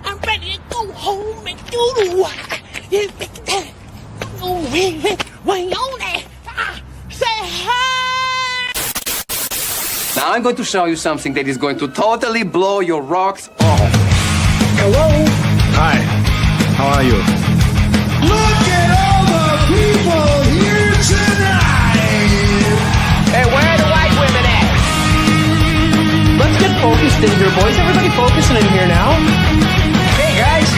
I'm ready to go home and do the work. Way on there. Say hi. Now I'm going to show you something that is going to totally blow your rocks off. Hello? Hi. How are you? Look at all the people here tonight! Hey, where are the white women at? Let's get focused in here, boys. Everybody focusing in here now. Hey, guys.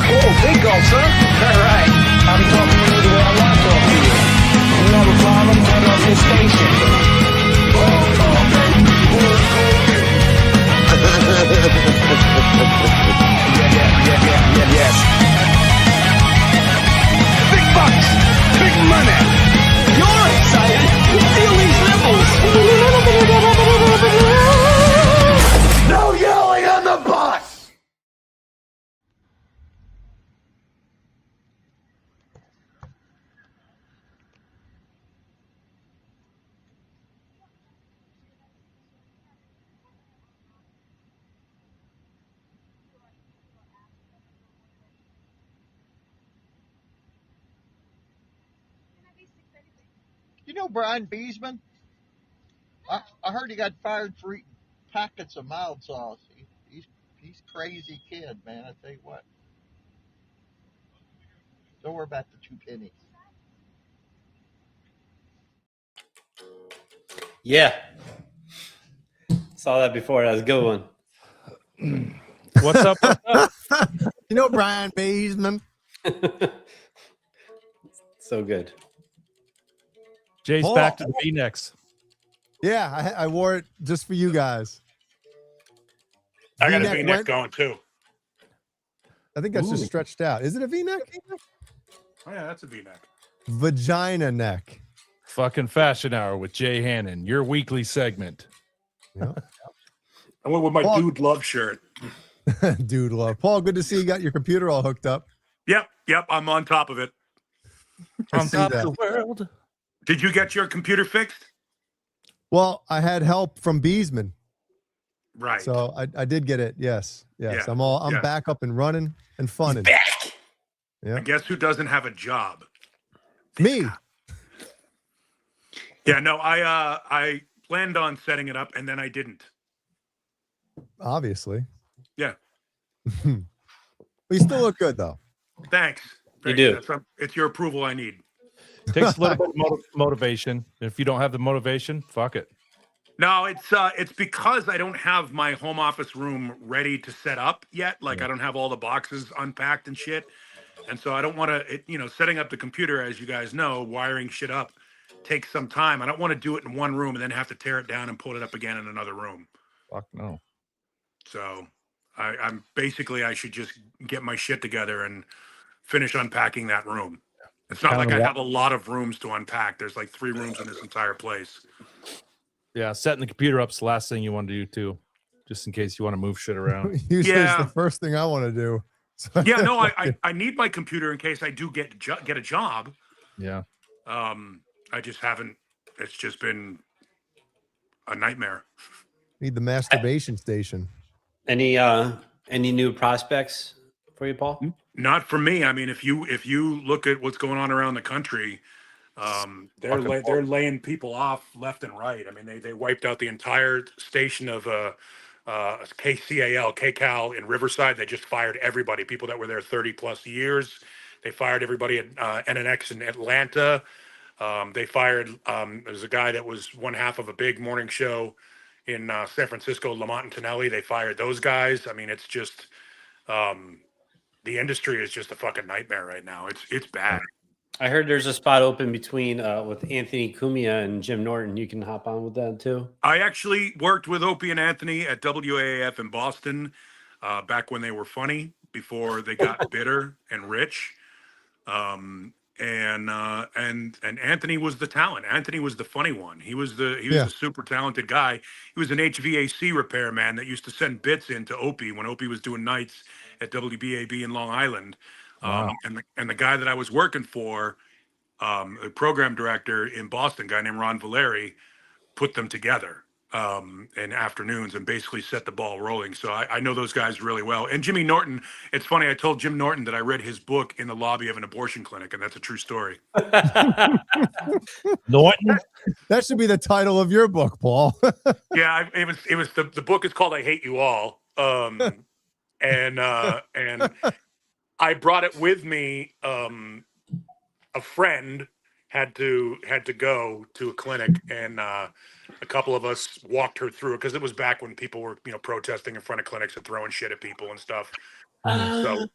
Oh, big gulp, sir. All right. I'm talking to you the way I want to talk to you. You have a problem? Turn off your station. Yes. Big bucks! Big money! You're excited. Feel these nipples. No yelling on the bus! You know Brian Beesman? I heard he got fired for eating packets of mild sauce. He's crazy kid, man. I tell you what. Don't worry about the 2 pennies. Yeah. Saw that before. That was a good one. What's up? You know Brian Baseman? So good. Jay's Paul. back to the V-necks. Yeah, I wore it just for you guys. I got a V-neck V-neck went- going too. I think that's just stretched out. Is it a V-neck? Oh yeah, that's a V-neck. Vagina neck. Fucking Fashion Hour with Jay Hannon, your weekly segment. Yeah. I went with my Paul- Dude Love shirt. Dude, love. Paul, good to see you got your computer all hooked up. Yep, I'm on top of it. I On see top that. of the world. Did you get your computer fixed? Well, I had help from Beesman, Right. so I did get it. Yes. Yeah, I'm yeah. back up and running and funning. Back. Yeah. And guess who doesn't have a job? Me. Yeah, no, I planned on setting it up and then I didn't. Obviously. Yeah. But you still look good though. Thanks. You do. It's your approval I need. Takes a little bit of motivation. If you don't have the motivation, fuck it. No, it's because I don't have my home office room ready to set up yet. Like I don't have all the boxes unpacked and shit. And so I don't want to, setting up the computer, as you guys know, wiring shit up takes some time. I don't want to do it in one room and then have to tear it down and pull it up again in another room. Fuck no. So I'm basically, I should just get my shit together and finish unpacking that room. It's not like I have a lot of rooms to unpack. There's like 3 rooms in this entire place. Yeah, setting the computer up's the last thing you want to do too, just in case you want to move shit around. Usually Yeah. it's the first thing I want to do. So Yeah, no, I need my computer in case I do get a job. Yeah. I just haven't. It's just been a nightmare. need the masturbation station. Any new prospects for you, Paul? Not for me. I mean, if you look at what's going on around the country, they're laying people off left and right. I mean, they wiped out the entire station of KCAL in Riverside. They just fired everybody. People that were there 30 plus years. They fired everybody at NNX in Atlanta. They fired. There's a guy that was one half of a big morning show in San Francisco, Lamont and Tonelli. They fired those guys. I mean, it's just. The industry is just a fucking nightmare right now. It's bad. I heard there's a spot open between with Anthony Cumia and Jim Norton. You can hop on with that too. I actually worked with Opie and Anthony at WAAF in Boston back when they were funny, before they got bitter and rich. And Anthony was the talent. Anthony was the funny one. He was a super talented guy. He was an HVAC repairman that used to send bits into Opie when Opie was doing nights at WBAB in Long Island. Wow. And the guy that I was working for, the program director in Boston, a guy named Ron Valeri, put them together. in afternoons and basically set the ball rolling. So I know those guys really well. And Jimmy Norton, it's funny, I told Jim Norton that I read his book in the lobby of an abortion clinic, and that's a true story. Norton. That should be the title of your book, Paul. Yeah, it was the book is called I Hate You All. And I brought it with me. A friend had to go to a clinic, and a couple of us walked her through it because it was back when people were, protesting in front of clinics and throwing shit at people and stuff. So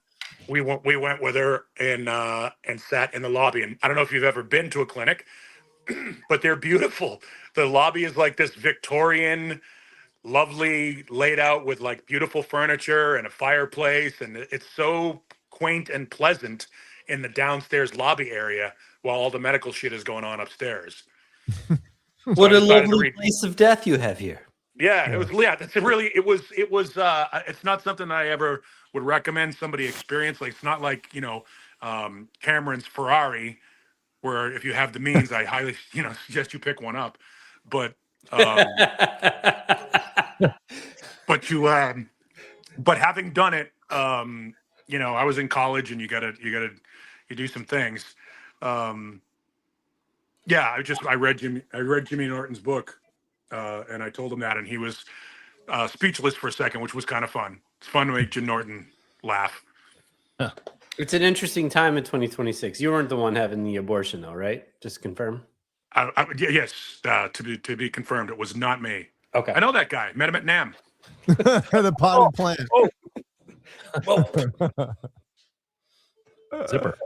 we went with her and sat in the lobby. And I don't know if you've ever been to a clinic, but they're beautiful. The lobby is like this Victorian, lovely, laid out with like beautiful furniture and a fireplace, and it's so quaint and pleasant in the downstairs lobby area while all the medical shit is going on upstairs. What a lovely place of death you have here. Yeah, it was. Yeah, that's it was. It's not something I ever would recommend somebody experience. Like, it's not like Cameron's Ferrari, where if you have the means, I highly suggest you pick one up. But but having done it, I was in college, and you do some things. Yeah, I read Jimmy Norton's book, and I told him that, and he was speechless for a second, which was kind of fun. It's fun to make Jim Norton laugh. It's an interesting time in 2026. You weren't the one having the abortion, though, right? Just to confirm. Yes, to be confirmed. It was not me. Okay, I know that guy. Met him at NAM. The potted plant. Zipper.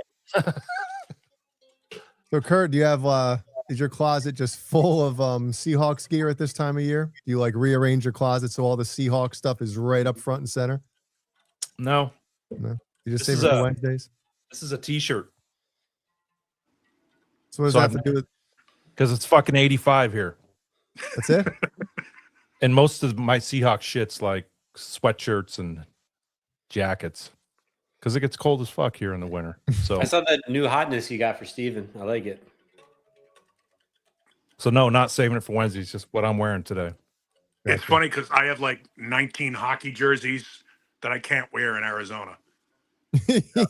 So, Kurt, do you have is your closet just full of Seahawks gear at this time of year? Do you like rearrange your closet so all the Seahawks stuff is right up front and center? No. You just This save it is for Wednesdays. This is a T-shirt So what does So that have to do with? because it's fucking 85 here, That's it. and most of my Seahawks shit's like sweatshirts and jackets because it gets cold as fuck here in the winter. So I saw that new hotness you got for Steven. I like it. So no, not saving it for Wednesday. It's just what I'm wearing today. It's funny because I have like 19 hockey jerseys that I can't wear in Arizona.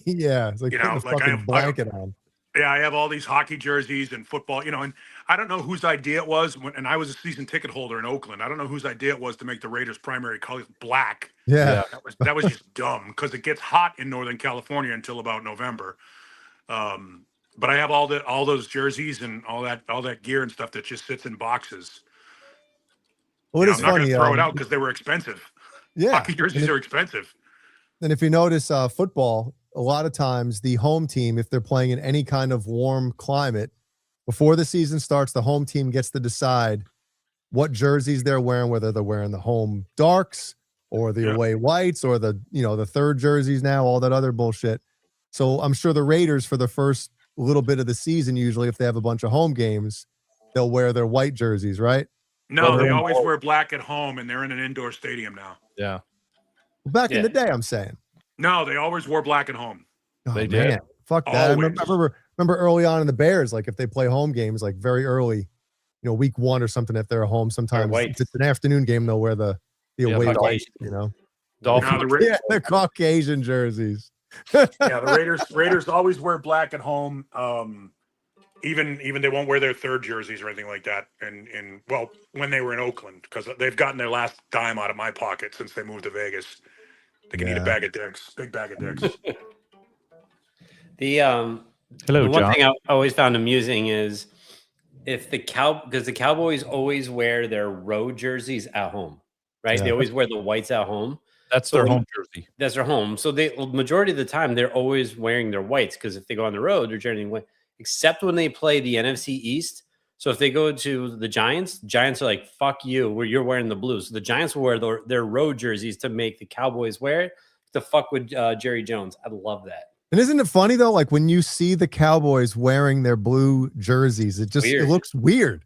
Yeah, it's like You putting know, a like I fucking have- blanket on. Yeah, I have all these hockey jerseys and football, and I don't know whose idea it was. And I was a season ticket holder in Oakland. I don't know whose idea it was to make the Raiders' primary color black. Yeah. That was just dumb because it gets hot in Northern California until about November. But I have all those jerseys and all that gear and stuff that just sits in boxes. Well, it is I'm not funny. going to throw it out because they were expensive. Yeah. Hockey jerseys are expensive. And if you notice, football, a lot of times the home team, if they're playing in any kind of warm climate, before the season starts, the home team gets to decide what jerseys they're wearing, whether they're wearing the home darks or the away whites or the third jerseys now, all that other bullshit. So I'm sure the Raiders, for the first little bit of the season, usually if they have a bunch of home games, they'll wear their white jerseys, right? No, they always wear black at home, and they're in an indoor stadium now. Yeah. Back in the day, I'm saying. No, they always wore black at home. Oh, They did. man. Fuck that. I Always. remember early on in the Bears, like if they play home games, like very early, week 1 or something, if they're home, sometimes white. it's an afternoon game, they'll wear the away white, Dolphins. Yeah, the Caucasian jerseys. Yeah, the Raiders always wear black at home. Even they won't wear their third jerseys or anything like that. And when they were in Oakland, because they've gotten their last dime out of my pocket since they moved to Vegas. They can eat a bag of dicks, big bag of dicks. The Hello, the one John. thing I always found amusing is if because the Cowboys always wear their road jerseys at home, right? They Yeah. always wear the whites at home. That's So their when- home jersey. That's their home. So majority of the time they're always wearing their whites because if they go on the road, they're generally white, except when they play the NFC East. So if they go to the Giants are like, fuck you, where you're wearing the blue. So the Giants will wear their road jerseys to make the Cowboys wear it. To fuck with Jerry Jones. I love that. And isn't it funny though? Like when you see the Cowboys wearing their blue jerseys, it looks weird.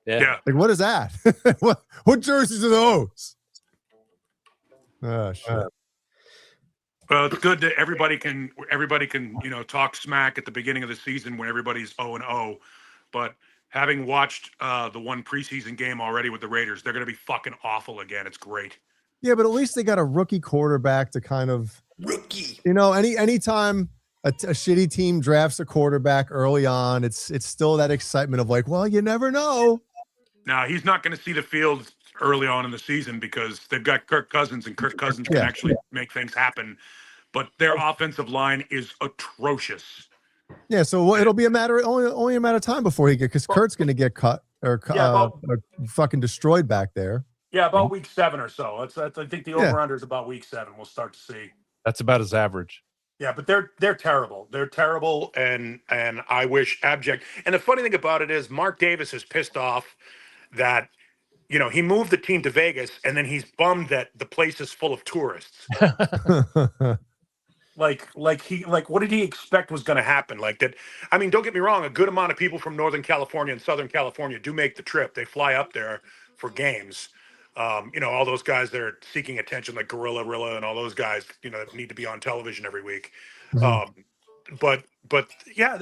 Yeah. Like, what is that? what jerseys are those? Oh shit. Well, it's good that everybody can talk smack at the beginning of the season when everybody's 0-0, but having watched the one preseason game already with the Raiders, they're going to be fucking awful again. It's great. Yeah, but at least they got a rookie quarterback to kind of anytime a shitty team drafts a quarterback early on, it's still that excitement of like, well, you never know. Now, he's not going to see the field early on in the season because they've got Kirk Cousins, and Kirk Cousins can actually make things happen. But their offensive line is atrocious. Yeah, so it'll be only a matter of time before he because Kurt's going to get cut or fucking destroyed back there. Yeah, about week 7 or so. I think the over-under is about week 7. We'll start to see. That's about his average. Yeah, but they're terrible. They're terrible, and I wish abject. And the funny thing about it is Mark Davis is pissed off that, you know, he moved the team to Vegas, and then he's bummed that the place is full of tourists. Like what did he expect was going to happen? Like that. I mean, don't get me wrong. A good amount of people from Northern California and Southern California do make the trip. They fly up there for games. You know, all those guys that are seeking attention, like Gorilla Rilla and all those guys, you know, need to be on television every week. But yeah,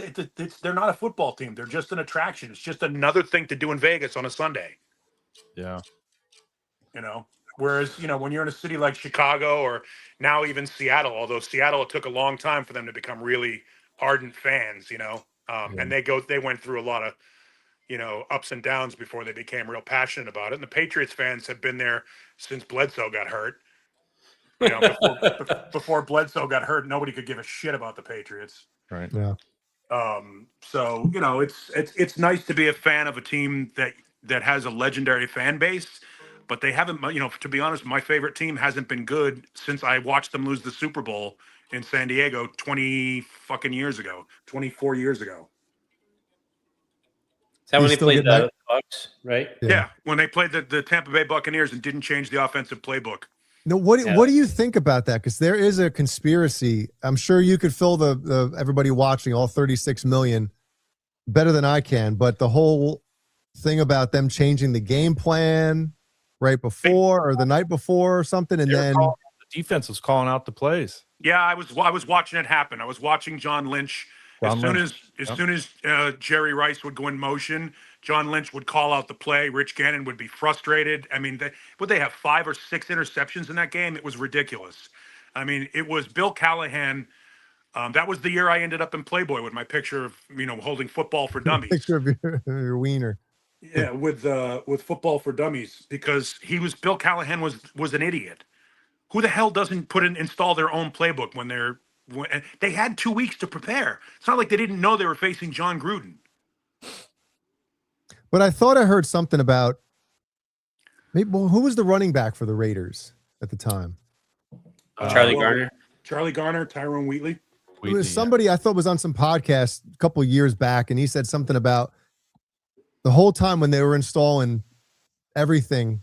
they're not a football team. They're just an attraction. It's just another thing to do in Vegas on a Sunday. Yeah. You know, whereas, you know, when you're in a city like Chicago or now even Seattle, although Seattle, it took a long time for them to become really ardent fans, you know, and they went through a lot of, you know, ups and downs before they became real passionate about it. And the Patriots fans have been there since Bledsoe got hurt. You know, before Bledsoe got hurt, nobody could give a shit about the Patriots. Right. Yeah. So, you know, it's nice to be a fan of a team that has a legendary fan base, but they haven't, you know, to be honest, my favorite team hasn't been good since I watched them lose the Super Bowl in San Diego 24 years ago. Is that when they played the Bucs, right? Yeah, when they played the Tampa Bay Buccaneers and didn't change the offensive playbook. No, what do you think about that? Because there is a conspiracy. I'm sure you could fill the everybody watching, all 36 million, better than I can. But the whole thing about them changing the game plan right before or the night before or something, and then the defense was calling out the plays. Yeah, I was watching it happen. I was watching John Lynch. As soon as Jerry Rice would go in motion, John Lynch would call out the play. Rich Gannon would be frustrated. I mean, would they have 5 or 6 interceptions in that game? It was ridiculous. I mean, it was Bill Callahan. That was the year I ended up in Playboy with my picture of, you know, holding Football for Dummies. Picture of your wiener. Yeah, with Football for Dummies, because Bill Callahan was an idiot. Who the hell doesn't install their own playbook when they had 2 weeks to prepare? It's not like they didn't know they were facing John Gruden. But I thought I heard something about who was the running back for the Raiders at the time? Charlie Garner. Charlie Garner, Tyrone Wheatley. It was somebody I thought was on some podcast a couple of years back, and he said something about the whole time when they were installing everything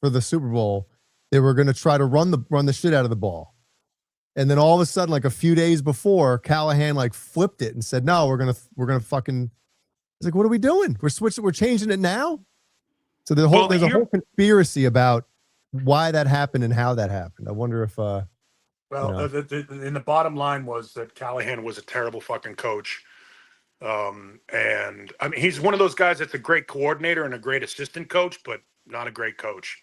for the Super Bowl, they were going to try to run the shit out of the ball. And then all of a sudden, like a few days before, Callahan like flipped it and said, "No, we're gonna fucking." It's like, what are we doing? We're changing it now. So there's a whole conspiracy about why that happened and how that happened. I wonder if. In the bottom line was that Callahan was a terrible fucking coach, and I mean he's one of those guys that's a great coordinator and a great assistant coach, but not a great coach.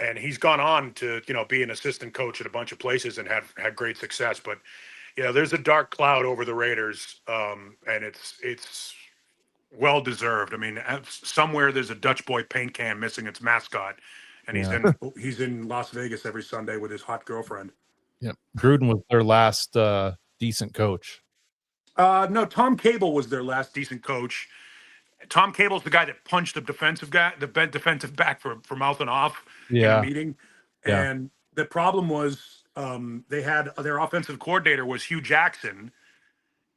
And he's gone on to, you know, be an assistant coach at a bunch of places and had great success. But, you know, there's a dark cloud over the Raiders, and it's well deserved. I mean, somewhere there's a Dutch boy paint can missing its mascot, and he's in Las Vegas every Sunday with his hot girlfriend. Yep, Gruden was their last decent coach. No, Tom Cable was their last decent coach. Tom Cable's the guy that punched the defensive back for mouthing off in a meeting. Yeah. And the problem was they had their offensive coordinator was Hugh Jackson,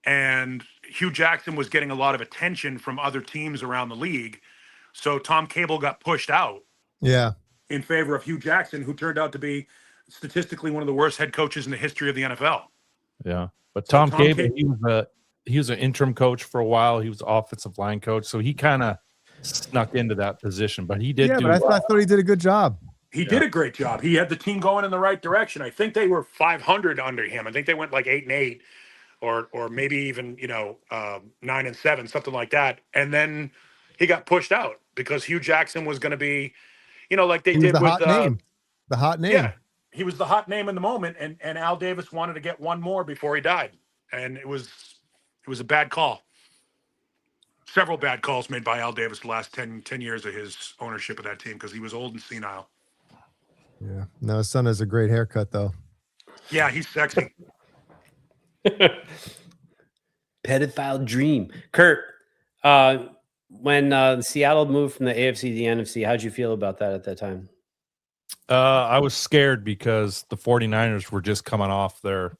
and Hugh Jackson was getting a lot of attention from other teams around the league. So Tom Cable got pushed out in favor of Hugh Jackson, who turned out to be statistically one of the worst head coaches in the history of the NFL. Yeah. But Tom Cable, he was an interim coach for a while. He was offensive line coach. So he kind of snuck into that position, but he did. Yeah, but I thought he did a good job. He did a great job. He had the team going in the right direction. I think they were 500 under him. I think they went like 8-8. or maybe even 9-7, something like that. And then he got pushed out because Hugh Jackson was going to be, like they He was did the with hot name. The hot name. Yeah, he was the hot name in the moment, and Al Davis wanted to get one more before he died, and it was a bad call. Several bad calls made by Al Davis the last 10 years of his ownership of that team because he was old and senile. Yeah. No, his son has a great haircut though. Yeah, he's sexy. Pedophile dream. Kurt, when Seattle moved from the AFC to the NFC, how'd you feel about that at that time? I was scared because the 49ers were just coming off their,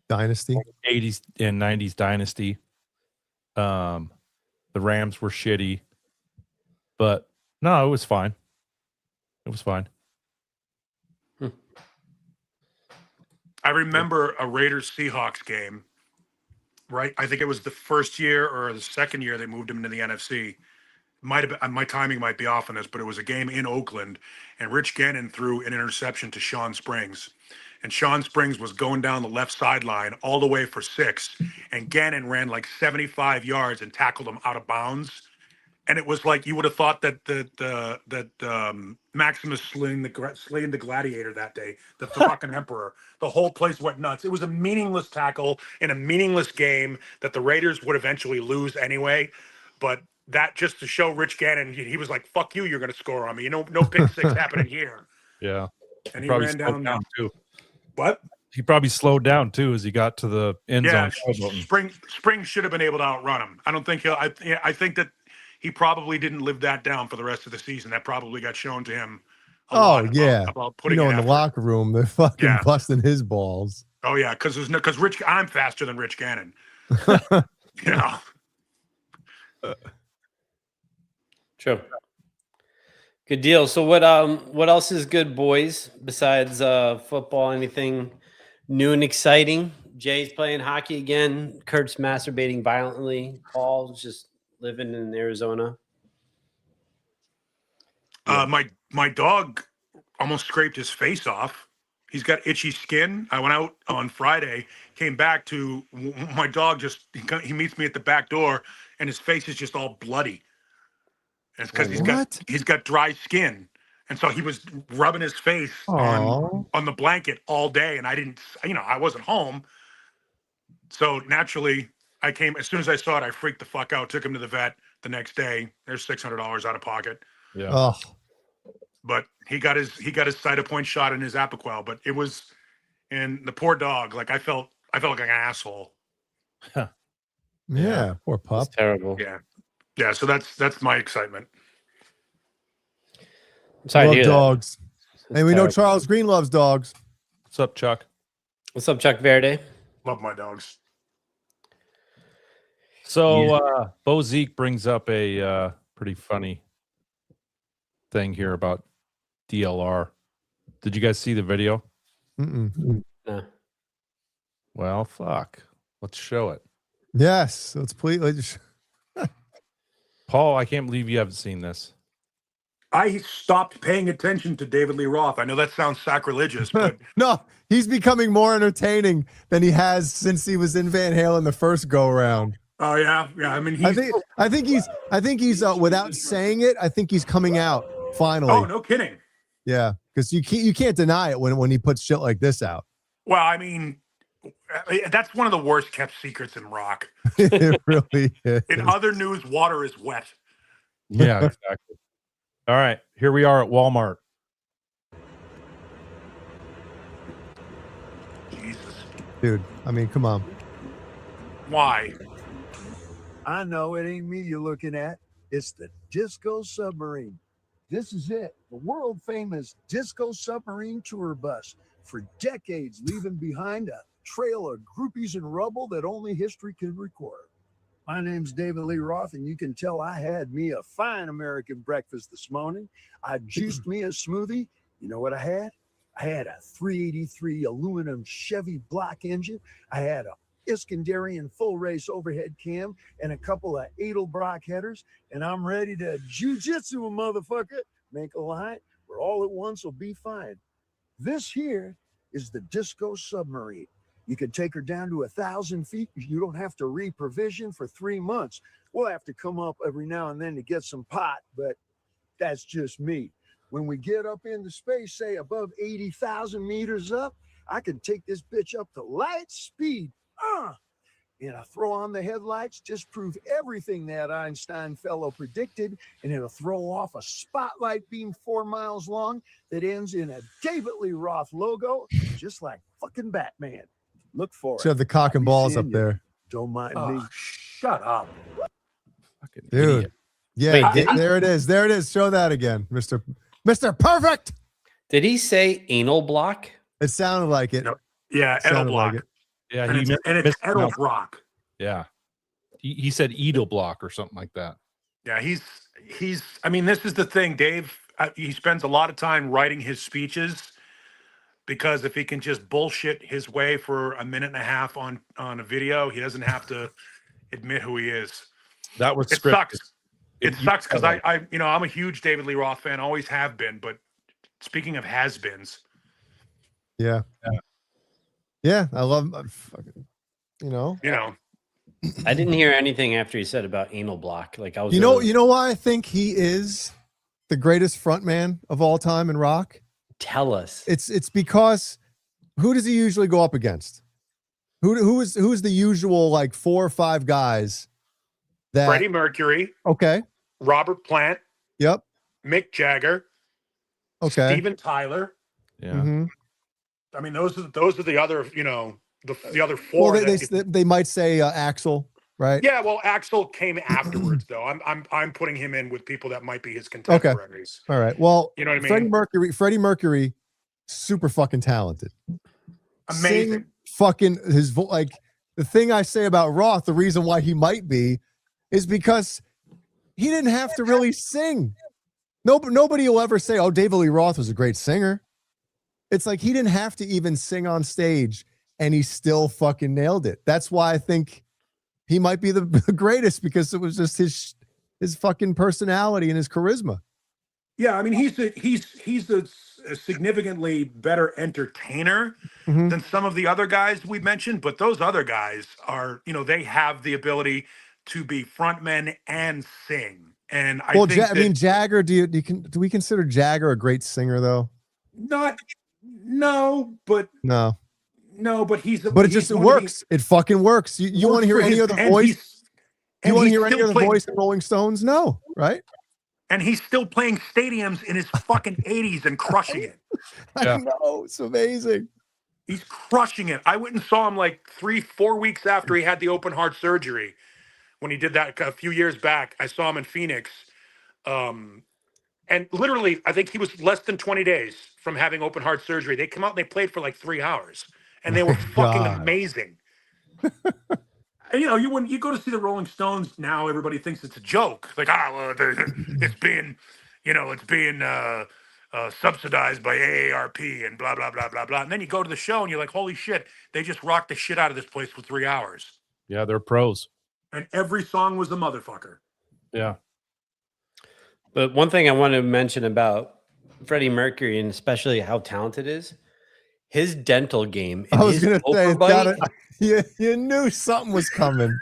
dynasty, 80s and 90s dynasty. The Rams were shitty, but no, it was fine. It was fine. I remember a Raiders Seahawks game, right? I think it was the first year or the second year they moved him into the NFC. Might have been, my timing might be off on this, but it was a game in Oakland, and Rich Gannon threw an interception to Sean Springs. And Sean Springs was going down the left sideline all the way for 6, and Gannon ran like 75 yards and tackled him out of bounds. And it was like you would have thought that Maximus slaying the gladiator that day, the fucking emperor. The whole place went nuts. It was a meaningless tackle in a meaningless game that the Raiders would eventually lose anyway. But that just to show Rich Gannon, he was like, "Fuck you, you're going to score on me. No pick six happening here." Yeah, and he ran down too. What? He probably slowed down too as he got to the end zone. Spring should have been able to outrun him. I don't think he'll. I think that he probably didn't live that down for the rest of the season. That probably got shown to him. About putting in the locker room, they're fucking busting his balls. Oh yeah, because I'm faster than Rich Gannon. True. Good deal. So what else is good, boys, besides football? Anything new and exciting? Jay's playing hockey again. Kurt's masturbating violently. Paul's just living in Arizona. My dog almost scraped his face off. He's got itchy skin. I went out on Friday, came back to my dog. He meets me at the back door, and his face is just all bloody. And it's because he's got dry skin, and so he was rubbing his face on the blanket all day, and I didn't, I wasn't home, so naturally I came as soon as I saw it. I freaked the fuck out. Took him to the vet the next day. There's $600 out of pocket. Yeah. Oh. But he got his Cytopoint shot in his Apoquel, but it was, and the poor dog, like I felt like an asshole. Yeah, poor pup. It's terrible. Yeah, so that's my excitement. Love dogs. And we know Charles Green loves dogs. What's up, Chuck? What's up, Chuck Verde? Love my dogs. So Bo Zeke brings up a pretty funny thing here about DLR. Did you guys see the video? Mm-mm. No. Well, fuck. Let's show it. Yes, let's please. Paul, I can't believe you haven't seen this. I stopped paying attention to David Lee Roth. I know that sounds sacrilegious, but no, he's becoming more entertaining than he has since he was in Van Halen the first go around. Oh yeah. I mean, I think he's without saying it. I think he's coming out finally. Oh, no kidding. Yeah, because you can't deny it when he puts shit like this out. Well, I mean, that's one of the worst kept secrets in rock. It really is. In other news, water is wet. Yeah, exactly. All right, here we are at Walmart. Jesus. Dude, I mean, come on. Why? I know it ain't me you're looking at. It's the Disco Submarine. This is it, the world famous Disco Submarine tour bus. For decades, leaving behind a trail of groupies and rubble that only history can record. My name's David Lee Roth, and you can tell I had me a fine American breakfast this morning. I juiced me a smoothie. You know what I had? I had a 383 aluminum Chevy block engine. I had a Iskandarian full race overhead cam and a couple of Edelbrock headers, and I'm ready to jujitsu a motherfucker, make a line where all at once will be fine. This here is the Disco Submarine. You could take her down to 1,000 feet. You don't have to re-provision for 3 months. We'll have to come up every now and then to get some pot, but that's just me. When we get up into space, say above 80,000 meters up, I can take this bitch up to light speed. And I throw on the headlights, disprove everything that Einstein fellow predicted, and it'll throw off a spotlight beam 4 miles long that ends in a David Lee Roth logo, just like fucking Batman. Look for Should have the cock and balls up there. Don't mind me. Shut up. Fucking Dude. idiot. Yeah, Wait, there it is. There it is. Show that again, Mr. Perfect. Did he say anal block? It sounded like it. No. Yeah, Sounded Edelblock. like it. Yeah, and it's mispronounced- Edelbrock. Yeah, he said Edelblock or something like that. Yeah, he's. I mean, this is the thing, Dave. He spends a lot of time writing his speeches because if he can just bullshit his way for a minute and a half on a video, he doesn't have to admit who he is. That was It scripted. sucks. It sucks because I'm a huge David Lee Roth fan, always have been. But speaking of has-beens, Yeah. Yeah, I love fucking, you know. I didn't hear anything after he said about anal block. Like I was. You know why I think he is the greatest frontman of all time in rock? Tell us. It's because who does he usually go up against? Who's the usual like 4 or 5 guys that Freddie Mercury, Okay. Robert Plant, Yep. Mick Jagger, Okay. Steven Tyler. Yeah. Mhm. I mean, those are the other, the other 4. Well, they might say Axel, right? Yeah, well, Axel came afterwards, though. I'm putting him in with people that might be his contemporaries. All right. Well, You know what I mean? Freddie Mercury, super fucking talented. Amazing. Sing fucking his like the thing I say about Roth, the reason why he might be is because he didn't have to really sing. Nobody will ever say, "Oh, David Lee Roth was a great singer." It's like he didn't have to even sing on stage, and he still fucking nailed it. That's why I think he might be the greatest, because it was just his fucking personality and his charisma. Yeah, I mean, he's a significantly better entertainer Mhm. than some of the other guys we mentioned, but those other guys are, they have the ability to be frontmen and sing. And I Well, think I mean, Jagger. Do we consider Jagger a great singer though? no, but he's. But it works. It fucking works. You want to hear any other voice? You want to hear any other voice in Rolling Stones? No, right? And he's still playing stadiums in his fucking 80s and crushing it. I know, it's amazing. He's crushing it. I went and saw him like 3-4 weeks after he had the open heart surgery. When he did that a few years back, I saw him in Phoenix. And literally, I think he was less than 20 days from having open heart surgery. They come out and they played for like 3 hours, and they were fucking amazing. And, you go to see the Rolling Stones now, everybody thinks it's a joke. Like, it's being subsidized by AARP and blah, blah, blah, blah, blah. And then you go to the show and you're like, holy shit, they just rocked the shit out of this place for 3 hours. Yeah, they're pros. And every song was a motherfucker. Yeah. But one thing I want to mention about Freddie Mercury, and especially how talented is his dental game. I was going to say, overbite, you knew something was coming.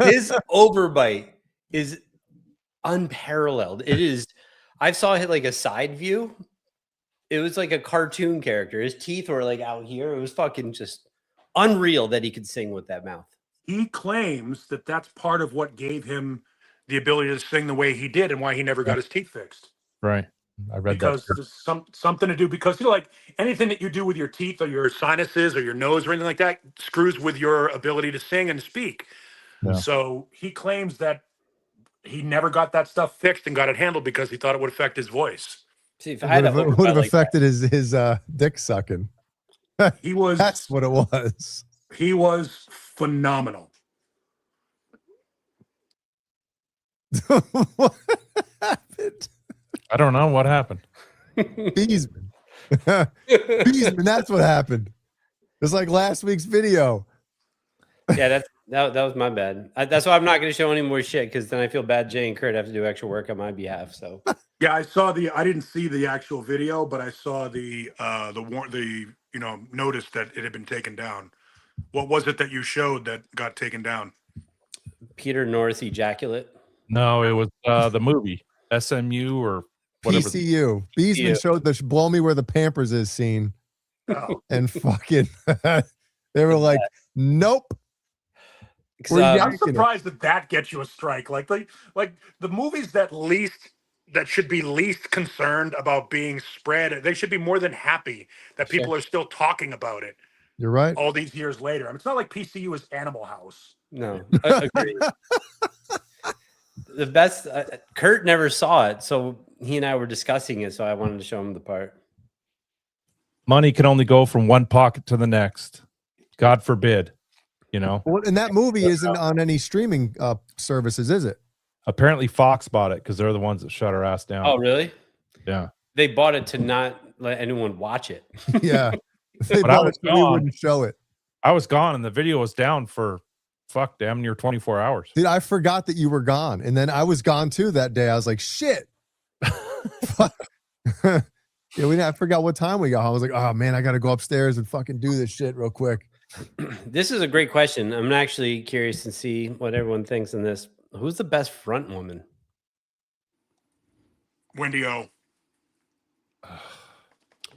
his overbite is unparalleled. It is. I saw it like a side view. It was like a cartoon character. His teeth were like out here. It was fucking just unreal that he could sing with that mouth. He claims that that's part of what gave him the ability to sing the way he did and why he never got his teeth fixed. Right. I read because that. there's something to do, because like anything that you do with your teeth or your sinuses or your nose or anything like that screws with your ability to sing and speak. Yeah. So he claims that he never got that stuff fixed and got it handled because he thought it would affect his voice. See, if I had would have affected his dick sucking. He was. That's what it was. He was phenomenal. What happened? I don't know what happened. Beesman. Beesman, that's what happened. It's like last week's video. Yeah, that was my bad. That's why I'm not going to show any more shit, because then I feel bad Jay and Kurt have to do extra work on my behalf. So Yeah, I saw I didn't see the actual video, but I saw the notice that it had been taken down. What was it that you showed that got taken down? Peter North ejaculate. No, it was the movie SMU or whatever. PCU. Beesman showed the "Blow Me Where the Pampers Is" scene, and fucking they were like, "Nope." I'm surprised that gets you a strike. Like the movies that should be least concerned about being spread, they should be more than happy that people are still talking about it. You're right. All these years later. I mean, it's not like PCU is Animal House. No, agreed. The best, Kurt never saw it, so he and I were discussing it, so I wanted to show him the part. Money can only go from one pocket to the next. God forbid, you know. Well, and that movie isn't on any streaming services, is it? Apparently Fox bought it because they're the ones that shut our ass down. Oh, really? Yeah. They bought it to not let anyone watch it. Yeah. They But I bought was it so we gone. wouldn't show it. I was gone and the video was down for damn near 24 hours. Dude, I forgot that you were gone. And then I was gone too that day. I was like, shit. I forgot what time we got home. I was like, oh man, I got to go upstairs and fucking do this shit real quick. This is a great question. I'm actually curious to see what everyone thinks on this. Who's the best front woman? Wendy O.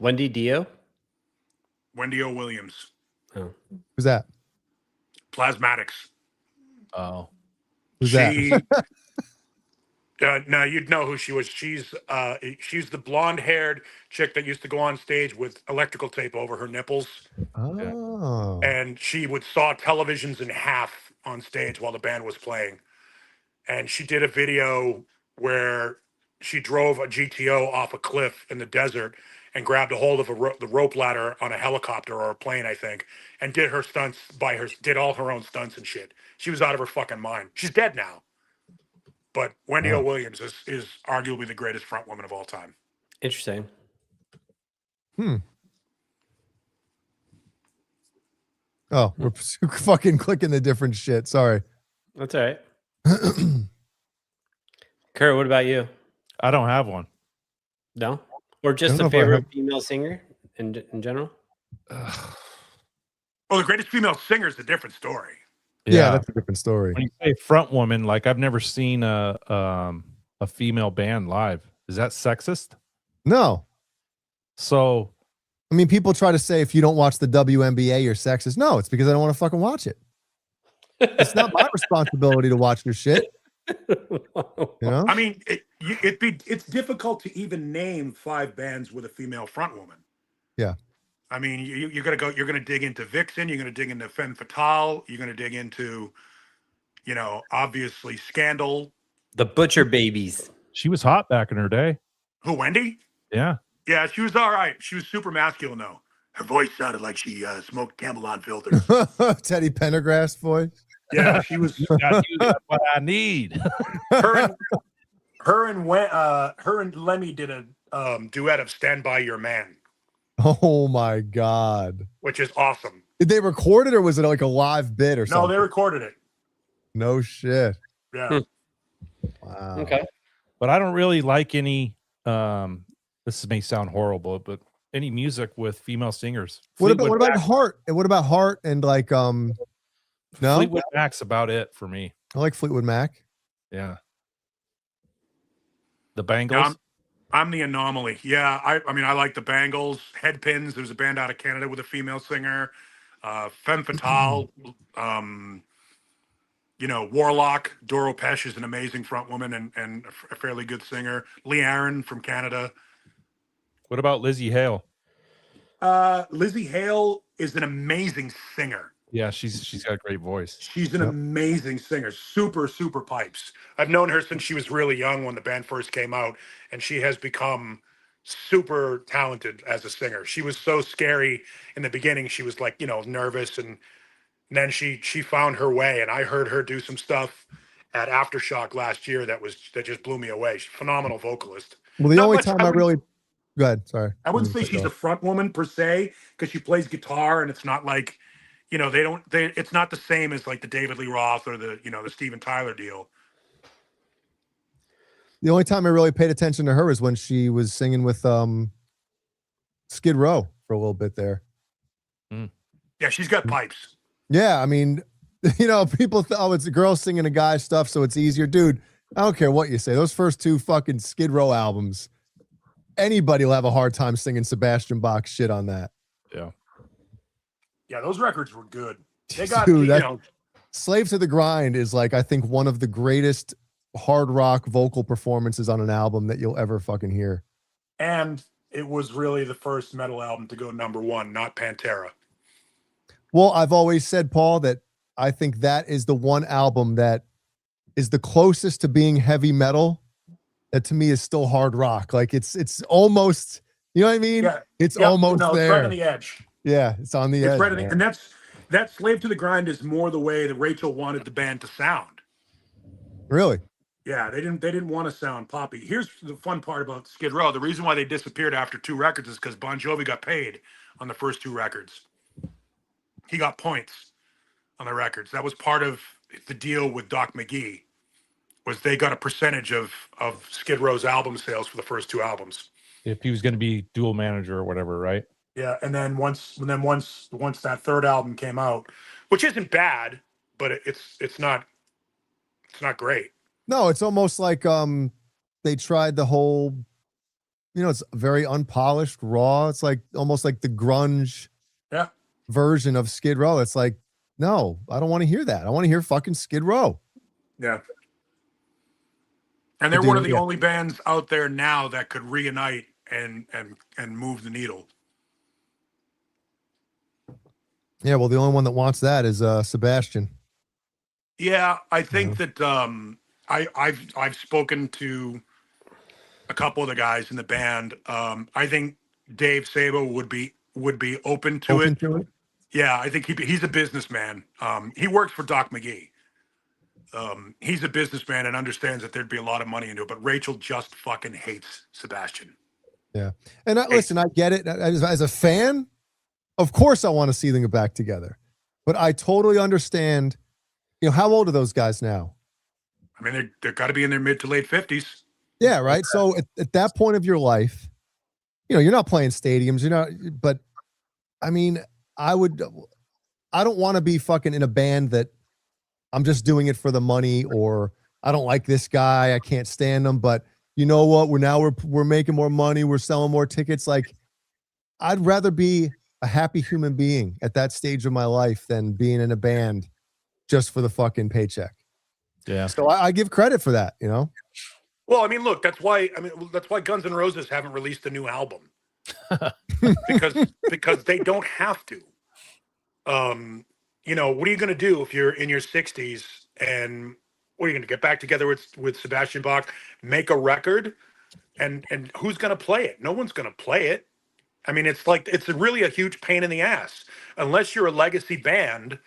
Wendy Dio? Wendy O. Williams. Oh. Who's that? Plasmatics. Oh. Who's that? No, you'd know who she was. She's the blonde-haired chick that used to go on stage with electrical tape over her nipples. Oh. And she would saw televisions in half on stage while the band was playing. And she did a video where she drove a GTO off a cliff in the desert and grabbed a hold of the rope ladder on a helicopter or a plane, I think, and did her stunts did all her own stunts and shit. She was out of her fucking mind. She's dead now. But Wendy O. Williams is arguably the greatest front woman of all time. Interesting. Oh, we're fucking clicking the different shit. Sorry. That's all right. Kurt, what about you? I don't have one. No? Or just a favorite female singer in general? Well, the greatest female singer is a different story. Yeah, that's a different story. When you say front woman, like I've never seen a female band live. Is that sexist? No. So, I mean, people try to say if you don't watch the WNBA, you're sexist. No, it's because I don't want to fucking watch it. It's not my responsibility to watch your shit. You know? I mean, it's difficult to even name 5 bands with a female front woman. Yeah. I mean, you're gonna dig into Vixen, you're gonna dig into Femme Fatale, you're gonna dig into, obviously Scandal. The Butcher Babies. She was hot back in her day. Who, Wendy? Yeah. Yeah, she was all right. She was super masculine though. Her voice sounded like she smoked Camelot filters. Teddy Pendergrass voice. Yeah, she was. That's what I need. Her and Lemmy did a duet of "Stand by Your Man." Oh my God. Which is awesome. Did they record it or was it like a live bit or something? No, they recorded it. No shit. Yeah. Wow. Okay. But I don't really like any this may sound horrible, but any music with female singers. What about Heart? And what about Heart and like no? Fleetwood Mac's about it for me. I like Fleetwood Mac. Yeah. The Bangles. Yeah, I'm the anomaly. Yeah, I mean, I like the Bangles, Headpins. There's a band out of Canada with a female singer. Femme Fatale. Warlock. Doro Pesh is an amazing front woman and a fairly good singer. Lee Aaron from Canada. What about Lizzie Hale? Lizzie Hale is an amazing singer. Yeah, she's got a great voice. She's an amazing singer. Super, super pipes. I've known her since she was really young when the band first came out, and she has become super talented as a singer. She was so scary in the beginning. She was like, nervous, and then she found her way. And I heard her do some stuff at Aftershock last year that just blew me away. She's a phenomenal vocalist. Well, the only time I really go ahead. Sorry. I wouldn't say she's a front woman per se because she plays guitar, and it's not like. It's not the same as like the David Lee Roth or the Steven Tyler deal. The only time I really paid attention to her is when she was singing with Skid Row for a little bit there. Yeah, she's got pipes. Yeah, I mean, people oh, it's a girl singing a guy stuff, so it's easier. Dude, I don't care what you say. Those first 2 fucking Skid Row albums, anybody will have a hard time singing Sebastian Bach shit on that. Yeah. Yeah, those records were good. They got, Dude, Slave to the Grind is like, I think, one of the greatest hard rock vocal performances on an album that you'll ever fucking hear. And it was really the first metal album to go #1, not Pantera. Well, I've always said, Paul, that I think that is the one album that is the closest to being heavy metal that to me is still hard rock. Like it's almost, you know what I mean? Yeah. It's Yeah, almost no, there. It's right on the edge. Yeah, it's on the It's edge. right on the, man. and that Slave to the Grind is more the way that Rachel wanted the band to sound. Really? Yeah, they didn't want to sound poppy. Here's the fun part about Skid Row. The reason why they disappeared after 2 records is because Bon Jovi got paid on the first 2 records. He got points on the records. That was part of the deal with Doc McGee, was they got a percentage of Skid Row's album sales for the first 2 albums. If he was going to be dual manager or whatever, right? Yeah, and then once that 3rd album came out, which isn't bad, but it's not great. No, it's almost like they tried the whole, it's very unpolished, raw. It's like almost like the grunge version of Skid Row. It's like, no, I don't want to hear that. I want to hear fucking Skid Row. Yeah. And they're one of the only bands out there now that could reunite and move the needle. Yeah, well, the only one that wants that is Sebastian. Yeah, I think that I've spoken to a couple of the guys in the band. I think Dave Sabo would be open to it. Yeah, I think he's a businessman. He works for Doc McGee. He's a businessman and understands that there'd be a lot of money into it, but Rachel just fucking hates Sebastian. Yeah. And listen, I get it. As a fan, of course I want to see them get back together. But I totally understand, how old are those guys now? I mean, they're got to be in their mid to late 50s. Yeah, right. So at that point of your life, you're not playing stadiums, but I mean, I don't want to be fucking in a band that I'm just doing it for the money, or I don't like this guy, I can't stand him, but you know what? We're making more money, we're selling more tickets. Like, I'd rather be a happy human being at that stage of my life than being in a band just for the fucking paycheck. Yeah. So I give credit for that, Well, I mean, look, that's why Guns N' Roses haven't released a new album. because they don't have to. What are you going to do if you're in your 60s and what are you going to get back together with Sebastian Bach, make a record, and who's going to play it? No one's going to play it. I mean, it's really a huge pain in the ass unless you're a legacy band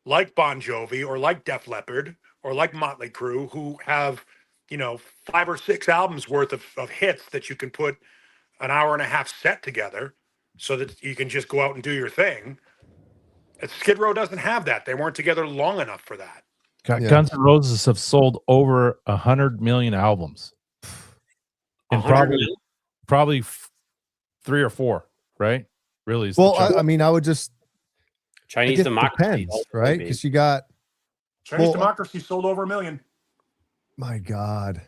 like Bon Jovi or like Def Leppard or like Motley Crue, who have 5 or 6 albums worth of hits that you can put an hour and a half set together so that you can just go out and do your thing. Skid Row doesn't have that. They weren't together long enough for that. Guns N' Roses have sold over 100 million albums. And probably 3 or 4, right? Really? Well, I mean, I would just Chinese Democracy, depends, right? Because you got Chinese Democracy sold over 1 million. My God.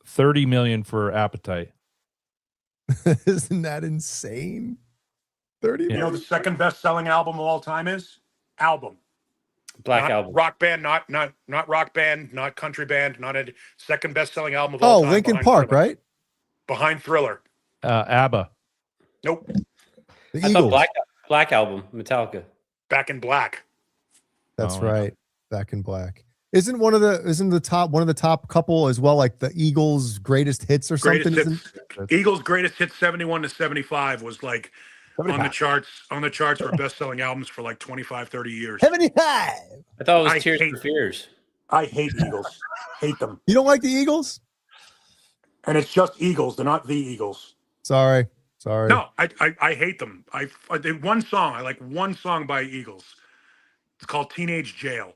30 million for Appetite. Isn't that insane? 30 million. You know the second best-selling album of all time is? Album. Black Album. Rock band, not rock band, not country band, not a second best-selling album of all time. Linkin Park, Thriller. right? Behind Thriller. ABBA. Nope. The I Eagles. thought Black Album, Metallica. Back in Black. That's Oh, right. Back in Black. Isn't the top couple as well, like the Eagles' greatest hits or something? Eagles' greatest hits 71 to 75 was like 75. on the charts for best-selling albums for like 25, 30 years. 75. I thought it was Tears for Fears. I hate Eagles. Hate them. You don't like the Eagles? And it's just Eagles. They're not the Eagles. Sorry. No, I hate them. I like one song by Eagles. It's called Teenage Jail.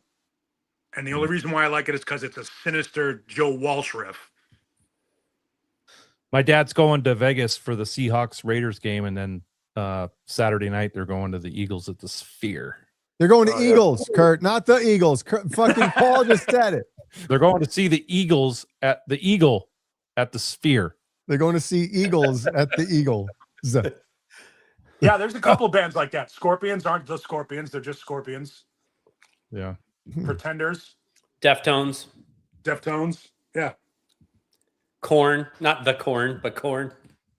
And the only reason why I like it is because it's a sinister Joe Walsh riff. My dad's going to Vegas for the Seahawks Raiders game, and then Saturday night they're going to the Eagles at the Sphere. They're going to Eagles, Kurt, not the Eagles. Fucking Paul just said it. They're going to see the Eagles at the Eagle at the Sphere. They're going to see Eagles at the Eagles. Yeah, there's a couple bands like that. Scorpions aren't the Scorpions; they're just Scorpions. Yeah. Pretenders. Deftones. Deftones. Yeah. Corn, not the corn, but corn.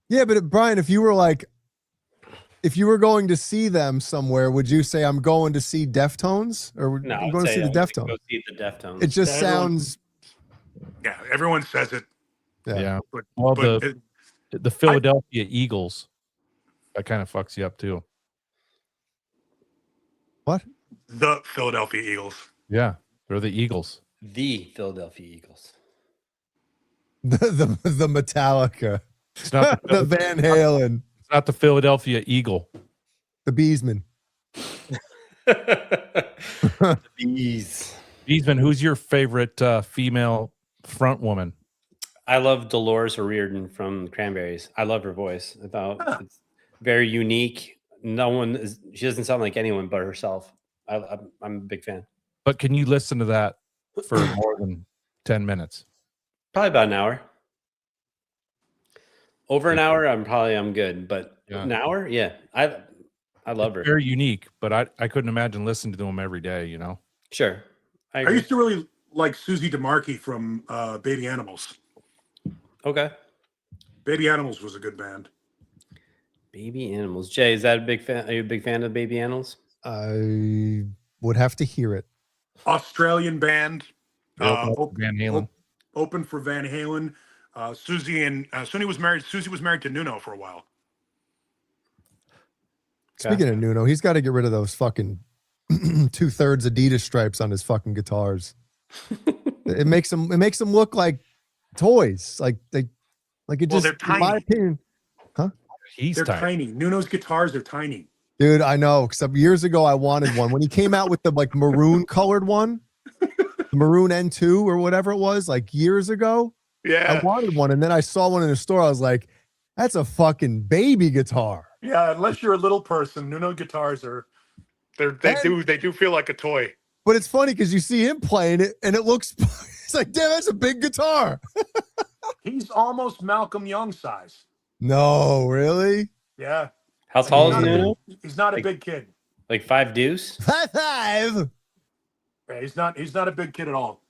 Yeah, but Brian, if you were going to see them somewhere, would you say I'm going to see Deftones, or No, I'm going to see the Deftones? Go see the Deftones. It just sounds. Yeah, everyone says it. Yeah. But, Well, but the Philadelphia Eagles, that kind of fucks you up too. What? The Philadelphia Eagles. Yeah, they're the Eagles. The Philadelphia Eagles. The Metallica. It's not the Van Halen. It's not the Philadelphia Eagle. The Beesman. Bees. Beesman, who's your favorite female front woman? I love Dolores O'Riordan from Cranberries. I love her voice. I thought it's very unique. She doesn't sound like anyone but herself. I'm a big fan. But can you listen to that for more than 10 minutes? Probably about an hour. Over an hour, I'm good. But an hour, yeah. I love her. Very unique, but I couldn't imagine listening to them every day, you know? Sure. I I used to really like Susie DeMarchi from Baby Animals. Okay. Baby Animals was a good band. Baby Animals. Jay, is that a big fan? Are you a big fan of Baby Animals? I would have to hear it. Australian band. Van Halen. Open for Van Halen. Susie was married to Nuno for a while. Speaking of Nuno, he's got to get rid of those fucking 2/3 Adidas stripes on his fucking guitars. It makes them look like toys. Like it just, they're tiny. in my opinion. Huh? They're tiny. Nuno's guitars are tiny. Dude, I know. Except years ago, I wanted one. When he came out with the like maroon colored one, the maroon N2 or whatever it was, like years ago. Yeah. I wanted one, and then I saw one in the store. I was like, "That's a fucking baby guitar." Yeah, unless you're a little person, Nuno guitars they do feel like a toy. But it's funny because you see him playing it, and it looks. It's like, damn, that's a big guitar. He's almost Malcolm Young size. No, really? Yeah. How tall is Nuno? He's not a big kid. Like 5 deuce? 5'5". Yeah, he's not a big kid at all.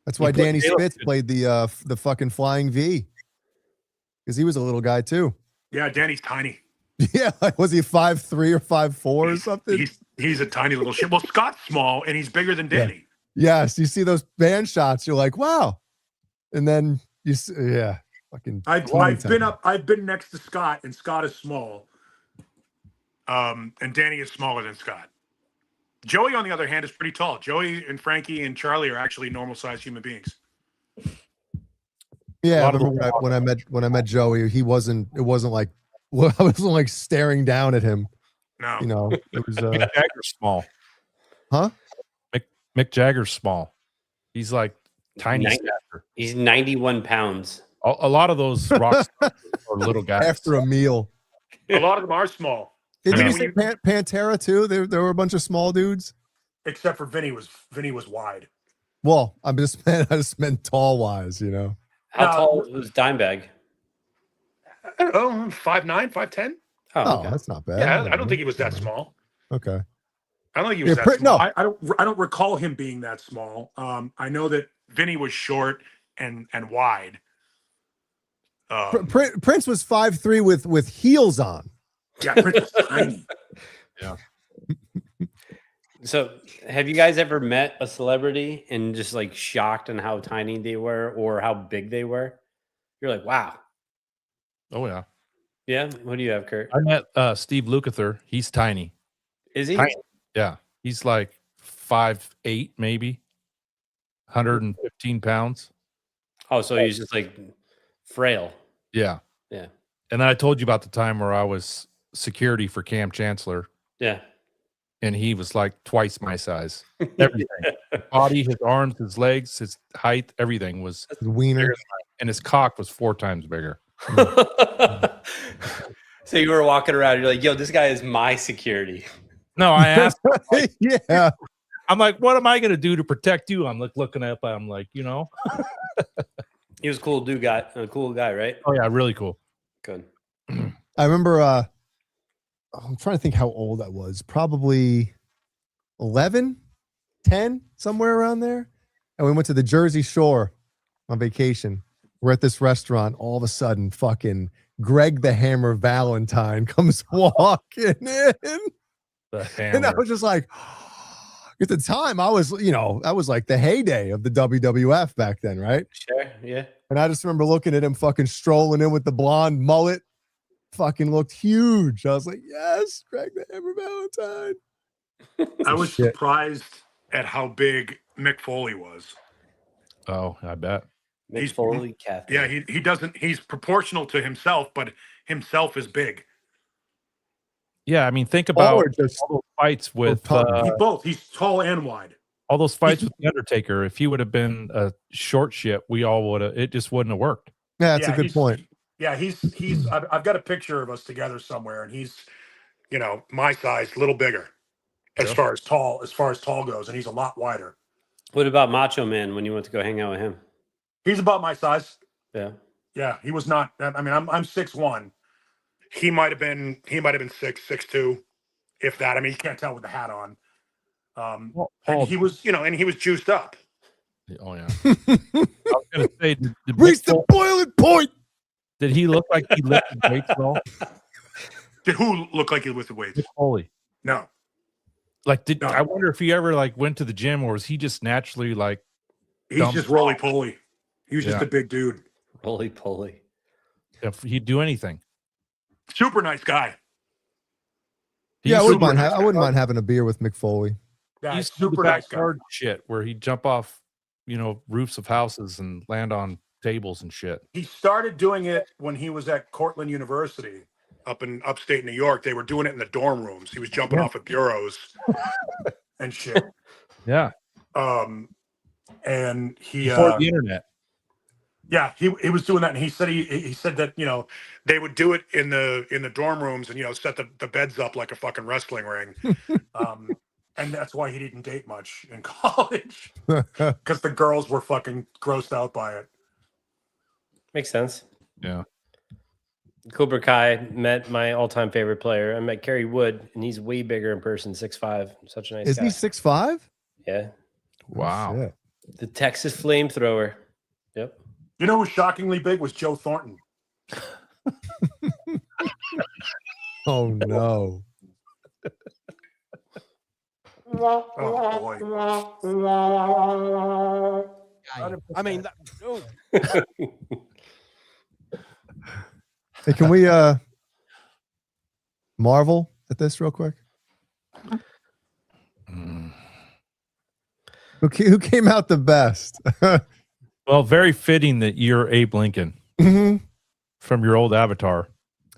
That's why Danny Spitz played the fucking Flying V, because he was a little guy too. Yeah, Danny's tiny. Yeah, like, was he 5'3" or 5'4" or something? He's a tiny little shit. Well, Scott's small and he's bigger than Danny. Yes, you see those band shots, you're like, wow. And then you see, yeah, fucking. I've been next to Scott, and Scott is small. And Danny is smaller than Scott. Joey, on the other hand, is pretty tall. Joey and Frankie and Charlie are actually normal-sized human beings. Yeah, I remember when I met Joey, it wasn't like, well, I wasn't like staring down at him. No, you know, it was Mick Jagger's small. Huh? Mick Jagger's small. He's like tiny. He's 91 pounds. A lot of those rock stars are little guys. After a meal. A lot of them are small. Did you say Pantera too? There were a bunch of small dudes. Except for Vinny was wide. Well, I just meant tall wise, you know. How tall was Dimebag? 5'9", 5'10". Oh, that's not bad. Yeah, I don't think he was that small. Okay. I don't think he was that small. No. I don't recall him being that small. I know that Vinny was short and wide. Prince was 5'3" with heels on. Yeah, Prince was tiny. Yeah. So, have you guys ever met a celebrity and just like shocked on how tiny they were or how big they were? You're like, wow. Oh yeah. Yeah. What do you have, Kurt? I met Steve Lukather. He's tiny. Is he? Tiny. Yeah. He's like 5'8", maybe 115 pounds. Oh, so he's just like frail. Yeah. Yeah. And then I told you about the time where I was security for Cam Chancellor. Yeah. and he was like twice my size. Everything, body, his arms, his legs, his height, everything was His wiener. bigger than mine, and his cock was 4 times bigger. So you were walking around, you're like, yo, this guy is my security. No, I asked. Yeah. I'm like, what am I going to do to protect you? I'm like looking up. I'm like, He was a cool guy, right? Oh yeah, really cool. Good. I remember I'm trying to think how old I was. Probably 11, 10, somewhere around there. And we went to the Jersey Shore on vacation. We're at this restaurant. All of a sudden, fucking Greg the Hammer Valentine comes walking in. The And I hammer. was just like, at the time, I was, that was like the heyday of the WWF back then, right? Sure. Yeah. And I just remember looking at him fucking strolling in with the blonde mullet. Fucking looked huge. I was like, yes, Greg the Hammer Valentine. I was Shit. surprised at how big Mick Foley was. Oh, I bet. Mick Foley, Catherine. Yeah, he doesn't. He's proportional to himself, but himself is big. Yeah, I mean, think about Or just all those fights with He's tall and wide. all those fights with the Undertaker. If he would have been a short shit, we all would have. It just wouldn't have worked. yeah, that's a good he's- point. Yeah, he's. I've got a picture of us together somewhere, and he's, my size, a little bigger, as Yeah. far as tall goes, and he's a lot wider. What about Macho Man when you went to go hang out with him? He's about my size. Yeah. Yeah, he was not. I mean, I'm 6'1". He might have been 6'2", if that. I mean, you can't tell with the hat on. And he was, and he was juiced up. Oh yeah. I was gonna say, did Reach Mick the Foley- boiling point. did he look like he lifted weights at all? Did who look like he was the weights? Mick Foley. No. Like, No. I wonder if he ever like went to the gym, or was he just naturally like? He's Dumb. just roly poly. He was just Yeah. a big dude. Roly poly. If he'd do anything. Super nice guy. He Yeah, I used wouldn't to mind. do I wouldn't mind having a beer with Mick Foley. Yeah, He used to do the super nice guy. backyard shit where he'd jump off, roofs of houses and land on tables and shit. He started doing it when he was at Cortland University up in upstate New York. They were doing it in the dorm rooms. He was jumping off of bureaus and shit. Yeah, And he before the internet. yeah, he was doing that, and he said that they would do it in the dorm rooms and set the beds up like a fucking wrestling ring. And that's why he didn't date much in college, because the girls were fucking grossed out by it. Makes sense. Yeah. Cobra Kai met my all-time favorite player. I met Kerry Wood, and he's way bigger in person, 6'5". Such a nice Is guy. he 6'5"? Yeah. Wow. Shit. The Texas flamethrower. Yep. You know who shockingly big was Joe Thornton. Oh no. Oh boy. I mean, Hey, can we marvel at this real quick? Who came out the best? Well, very fitting that you're Abe Lincoln Mhm. from your old avatar.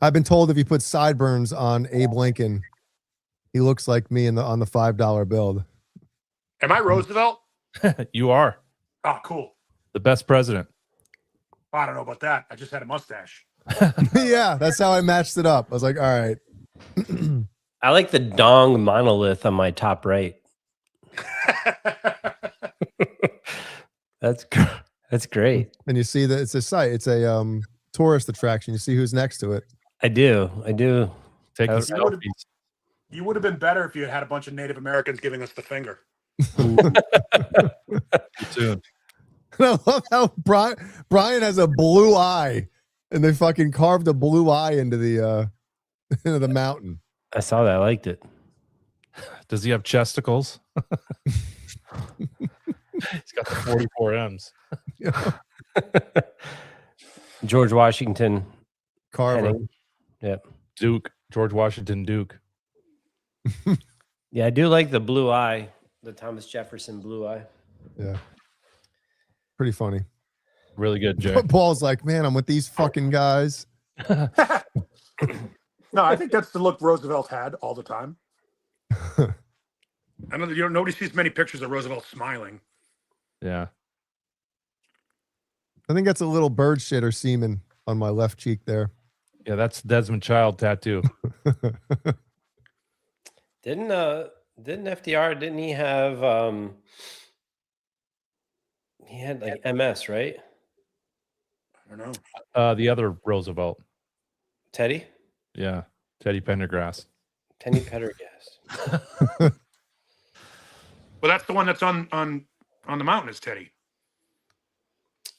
I've been told if you put sideburns on Abe Lincoln, he looks like me on the $5 bill. Am I Roosevelt? You are Oh, cool. the best president. I don't know about that. I just had a mustache. Yeah, that's how I matched it up. I was like, all right. I like the dong monolith on my top right. That's great. And you see that it's a site. It's a tourist attraction. You see who's next to it. I do. Taking That was- selfies. You would have been better if you had a bunch of Native Americans giving us the finger. Soon. And I love how Brian has a blue eye, and they fucking carved a blue eye into the into the mountain. I saw that. I liked it. Does he have chesticles? He's got the 44 M's. George Washington. Carver. Henning. Yep. Duke. George Washington Duke. Yeah, I do like the blue eye, the Thomas Jefferson blue eye. Yeah. Pretty funny. Really good, Jay. Paul's like, man, I'm with these fucking guys. No, I think that's the look Roosevelt had all the time. I know that nobody sees many pictures of Roosevelt smiling. Yeah. I think that's a little bird shit or semen on my left cheek there. Yeah, that's Desmond Child tattoo. Didn't FDR, didn't he have he had like MS, right? I don't know. The other Roosevelt. Teddy? Yeah. Teddy Pendergrass. Teddy Pendergrass. Well, that's the one that's on the mountain is Teddy.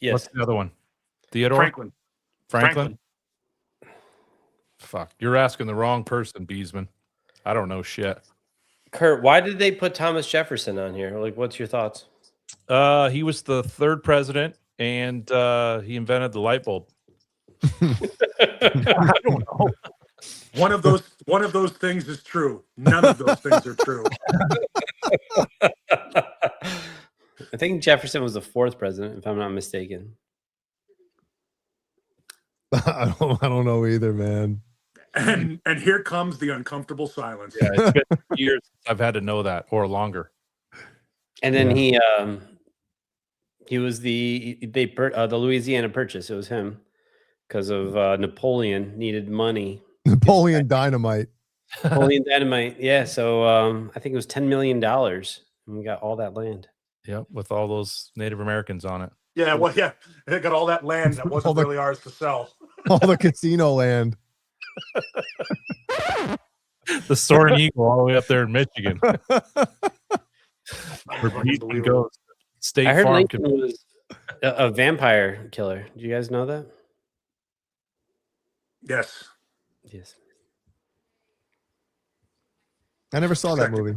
Yes. What's the other one? Theodore? Franklin. Fuck. You're asking the wrong person, Beesman. I don't know shit. Kurt, why did they put Thomas Jefferson on here? Like, what's your thoughts? He was the third president, and he invented the light bulb. I don't know. One of those things is true. None of those things are true. I think Jefferson was the fourth president, if I'm not mistaken. I don't know either, man. And here comes the uncomfortable silence. Yeah, it's been years since I've had to know that, or longer. And then he was the Louisiana Purchase. It was him because of Napoleon needed money. Napoleon Dynamite. Napoleon Dynamite. Yeah. So I think it was $10 million. And we got all that land. Yep, with all those Native Americans on it. Yeah, well, yeah, they got all that land that wasn't really ours to sell. All the casino land. The Soaring Eagle all the way up there in Michigan. Where Beesman goes. State I heard Farm Lincoln was a vampire killer. Do you guys know that? Yes. Yes. I never saw that movie.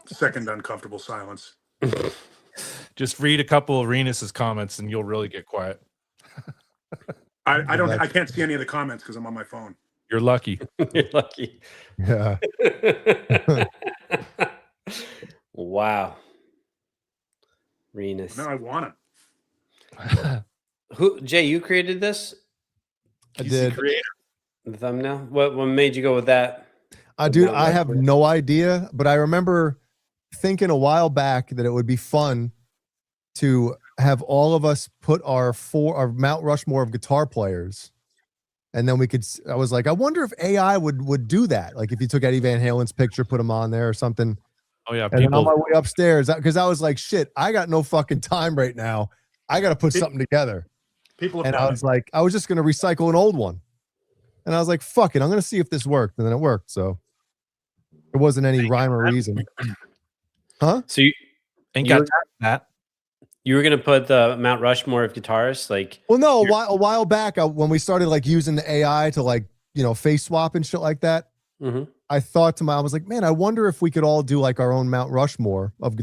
Second uncomfortable silence. Just read a couple of Renus's comments and you'll really get quiet. I can't see any of the comments because I'm on my phone. You're lucky. You're lucky. Yeah. Wow. Renus. No, I want it. Jay, you created this? I did. The thumbnail? What made you go with that? Dude, I have no idea, but I remember thinking a while back that it would be fun to have all of us put our Mount Rushmore of guitar players, and then I was like, I wonder if AI would do that. Like if you took Eddie Van Halen's picture, put him on there or something. Oh yeah, and then on my way upstairs, because I was like, shit, I got no fucking time right now. I got to put something together. And I was like, I was just going to recycle an old one. And I was like, fuck it, I'm going to see if this worked. And then it worked. So there wasn't any rhyme or reason. Huh? So you ain't got that. You were gonna put the Mount Rushmore of guitarists, like? Well, no, a while back when we started like using the AI to like face swap and shit like that. Mm-hmm. I was like, man, I wonder if we could all do like our own Mount Rushmore of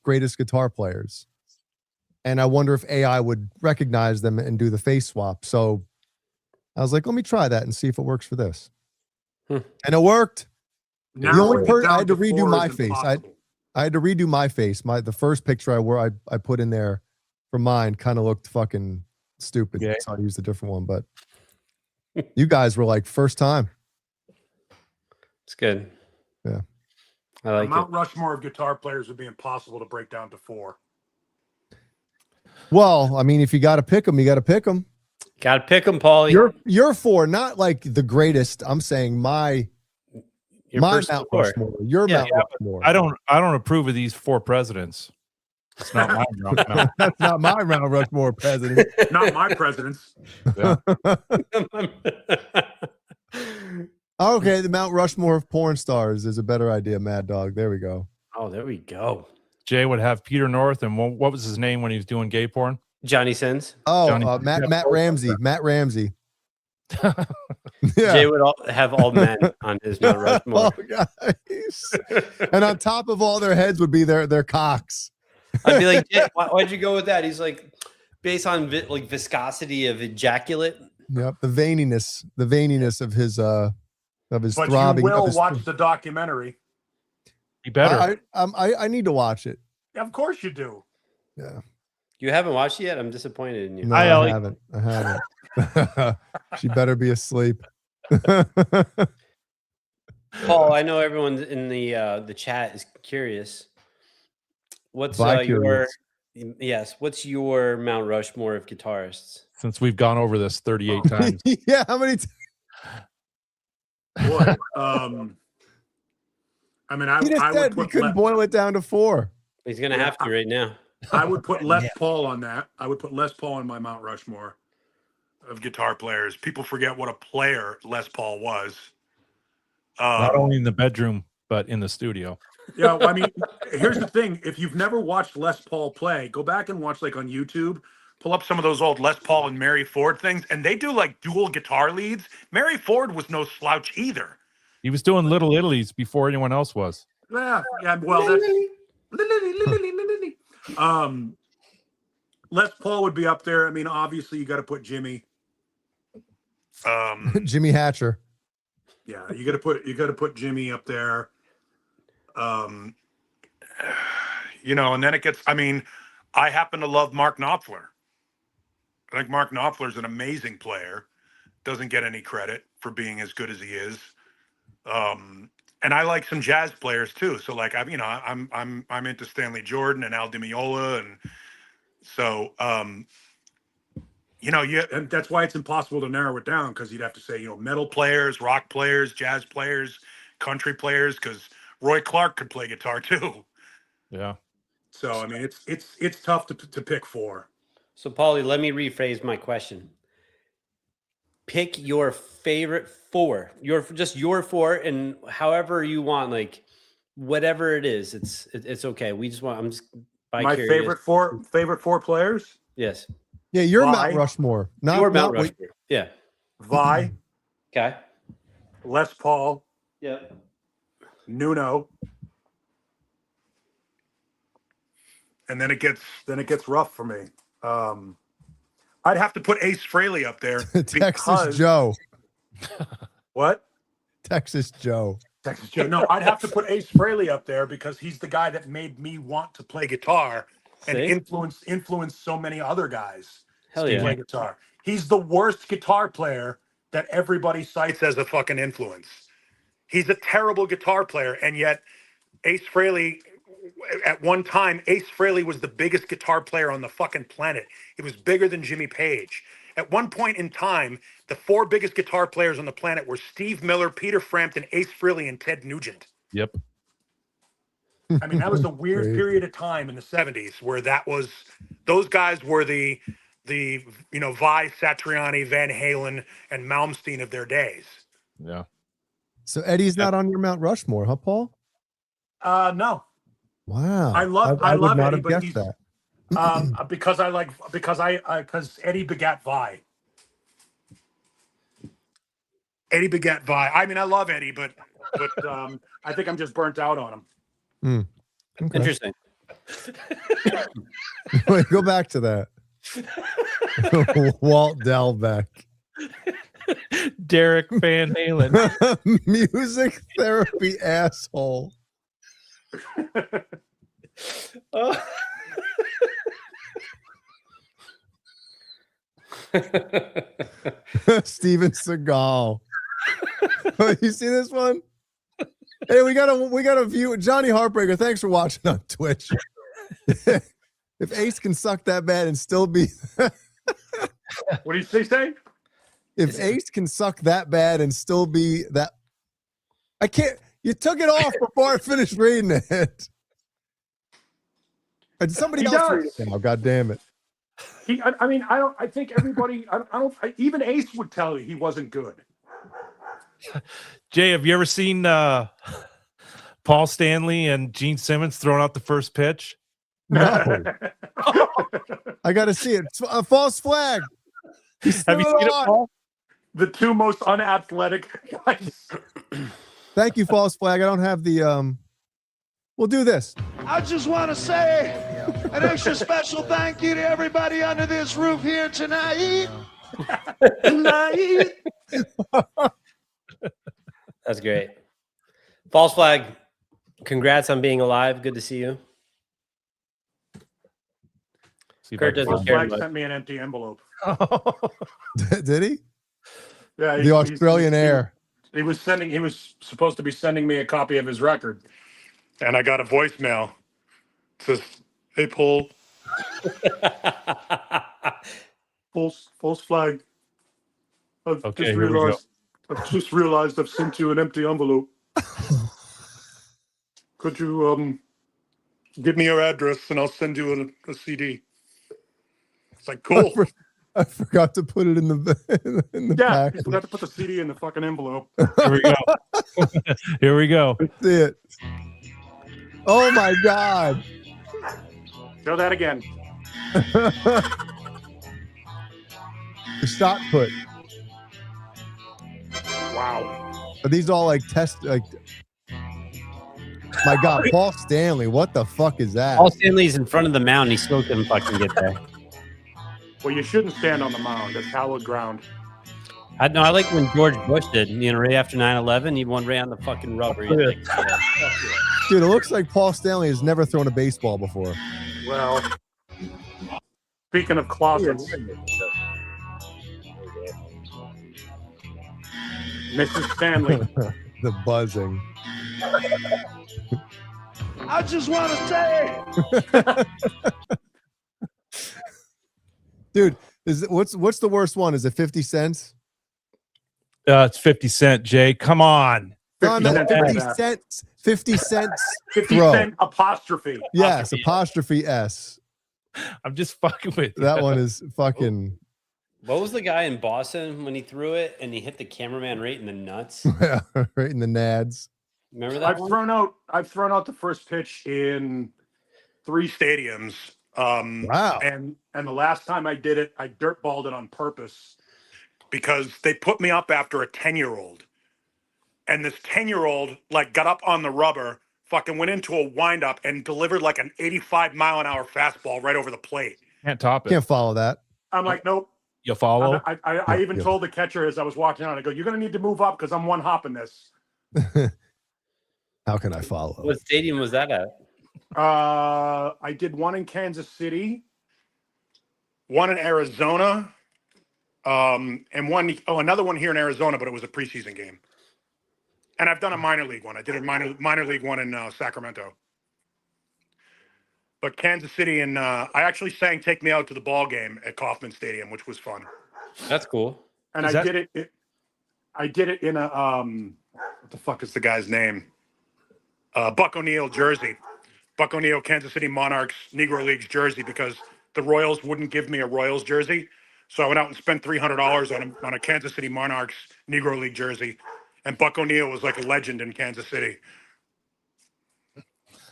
greatest guitar players, and I wonder if AI would recognize them and do the face swap. So I was like, let me try that and see if it works for this, and it worked. Now the only person I had to down to redo 4 my is face. impossible. I had to redo my face. The first picture I put in there for mine kind of looked fucking stupid. Yeah. So I used a different one. But you guys were like first time. It's good. Yeah. I like Mount it. Rushmore of guitar players would be impossible to break down to 4. Well, I mean, if you got to pick them, you got to pick them. Got to pick them, Paulie. You're 4, not like the greatest. I'm saying my first Mount 4. Rushmore. Your Mount Rushmore. I don't approve of these 4 presidents. It's not my Mount. That's not my Mount Rushmore president. Not my presidents. Yeah. Okay, the Mount Rushmore of porn stars is a better idea, Mad Dog. There we go. Oh, there we go. Jay would have Peter North, and what was his name when he was doing gay porn? Johnny Sins. Oh, Matt Ramsey. Matt Ramsey. Yeah. Jay would have all men on his Mount Rushmore. Oh, guys. And on top of all their heads would be their cocks. I'd be like, Jay, why'd you go with that? He's like, based on like viscosity of ejaculate. Yep, the veininess of his But throbbing. you will watch the documentary. You better. I need to watch it. Yeah, of course you do. Yeah. You haven't watched it yet? I'm disappointed in you. No, I haven't. She better be asleep. Paul, I know everyone in the chat is curious. What's Bi-curious. what's your Mount Rushmore of guitarists? Since we've gone over this 38 times. Yeah, how many? Boy, I mean, He just I said would we put couldn't boil it down to 4. He's gonna have to right now. I would put Les Paul on that. I would put Les Paul on my Mount Rushmore of guitar players. People forget what a player Les Paul was. Not only in the bedroom, but in the studio. Yeah, I mean, here's the thing. If you've never watched Les Paul play, go back and watch like on YouTube. Pull up some of those old Les Paul and Mary Ford things, and they do like dual guitar leads. Mary Ford was no slouch either. He was doing Little Italy's before anyone else was. Yeah, well, that's Les Paul would be up there. I mean, obviously, you got to put Jimmy. Jimmy Hatcher. Yeah, you got to put Jimmy up there. You know, and then it gets. I mean, I happen to love Mark Knopfler. I think Mark Knopfler's an amazing player. Doesn't get any credit for being as good as he is. And I like some jazz players too. So like I'm into Stanley Jordan and Al Di Meola, and so and that's why it's impossible to narrow it down, because you'd have to say, metal players, rock players, jazz players, country players, because Roy Clark could play guitar too. Yeah. So I mean, it's tough to pick 4. So, Paulie, let me rephrase my question. Pick your favorite 4. Your 4, and however you want, like whatever it is, it's okay. I'm just my curious. favorite four players. Yes. Yeah, you're Vi. Mount Rushmore. Not Your Mount not Rushmore. Yeah. Vi, Okay. Les Paul, Yep. Nuno, and then it gets rough for me. I'd have to put Ace Frehley up there. Texas Joe. What? Texas Joe. Texas Joe. No, I'd have to put Ace Frehley up there because he's the guy that made me want to play guitar and See? influenced so many other guys Hell to yeah. play guitar. He's the worst guitar player that everybody cites as a fucking influence. He's a terrible guitar player, and yet Ace Frehley, at one time, Ace Frehley was the biggest guitar player on the fucking planet. He was bigger than Jimmy Page. At one point in time, the 4 biggest guitar players on the planet were Steve Miller, Peter Frampton, Ace Frehley, and Ted Nugent. Yep. I mean, that was a weird period of time in the 70s where those guys were the Vi, Satriani, Van Halen, and Malmsteen of their days. Yeah. So Eddie's not on your Mount Rushmore, huh, Paul? No. Wow. I love would not Eddie, have but guessed he's that. because Eddie begat Vi. Eddie begat Vi. I mean, I love Eddie, but I think I'm just burnt out on him. Okay. Interesting. Wait, go back to that. Walt Dalbeck. Derek Van Halen. Music therapy asshole. Steven Seagal. You see this one? Hey, we got a view. Johnny Heartbreaker, thanks for watching on Twitch. If Ace can suck that bad and still be What did you say? if Ace can suck that bad and still be that, I can't. You took it off before I finished reading it. And somebody He else read does. it now. God damn it. I think everybody. Even Ace would tell you he wasn't good. Jay, have you ever seen Paul Stanley and Gene Simmons throwing out the first pitch? No. I got to see it. It's a false flag. Have you seen it, Paul? The 2 most unathletic guys. Thank you, false flag. I don't have the We'll do this. I just want to say an extra special thank you to everybody under this roof here tonight. That's great. False flag. Congrats on being alive. Good to see you. Kurt doesn't care Flag much. sent me an empty envelope. Did he? Yeah, The Australian Air. He was supposed to be sending me a copy of his record, and I got a voicemail. It says, "Hey, Paul, false flag. I've just realized I've sent you an empty envelope. Could you give me your address and I'll send you a CD?" It's like, cool. I forgot to put it in the Yeah, pack. you forgot to put the CD in the fucking envelope. Here we go. Here we go. That's it. Oh my God. Show that again. The shot put. Wow. Are these all like test? Like, my God, Paul Stanley. What the fuck is that? Paul Stanley's in front of the mound. He still couldn't fucking get there. Well, you shouldn't stand on the mound. That's hallowed ground. I like when George Bush did. You know, right after 9/11, he won right on the fucking rubber. He's like, yeah. Dude, it looks like Paul Stanley has never thrown a baseball before. Well, speaking of closets, Mrs. Stanley. The buzzing. I just want to say, Dude, what's the worst one? Is it 50 cents? It's 50 Cent, Jay. Come on. No, I meant 50 cents. cents. 50 cents. 50 throw. cent apostrophe. Yes, apostrophe S. I'm just fucking with you. That one is fucking. What was the guy in Boston when he threw it and he hit the cameraman right in the nuts? Right in the nads. Remember that one? I've thrown out the first pitch in 3 stadiums. Wow. And the last time I did it, I dirtballed it on purpose because they put me up after a 10-year-old. And this 10-year-old like got up on the rubber, fucking went into a windup and delivered like an 85-mile-an-hour fastball right over the plate. Can't top it. Can't follow that. I'm like, nope. You follow? I even told the catcher as I was walking out, I go, "You're going to need to move up because I'm one hopping this." How can I follow? What stadium was that at? I did one in Kansas City, one in Arizona, and another one here in Arizona, but it was a preseason game. And I've done a minor league one. I did a minor league one in Sacramento. But Kansas City and I actually sang "Take Me Out to the Ball Game" at Kauffman Stadium, which was fun. That's cool. And I did it in a what the fuck is the guy's name? Buck O'Neill jersey. Buck O'Neill, Kansas City Monarchs Negro Leagues jersey, because the Royals wouldn't give me a Royals jersey. So I went out and spent $300 on a Kansas City Monarchs Negro League jersey. And Buck O'Neill was like a legend in Kansas City.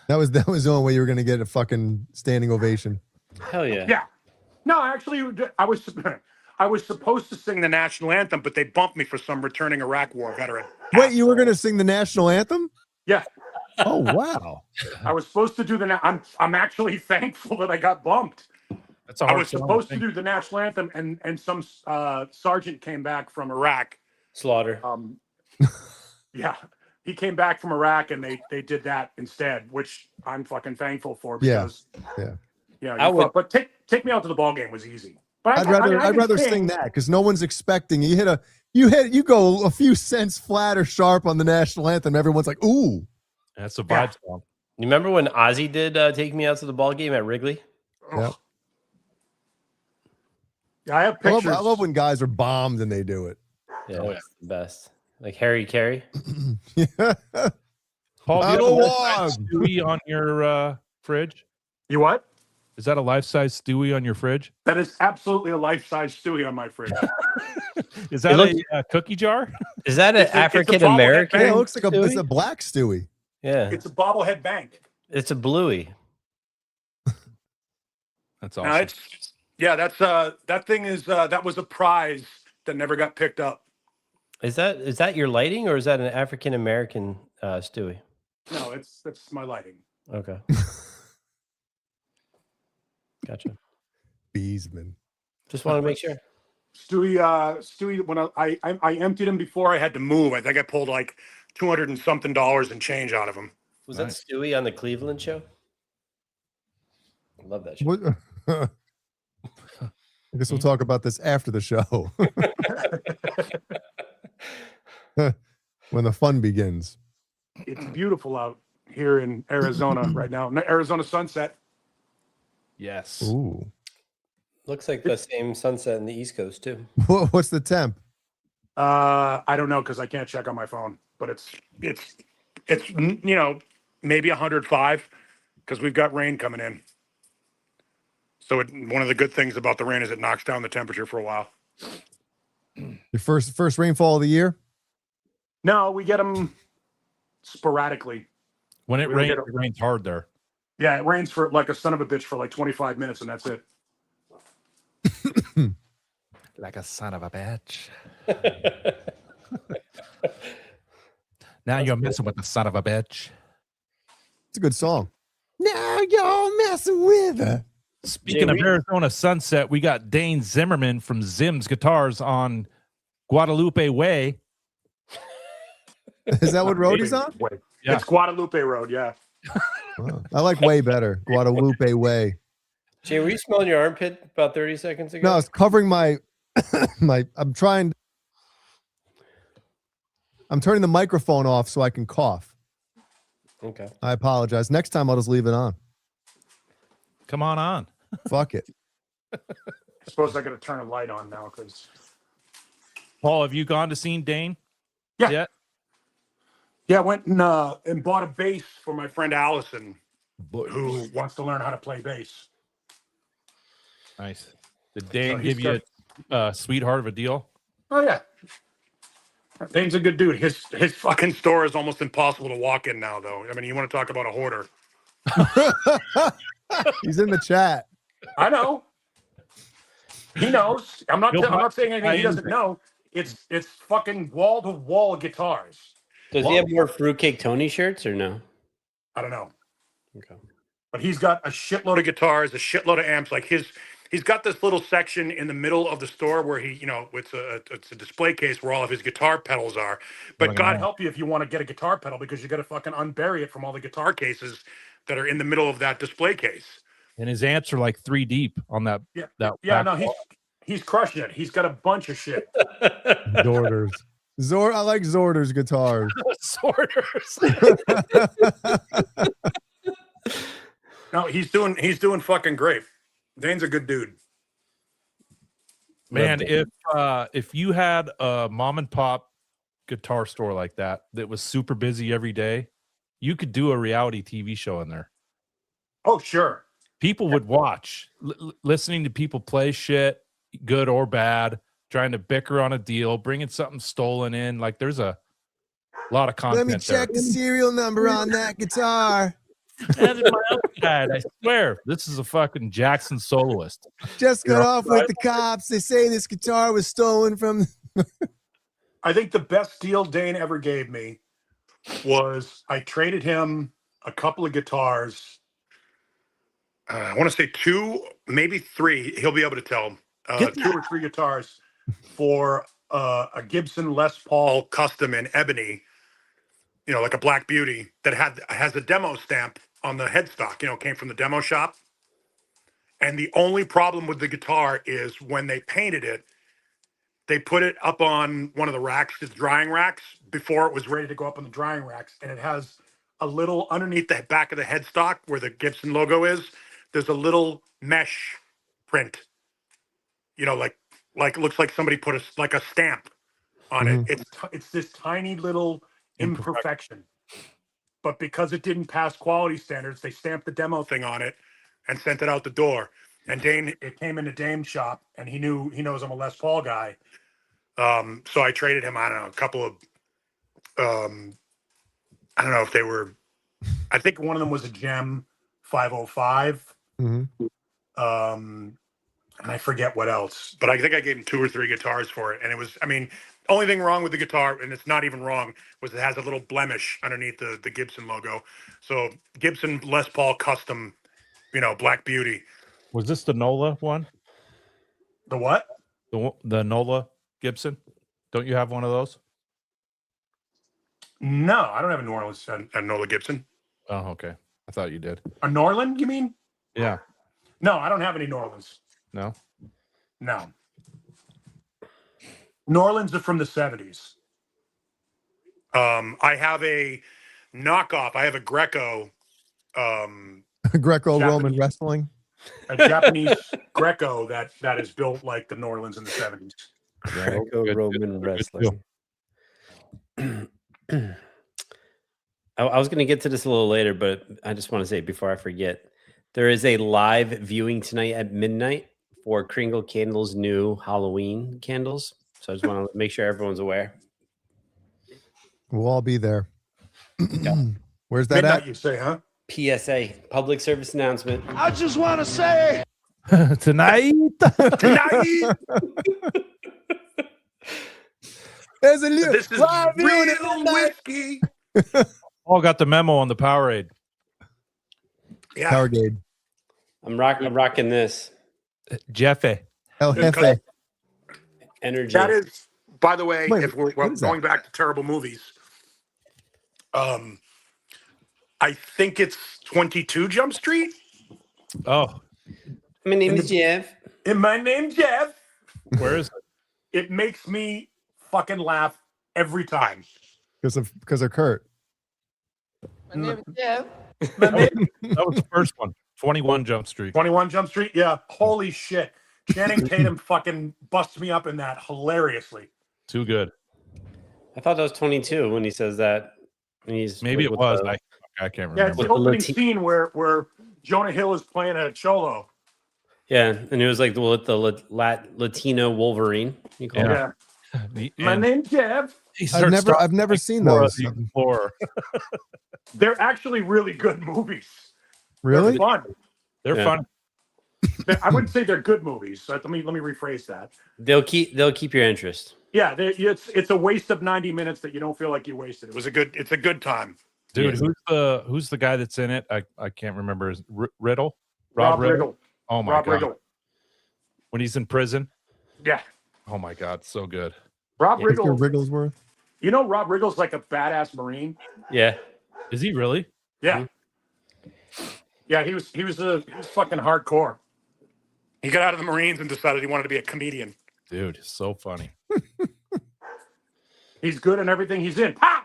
That was the only way you were going to get a fucking standing ovation. Hell yeah. Yeah. No, actually, I was supposed to sing the national anthem, but they bumped me for some returning Iraq War veteran. Wait, you were going to sing the national anthem? Yeah. Oh wow. I was supposed to do I'm actually thankful that I got bumped. That's a I hard was song, supposed I to think. do the national anthem, and some sergeant came back from Iraq. Slaughter. Yeah, he came back from Iraq, and they did that instead, which I'm fucking thankful for Yeah. because I would- but take me out to the ball game was easy. But I'd I rather can sing that because no one's expecting you go a few cents flat or sharp on the national anthem. Everyone's like, ooh. That's a vibe Yeah. song. You remember when Ozzy did "Take Me Out to the Ball Game" at Wrigley? Yep. Yeah, I have I pictures. love when guys are bombed and they do it. Yeah, Oh, that's the best. Like Harry Carey. Yeah. Paul, do I you have a don't life-size want- Stewie on your fridge? You what? Is that a life-size Stewie on your fridge? That is absolutely a life-size Stewie on my fridge. Is that looks- a cookie jar? Is that an It's a African bobblehead American? Yeah, it looks like it's Stewie? a black Stewie. Yeah, It's a bobblehead bank. it's a bluey. That's No, awesome. that's that thing is that was a prize that never got picked up. Is that your lighting, or is that an African American Stewie? No, that's my lighting. Okay, gotcha. Beesman. Just want to make sure. Stewie, when I emptied him before I had to move, I think I pulled like $200 and something and change out of him. Was Nice. that Stewie on the Cleveland show? I love that show. What? I guess we'll talk about this after the show. when the fun begins. It's beautiful out here in Arizona right now. Arizona sunset. Yes. Ooh. Looks like the same sunset in the East Coast too. What's the temp? I don't know because I can't check on my phone, but it's maybe 105 because we've got rain coming in. So one of the good things about the rain is it knocks down the temperature for a while. Your first rainfall of the year? No, we get them sporadically. When it We don't rains, get it rains hard there. Yeah, it rains for like a son of a bitch for like 25 minutes, and that's it. Like a son of a bitch. Now you're messing with the son of a bitch. It's a good song. Now y'all messing with her. Speaking of Arizona sunset, we got Dane Zimmerman from Zim's Guitars on Guadalupe Way. Is that what road he's on? Yeah. It's Guadalupe Road, yeah. Wow. I like way better. Guadalupe Way. Jay, were you smelling your armpit about 30 seconds ago? No, I was covering my I'm turning the microphone off so I can cough. Okay. I apologize. Next time I'll just leave it on. Come on. Fuck it. I suppose I got to turn a light on now because. Paul, have you gone to see Dane? Yeah. Yet? Yeah, I went and bought a bass for my friend Allison, who wants to learn how to play bass. Nice. Did Dane So he's give you a sweetheart of a deal? Oh yeah, Dane's a good dude. His fucking store is almost impossible to walk in now, though. I mean, you want to talk about a hoarder? He's in the chat. I know. He knows. I'm not saying anything he doesn't anything. know. It's fucking wall to wall guitars. Does he have more Fruitcake Tony shirts or no? I don't know. Okay. But he's got a shitload of guitars, a shitload of amps. Like he's got this little section in the middle of the store where it's a display case where all of his guitar pedals are. But God help you if you want to get a guitar pedal because you got to fucking unbury it from all the guitar cases that are in the middle of that display case. And his amps are like 3 deep on that. Yeah. That Yeah, back no, wall. he's crushing it. He's got a bunch of shit. Zorders. I like Zorder's guitars. Sorters. No, he's doing fucking great. Dane's a good dude. Man, if you had a mom and pop guitar store like that was super busy every day, you could do a reality TV show in there. Oh, sure. People would watch, listening to people play shit, good or bad, trying to bicker on a deal, bringing something stolen in. Like there's a lot of content. Let me check the serial number on that guitar. That is my other guy. I swear, this is a fucking Jackson soloist. Just got off with the cops. They say this guitar was stolen from. I think the best deal Dane ever gave me was I traded him a couple of guitars. I want to say 2, maybe 3. He'll be able to tell. 2 or 3 guitars for a Gibson Les Paul custom in ebony, like a Black Beauty that has a demo stamp on the headstock, came from the demo shop. And the only problem with the guitar is when they painted it, they put it up on one of the racks, the drying racks, before it was ready to go up on the drying racks. And it has a little underneath the back of the headstock where the Gibson logo is, there's a little mesh print. Like it looks like somebody put a stamp on it. It's this tiny little imperfection. But because it didn't pass quality standards, they stamped the demo thing on it and sent it out the door. And it came into Dane's shop, and he knows I'm a Les Paul guy. So I traded him, I don't know, a couple of, I don't know if they were, I think one of them was a Gem 505. And I forget what else, but I think I gave him 2 or 3 guitars for it. And it was, only thing wrong with the guitar, and it's not even wrong, was it has a little blemish underneath the Gibson logo. So Gibson Les Paul custom, Black Beauty. Was this the NOLA one? The what? The NOLA Gibson? Don't you have one of those? No, I don't have a New Orleans a NOLA Gibson. Oh, okay. I thought you did. A Norland, you mean? Yeah. No, I don't have any New Orleans. No? No. New Orleans are from the 70s. I have a knockoff. I have a Greco, Greco-Roman wrestling. a Japanese Greco that is built like the New Orleans in the 70s. Greco-Roman wrestling. I was going to get to this a little later, but I just want to say before I forget, there is a live viewing tonight at midnight for Kringle Candles' new Halloween candles. So I just want to make sure everyone's aware. We'll all be there. Where's that Midnight, at? you say, huh? PSA, public service announcement. I just want to say, Tonight. Tonight, There's a little this is live viewing at real midnight. whiskey. All got the memo on the Powerade. Yeah. Powerade. I'm rocking this Jeffy. El Good Jefe. energy. That is, by the way, Wait, if we're what is that? going back to terrible movies, I think it's 22 Jump Street. Oh, My name is Jeff. And my name's Jeff. where is it? It makes me fucking laugh every time. Because of Kurt. My name is Jeff. That was the first one. 21 Jump Street. 21 Jump Street. Yeah. Holy shit. Channing Tatum fucking busts me up in that hilariously. Too good. I thought that was 22 when he says that. And he's Maybe it with was. the- I can't Yeah, remember. it's the With the opening Lati- scene where Jonah Hill is playing a cholo. yeah, and it was like the Latino Wolverine. You call Yeah. it. My name's Jeff. I've never seen those. They're actually really good movies. Really? They're fun. They're Yeah. fun. I wouldn't say they're good movies. So let me rephrase that. They'll keep your interest. Yeah, it's a waste of 90 minutes that you don't feel like you wasted. It's a good time. Dude, Yeah. who's the guy that's in it? I can't remember his Riddle. Rob Riggle. Oh my Rob god. Riggle. When he's in prison. Yeah. Oh my god, so good. Rob Mr. Riggle. Wigglesworth. You know Rob Riggle's like a badass Marine. Yeah. Is he really? Yeah. Yeah, he was fucking hardcore. He got out of the Marines and decided he wanted to be a comedian. Dude, so funny. He's good in everything he's in. Pow!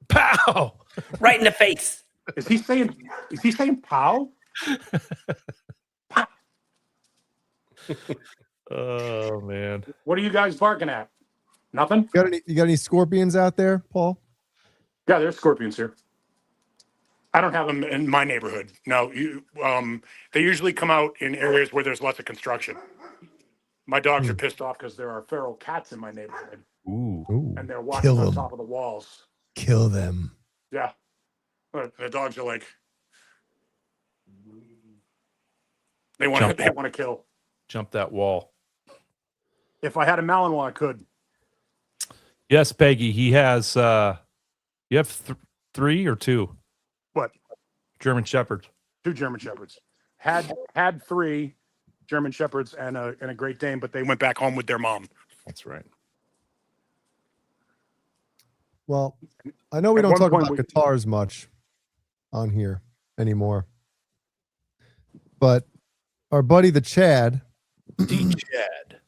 Pow! Right in the face. Is he saying pow? Oh man. What are you guys barking at? Nothing? You got any scorpions out there, Paul? Yeah, there's scorpions here. I don't have them in my neighborhood. No, they usually come out in areas where there's lots of construction. My dogs are pissed off because there are feral cats in my neighborhood, Ooh. and they're walking Kill on them. top of the walls. Kill them. Yeah, the dogs are like, they want to kill. Jump that wall. If I had a Malinois, I could. Yes, Peggy. He has you have 3 or 2 What? German Shepherds. 2 German Shepherds. Had 3 German Shepherds and a Great Dane, but they went back home with their mom. That's right. Well, I know we At don't one talk point about we- guitars much on here anymore, but our buddy the Chad, Chad.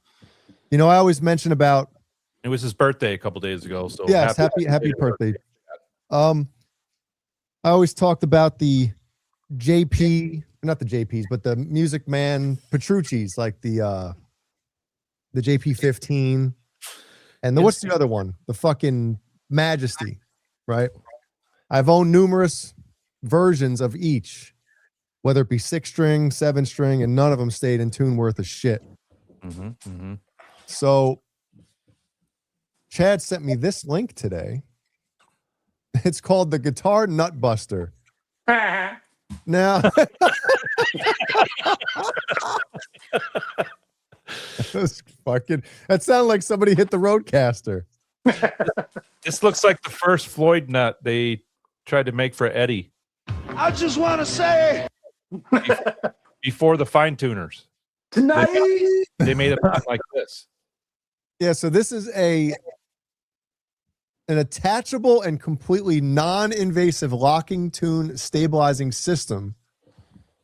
you know, I always mention about It was his birthday a couple days ago. So yes, happy birthday. I always talked about the JP, not the JPs, but the Music Man Petrucci's, like the JP15, and what's the other one? The fucking Majesty, right? I've owned numerous versions of each, whether it be 6-string, 7-string, and none of them stayed in tune worth a shit. So Chad sent me this link today. It's called the Guitar Nut Buster. Now, that sounded like somebody hit the Roadcaster. This looks like the first Floyd nut they tried to make for Eddie I just want to say, before the fine tuners. Tonight. They made it like this. Yeah, so this is an attachable and completely non-invasive locking tune stabilizing system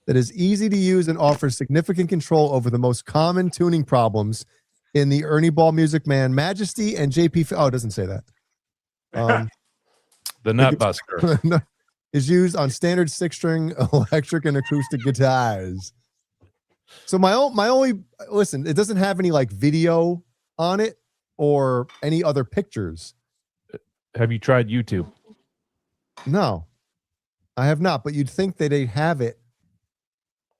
that is easy to use and offers significant control over the most common tuning problems in the Ernie Ball Music Man Majesty and JP. Oh, it doesn't say that. The Nutbuster. is used on standard 6-string electric and acoustic guitars. So my only listen, it doesn't have any like video on it or any other pictures. Have you tried YouTube? No, I have not. But you'd think that they'd have it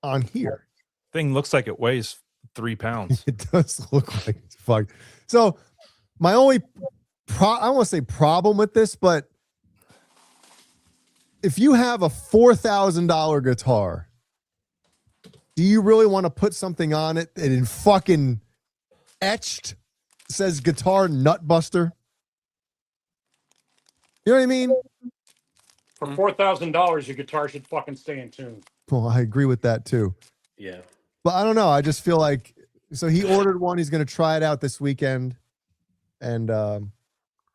on here. Thing looks like it weighs 3 pounds. It does look like it's fuck. So my only I don't want to say problem with this, but if you have a $4,000 guitar, do you really want to put something on it that in fucking etched says Guitar Nutbuster? You know what I mean? For $4,000, your guitar should fucking stay in tune. Well, I agree with that too. Yeah. But I don't know. I just feel like so he ordered one. He's going to try it out this weekend, and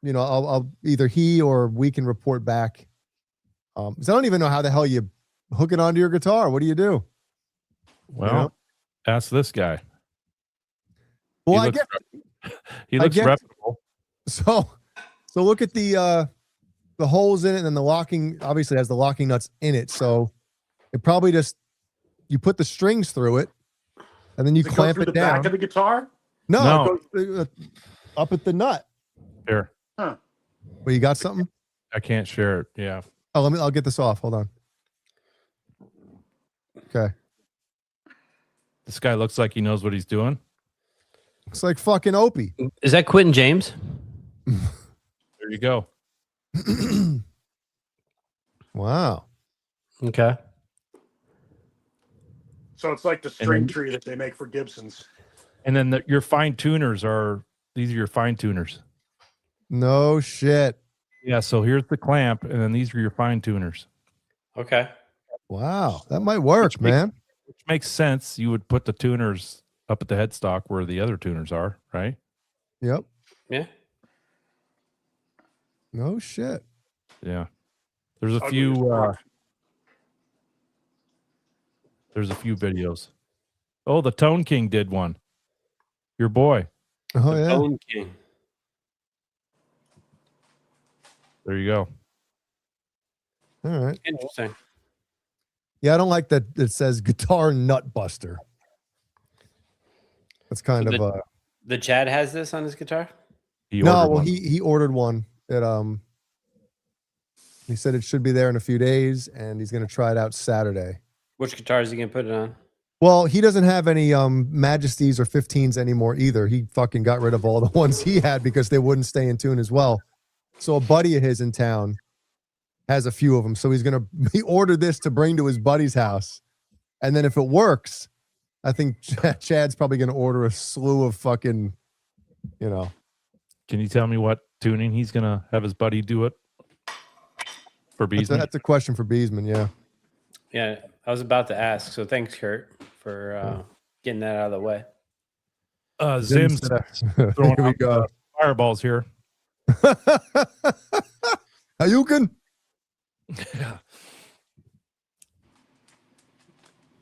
you know, I'll either he or we can report back. 'Cause I don't even know how the hell you hook it onto your guitar. What do you do? Well, ask this guy. Well, he I looks, get he I looks get- reputable. so look at the holes in it, and then the locking obviously has the locking nuts in it. So it probably just you put the strings through it, and then you Does it go clamp through it the down. back of the guitar? No, No. it goes up at the nut. Here, Huh. Well, you got something? I can't share it. Yeah. Oh, I'll get this off. Hold on. Okay. This guy looks like he knows what he's doing. Looks like fucking Opie. Is that Quentin James? There you go. Wow. Okay. So it's like the string tree that they make for Gibsons. And then your fine tuners these are your fine tuners. No shit. Yeah. So here's the clamp, and then these are your fine tuners. Okay. Wow. That might work, man. Which makes sense. You would put the tuners up at the headstock where the other tuners are, right? Yep. Yeah. No shit. Yeah. There's a Ugly as few. fuck. There's a few videos. Oh, the Tone King did one. Your boy. Oh yeah. Tone King. There you go. All right. Interesting. Yeah, I don't like that it says Guitar Nutbuster. That's kind So of The Chad has this on his guitar? He no, ordered well one. he ordered one that he said it should be there in a few days and he's going to try it out Saturday. Which guitar is he going to put it on? Well, he doesn't have any Majesties or 15s anymore either. He fucking got rid of all the ones he had because they wouldn't stay in tune as well. So a buddy of his in town has a few of them. So he ordered this to bring to his buddy's house. And then if it works, I think Chad's probably going to order a slew of fucking, you know. Can you tell me what tuning he's going to have his buddy do it for Beesman? That's a question for Beesman, yeah. Yeah, I was about to ask. So thanks, Kurt, for getting that out of the way. Zim's throwing Here we out go. fireballs here. Hayukin? Yeah.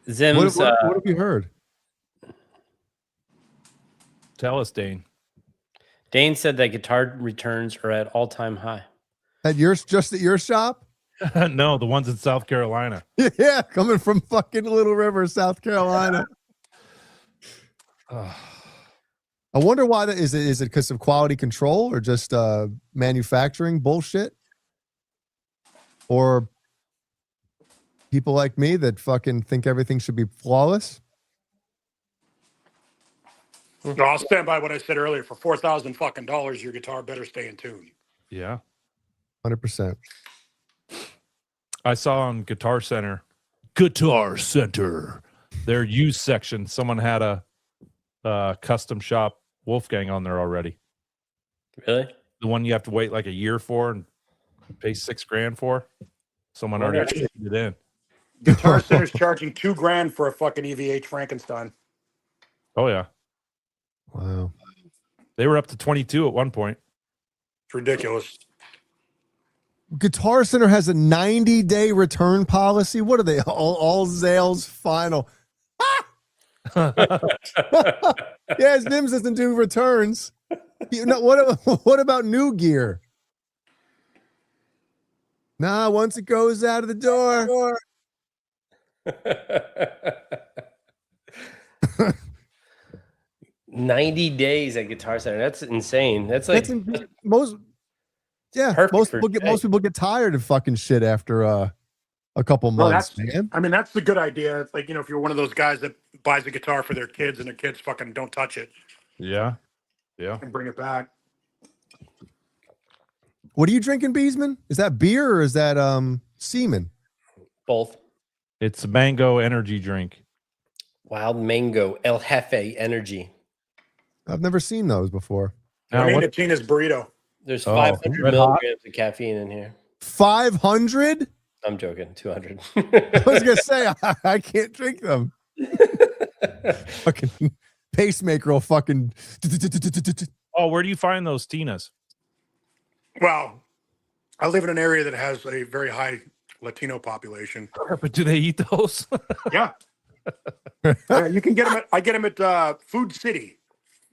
Zim's. What have you heard? Tell us, Dane. Dane said that guitar returns are at all-time high. Just at your shop? No, the ones in South Carolina. Yeah, coming from fucking Little River, South Carolina. I wonder why that is. Is it because of quality control or just manufacturing bullshit, or people like me that fucking think everything should be flawless? No, I'll stand by what I said earlier. For $4,000 fucking dollars, your guitar better stay in tune. Yeah. 100%. I saw on Guitar Center, their used section, someone had a custom shop Wolfgang on there already. Really? The one you have to wait like a year for and pay $6,000 for. Someone already Okay. traded it in. Guitar Center's charging $2,000 for a fucking EVH Frankenstein. Oh yeah, Wow. they were up to 22 at one point. It's ridiculous. Guitar Center has a 90-day return policy. What are they? All sales final. Yeah, Zims doesn't do returns. What about new gear? Nah, once it goes out of the door. 90 days at Guitar Center. That's insane. That's like Most people get tired of fucking shit after a couple Well, months, that's, man. I mean, that's the good idea. It's like, you know, if you're one of those guys that buys a guitar for their kids and their kids fucking don't touch it Yeah. Yeah. and bring it back. What are you drinking, Beesman? Is that beer or is that semen? both. It's a mango energy drink. Wild Mango, El Jefe Energy. I've never seen those before. Now, I mean, what- it's Tina's burrito. There's Oh, 500 red hot? milligrams of caffeine in here. 500? I'm joking. 200. I was gonna say I can't drink them. Fucking pacemaker will fucking. oh, where do you find those Tinas? Well, I live in an area that has a very high Latino population. But do they eat those? Yeah. Yeah, you can get them I get them at Food City.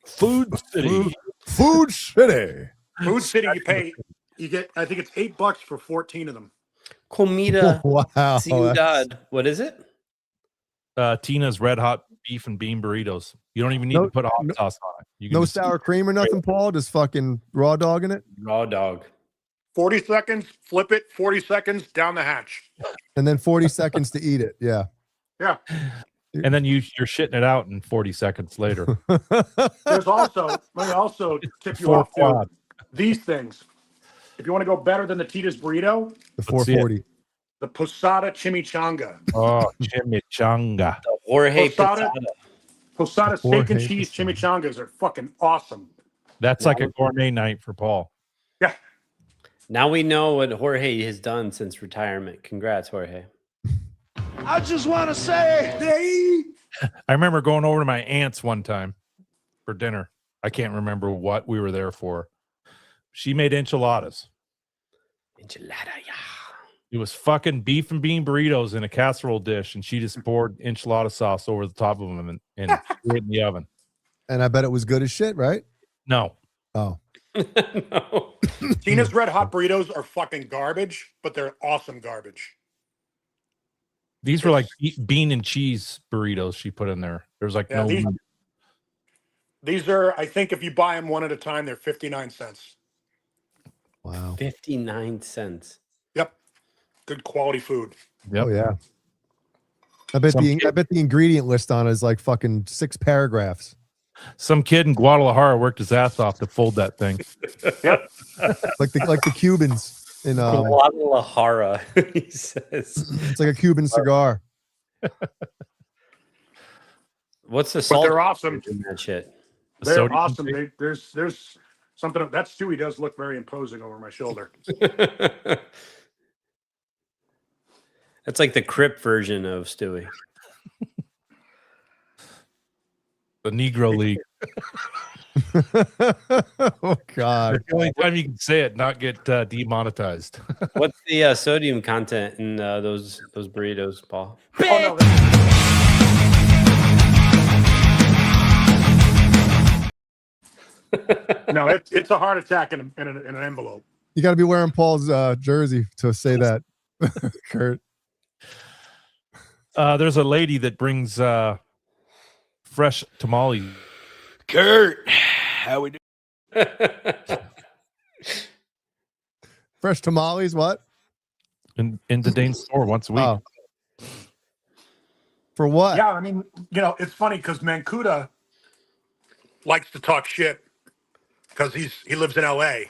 Food City. Food City. Food City, you get, I think it's $8 for 14 of them. Comida Wow. Ciudad. What is it? Tina's red hot beef and bean burritos. You don't even need to put hot sauce on it. You can No just- sour cream or nothing, Paul. Just fucking raw dog in it, Raw dog. 40 seconds, flip it, 40 seconds, down the hatch. and then 40 seconds to eat it. Yeah. Yeah. and then you're shitting it out in 40 seconds later. There's also, let me also tip you Four off to quad. these things. If you want to go better than the Tita's burrito, The Let's see it. 440. the Posada chimichanga. Oh, chimichanga. The Jorge Posada. Posada. Posada steak and Jorge cheese Posada. chimichangas are fucking awesome. That's like a gourmet night for Paul. Yeah. Now we know what Jorge has done since retirement. Congrats, Jorge. I just want to say, I remember going over to my aunt's one time for dinner. I can't remember what we were there for. She made enchiladas. Enchilada, yeah. It was fucking beef and bean burritos in a casserole dish, and she just poured enchilada sauce over the top of them and threw it in the oven. And I bet it was good as shit, right? No, Oh, No. Tina's red hot burritos are fucking garbage, but they're awesome garbage. these were like bean and cheese burritos she put in there. There was like Yeah, no. these are, I think if you buy them one at a time, they're 59 cents. wow. 59 cents. Yep. Good quality food. Yep. Oh yeah. I bet Some the ingredient list on it is like fucking 6 paragraphs. Some kid in Guadalajara worked his ass off to fold that thing. Yep. Like the Cubans in Guadalajara, he says. it's like a Cuban cigar. What's the But salt they're awesome. in that shit? The They're sodium awesome. intake. There's something that Stewie does look very imposing over my shoulder. That's like the Crip version of Stewie. The Negro League. Oh God. That's the only time you can say it, not get demonetized. What's the sodium content in those burritos, Paul? Oh, no, it's a heart attack in an envelope. You got to be wearing Paul's jersey to say that, Kurt. There's a lady that brings fresh tamales. Kurt, how we do? Fresh tamales, what? In the Dane store once a week. Oh. For what? Yeah, I mean, you know, it's funny because Mancuda likes to talk shit because he lives in LA.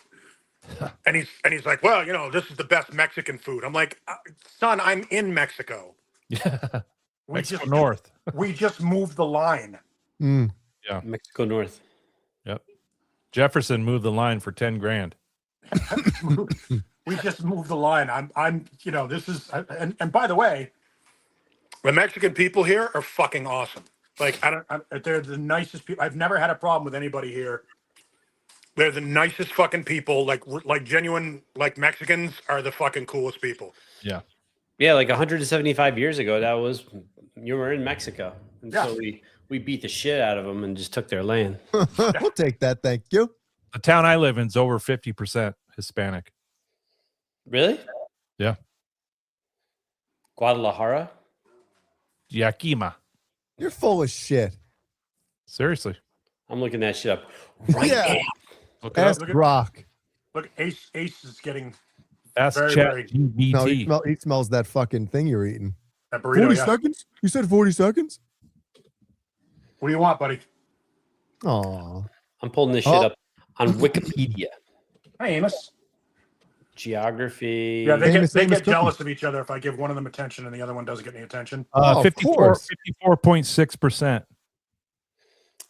And he's like, well, you know, this is the best Mexican food. I'm like, son, I'm in Mexico. Yeah. We Mexico just North. we just moved the line. Mm. Yeah. Mexico North. Yep. Jefferson moved the line for 10 grand. We just moved the line. I'm you know, this is and by the way, the Mexican people here are fucking awesome. Like they're the nicest people. I've never had a problem with anybody here. They're the nicest fucking people. Like genuine, like Mexicans are the fucking coolest people. Yeah. Yeah, like 175 years ago, that was you were in Mexico, and Yeah. so we beat the shit out of them and just took their land. We'll take that, thank you. The town I live in is over 50% Hispanic. Really? Yeah. Guadalajara. Yakima. You're full of shit. Seriously. I'm looking that shit up right Yeah. now. Look it up. Ask Brock. Look, Ace is getting Ask very, Chat very- GBT. No, he smells that fucking thing you're eating. that burrito. 40 Yeah. seconds? You said 40 seconds? What do you want, buddy? Aw. I'm pulling this shit Oh. up on Wikipedia. Hey, Amos. Geography. Yeah, they Amos get cookie. jealous of each other if I give one of them attention and the other one doesn't get any attention. Oh, of 54.6%.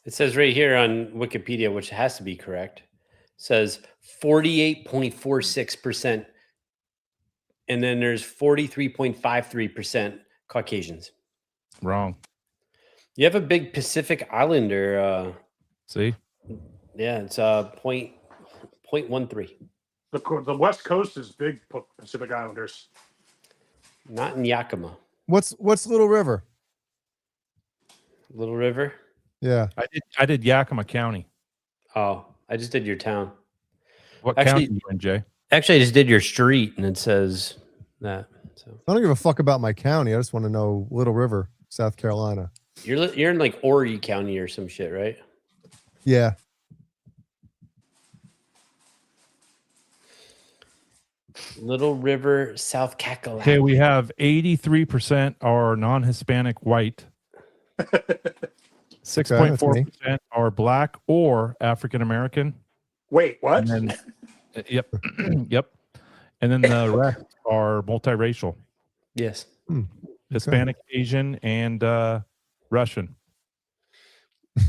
It says right here on Wikipedia, which has to be correct, says 48.46%. And then there's 43.53% Caucasians. Wrong. You have a big Pacific Islander. See? Yeah, it's 0.13. The West Coast is big Pacific Islanders. Not in Yakima. What's Little River? Little River? Yeah. I did Yakima County. Oh, I just did your town. What Actually- county you in, Jay? Actually, I just did your street, and it says that. So I don't give a fuck about my county. I just want to know Little River, South Carolina. you're in like Horry County or some shit, right? Yeah. Little River, South Kakalaki. Okay, we have 83% are non-Hispanic white. 6.4% are black or African American. Wait, what? And then, yep, yep. And then the rest are multiracial: Yes. Hispanic, Asian, and Russian.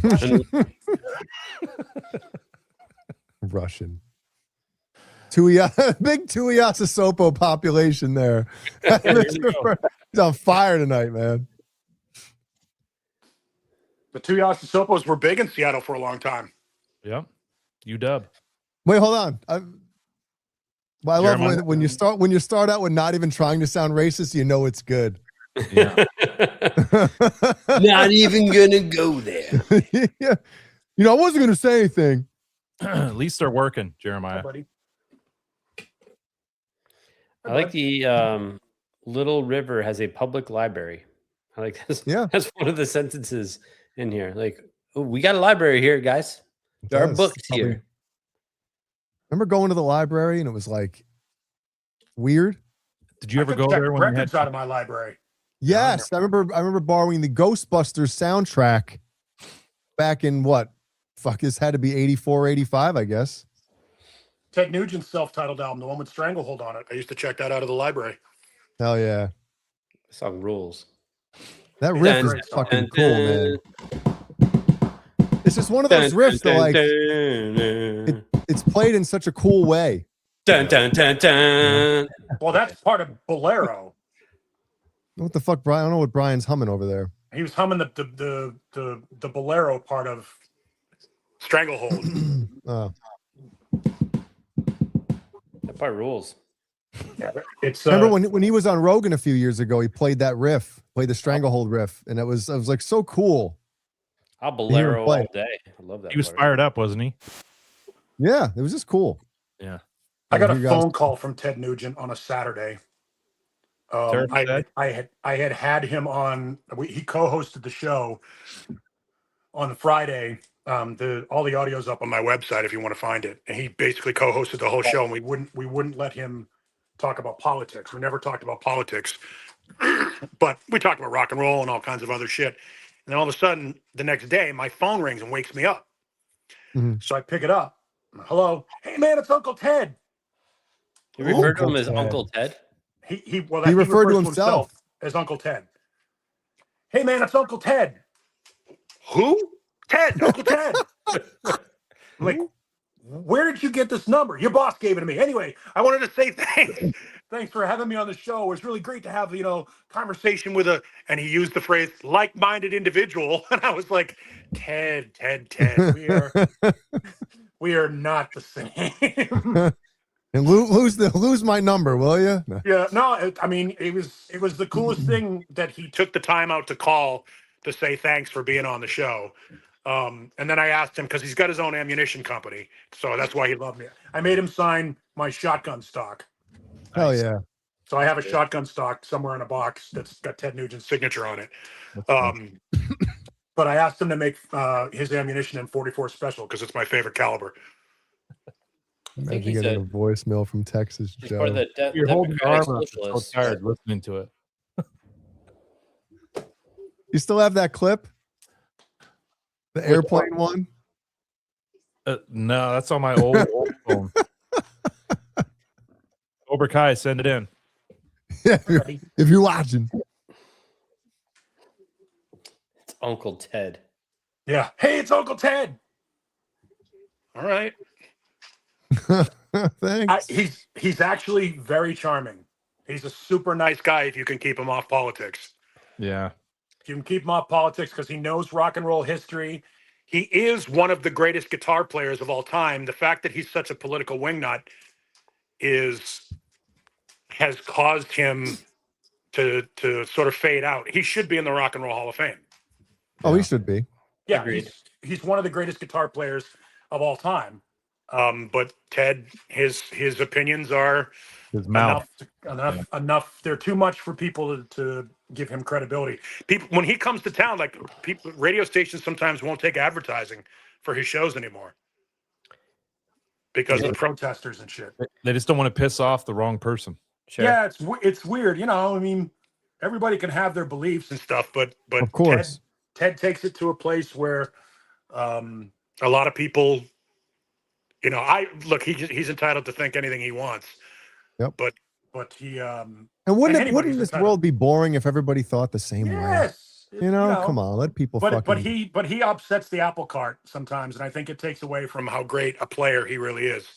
And Russian. Big Tuiasosopo population there. He's on fire tonight, man. The two Yasosopos were big in Seattle for a long time. Yep. UW. Wait, hold on. I love Jeremiah? when you start out with not even trying to sound racist, you know it's good. Yeah. not even gonna go there. Yeah. You know, I wasn't gonna say anything. At least they're working, Jeremiah. Buddy. I like the Little River has a public library. I like this. Yeah. That's one of the sentences in here. Like, oh, we got a library here, guys. There are Yes, books probably- here. Remember going to the library and it was like weird? Did you I ever took go check there when you records had? out of my library? Yes, I remember borrowing the Ghostbusters soundtrack back in what? Fuck, this had to be 84, 85, I guess. Ted Nugent's self-titled album, the one with Stranglehold on it. I used to check that out of the library. Hell yeah. Song rules. That riff Dun, is fucking dun, cool, man. It's just one of those riffs that like it's played in such a cool way. Dun, dun, dun, dun. Well, that's part of Bolero. What the fuck, Brian? I don't know what Brian's humming over there. He was humming the Bolero part of Stranglehold. Oh, That part rules. It's remember when he was on Rogan a few years ago? He played that riff, played the Stranglehold riff, and I was like so cool. I'll Bolero play. all day. I love that. He was part. fired up, wasn't he? Yeah, it was just cool. Yeah. I got a You guys- phone call from Ted Nugent on a Saturday. Saturday? I had him on. He co-hosted the show on Friday. All the audio's up on my website if you want to find it. And he basically co-hosted the whole show, and we wouldn't let him talk about politics. We never talked about politics, but we talked about rock and roll and all kinds of other shit. And then all of a sudden, the next day, my phone rings and wakes me up. Mhm. So I pick it up. Hello, hey man, it's Uncle Ted. You refer to him Uncle as Ted. Uncle Ted? He referred to refers himself. as Uncle Ted. Hey man, it's Uncle Ted. Who? Ted, Uncle Ted. I'm like, where did you get this number? Your boss gave it to me. Anyway, I wanted to say thanks. Thanks for having me on the show. It was really great to have, conversation with and he used the phrase like-minded individual. And I was like, Ted, we are not the same. And lose my number, will you? Yeah, no, it was the coolest thing that he took the time out to call to say thanks for being on the show. And then I asked him, because he's got his own ammunition company, so that's why he loved me. I made him sign my shotgun stock. Hell yeah. So I have a shotgun stock somewhere in a box that's got Ted Nugent's signature on it. But I asked him to make his ammunition in 44 special because it's my favorite caliber. Imagine he's getting a- a voicemail from Texas He's part of Joe. the You're holding your Democratic arm up. I'm so Socialists. tired listening to it. You still have that clip? The airplane one? No, that's on my old phone. Cobra Kai, send it in. Yeah, if you're watching. It's Uncle Ted. Yeah. Hey, it's Uncle Ted. All right. Thanks. He's actually very charming. He's a super nice guy if you can keep him off politics. Yeah. If you can keep him off politics because he knows rock and roll history. He is one of the greatest guitar players of all time. The fact that he's such a political wingnut has caused him to sort of fade out. He should be in the Rock and Roll Hall of Fame. Oh, he should be. Yeah, Agreed. he's one of the greatest guitar players of all time. But Ted, his opinions are His mouth. enough. They're too much for people to give him credibility. People, when he comes to town, like people, radio stations sometimes won't take advertising for his shows anymore because of protesters and shit. They just don't want to piss off the wrong person. Sure. Yeah, it's weird. You know, I mean, everybody can have their beliefs and stuff, but Of course. Ted takes it to a place where a lot of people, you know, he's entitled to think anything he wants. Yep. But he And anybody's wouldn't this entitled. world be boring if everybody thought the same way? Yes. You know, come on, let people But fucking. he upsets the apple cart sometimes, and I think it takes away from how great a player he really is.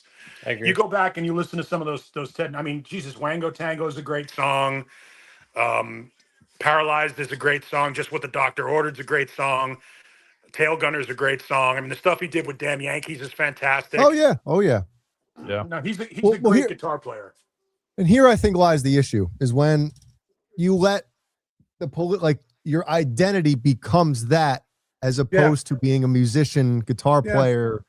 I agree. You go back and you listen to some of those Ted. I mean, Jesus, Wango Tango is a great song. Paralyzed is a great song. Just What the Doctor Ordered is a great song. Tail Gunner is a great song. I mean, the stuff he did with Damn Yankees is fantastic. Oh yeah, oh yeah. Yeah. No, he's a Well, great here- guitar player. And here I think lies the issue is when you let like your identity becomes that as opposed to being a musician, guitar Yeah. player.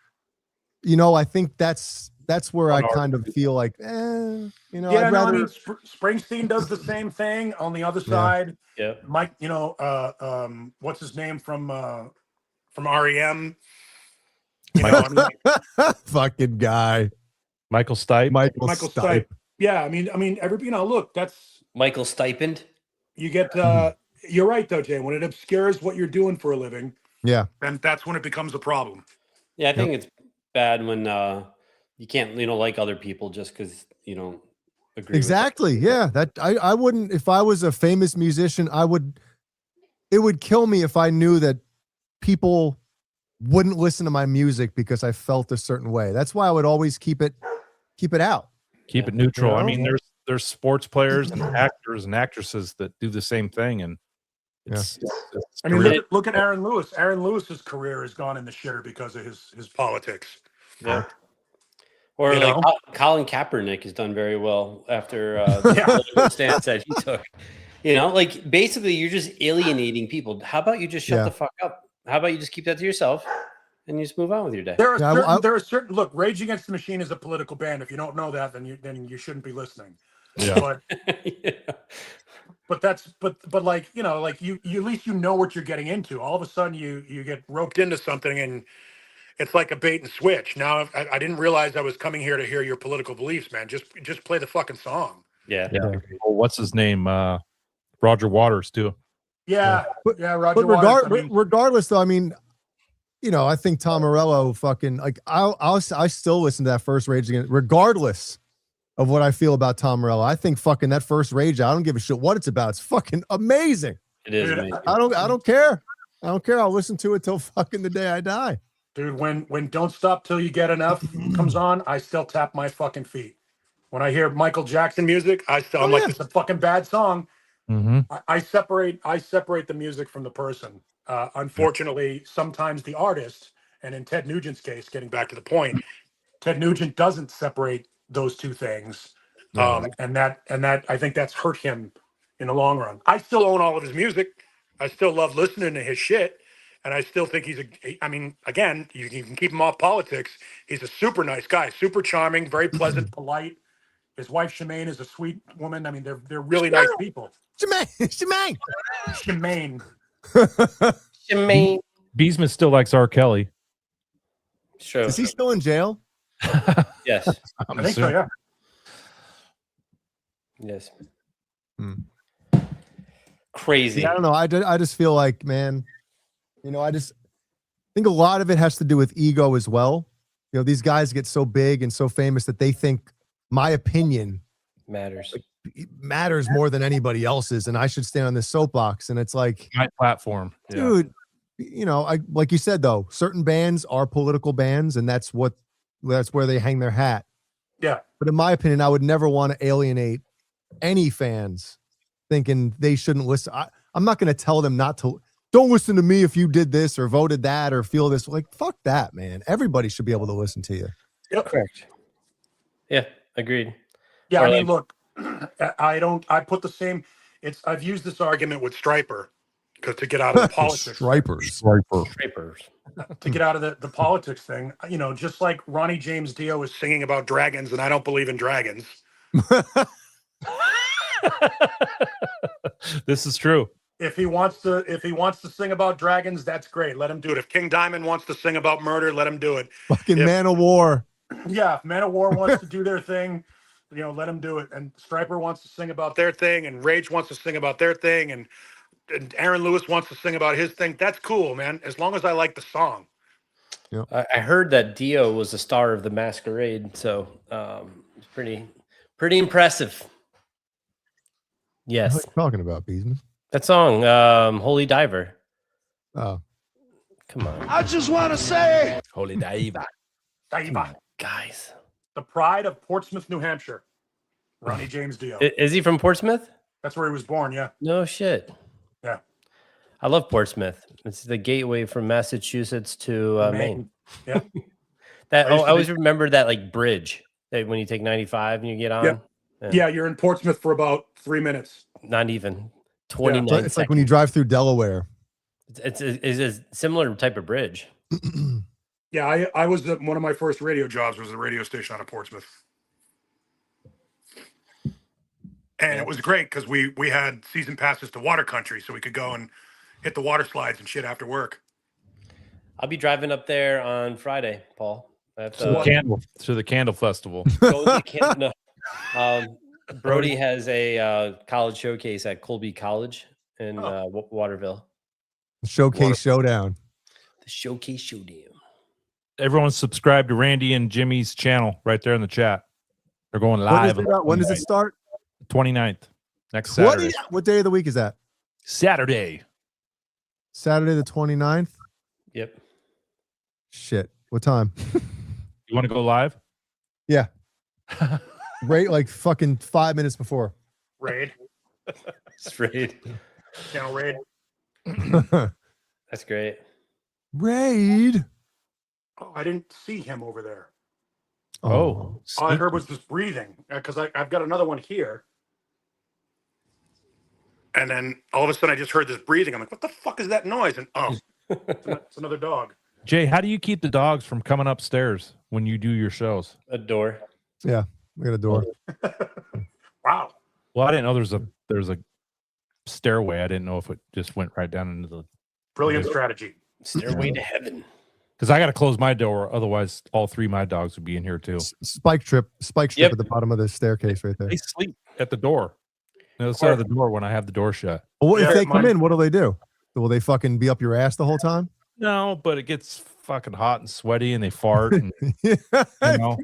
You know, I think that's where I An kind of feel like, you know, Yeah, I'd no, rather. I mean, Springsteen does the same thing on the other side. Yeah. Mike, you know, what's his name from REM? You know, I mean, Fucking guy, Michael Stipe. Michael Stipe. Yeah, I mean, you know, look, that's Michael Stipend. you get. You're right though, Jay. When it obscures what you're doing for a living, Yeah, then that's when it becomes a problem. Yeah, I think it's bad when you can't, like other people just because you don't agree. exactly. Yeah, that I wouldn't if I was a famous musician. It would kill me if I knew that people wouldn't listen to my music because I felt a certain way. That's why I would always keep it out. Keep it neutral. You I know? mean, there's sports players and actors and actresses that do the same thing, and it's I mean, career- look at Aaron Lewis. Aaron Lewis's career has gone in the shitter because of his politics. Yeah. Or You like know? Colin Kaepernick has done very well after the political stance that he took. You know, like basically you're just alienating people. How about you just shut Yeah. the fuck up? How about you just keep that to yourself and you just move on with your day? There are Yeah, certain look. Rage Against the Machine is a political band. If you don't know that, then you shouldn't be listening. Yeah. But Yeah. but like, you know, like you at least you know what you're getting into. All of a sudden you get roped into something and it's like a bait and switch. Now I didn't realize I was coming here to hear your political beliefs, man. Just play the fucking song. Yeah. Yeah. Well, what's his name? Roger Waters too. Yeah, But- Roger But Waters. I mean, regardless, though, I mean, you know, I think Tom Morello fucking like I still listen to that first Rage Against, regardless of what I feel about Tom Morello. I think fucking that first Rage, I don't give a shit what it's about. It's fucking amazing. It is Dude, amazing. I don't care. I don't care. I'll listen to it till fucking the day I die. dude, when Don't Stop Till You Get Enough comes on, I still tap my fucking feet. When I hear Michael Jackson music, I'm like, it's a fucking bad song. Mm-hmm. I separate the music from the person. Unfortunately, sometimes the artist, and in Ted Nugent's case, getting back to the point, Ted Nugent doesn't separate those two things, and that I think that's hurt him in the long run. I still own all of his music. I still love listening to his shit, and I still think I mean, again, you can keep him off politics. He's a super nice guy, super charming, very pleasant, polite. His wife Shemaine is a sweet woman. I mean, they're really nice people. Shemaine. Shemaine. Jermaine. Beesman still likes R. Kelly. Sure. Is he still in jail? Yes. I think so. Yeah. Yes. Hmm. Crazy. Yeah, I don't know. I just feel like, man, I just think a lot of it has to do with ego as well. These guys get so big and so famous that they think my opinion Matters. matters more than anybody else's, and I should stand on this soapbox. And it's like, My platform. Yeah. dude, I like you said though, certain bands are political bands, and that's where they hang their hat. Yeah. But in my opinion, I would never want to alienate any fans thinking they shouldn't listen. I'm not going to tell them not to. Don't listen to me if you did this or voted that or feel this. Like, fuck that, man. Everybody should be able to listen to you. Yep. Correct. Yeah, agreed. Yeah, Or I mean, like- look, I put the same. I've used this argument with Stryper to get out of the politics. Stripers. Scrapers. To get out of the politics thing, just like Ronnie James Dio is singing about dragons, and I don't believe in dragons. This is true. If he wants to sing about dragons, that's great. Let him do it. If King Diamond wants to sing about murder, let him do it. Fucking If- Man of War. Yeah, if Man of War wants to do their thing, let him do it. And Stryper wants to sing about their thing, and Rage wants to sing about their thing, and Aaron Lewis wants to sing about his thing. That's cool, man. As long as I like the song. I heard that Dio was the star of the Masquerade, so it's pretty impressive. What Yes, are you talking about, Beesman? that song, "Holy Diver." Oh, Come on, I just want to say, Holy Daiva. Daiva, guys. the pride of Portsmouth, New Hampshire. Ronnie James Dio. Is he from Portsmouth? That's where he was born. Yeah. No shit. Yeah. I love Portsmouth. It's the gateway from Massachusetts to Maine. Yeah. That I used I to always be- remember that like bridge that when you take 95 and you get on. Yeah. Yeah, you're in Portsmouth for about 3 minutes. Not even 29 so it's like when you drive through Delaware. it's a similar type of bridge. Yeah, I was one of my first radio jobs was a radio station out of Portsmouth. And it was great because we had season passes to Water Country, so we could go and hit the water slides and shit after work. I'll be driving up there on Friday, Paul. I have To the candle festival. go to the no. Brody has a college showcase at Colby College in Waterville. Showcase Showdown. The showcase showdown. Everyone subscribe to Randy and Jimmy's channel right there in the chat. They're going live. When does it start? 29th. Next Saturday. What day of the week is that? Saturday. Saturday the 29th? Yep. Shit. What time? You want to go live? Yeah. Right, like fucking 5 minutes before. Raid. Straight. Channel Raid. That's great. Raid. Oh, I didn't see him over there. Oh. All I heard was this breathing because I've got another one here. And then all of a sudden I just heard this breathing. I'm like, what the fuck is that noise? And it's another dog. Jay, how do you keep the dogs from coming upstairs when you do your shows? A door. Yeah, we got a door. Wow. Well, I didn't know there's a stairway. I didn't know if it just went right down into the Brilliant strategy. Stairway to heaven. because I got to close my door. Otherwise, all three of my dogs would be in here too. Spike strip Yep. at the bottom of the staircase right there. They sleep at the door. The other side of the door when I have the door shut. Well, if Yeah, they come mine- in, what do they do? Will they fucking be up your ass the whole time? No, but it gets fucking hot and sweaty, and they fart. And, Yeah. you know,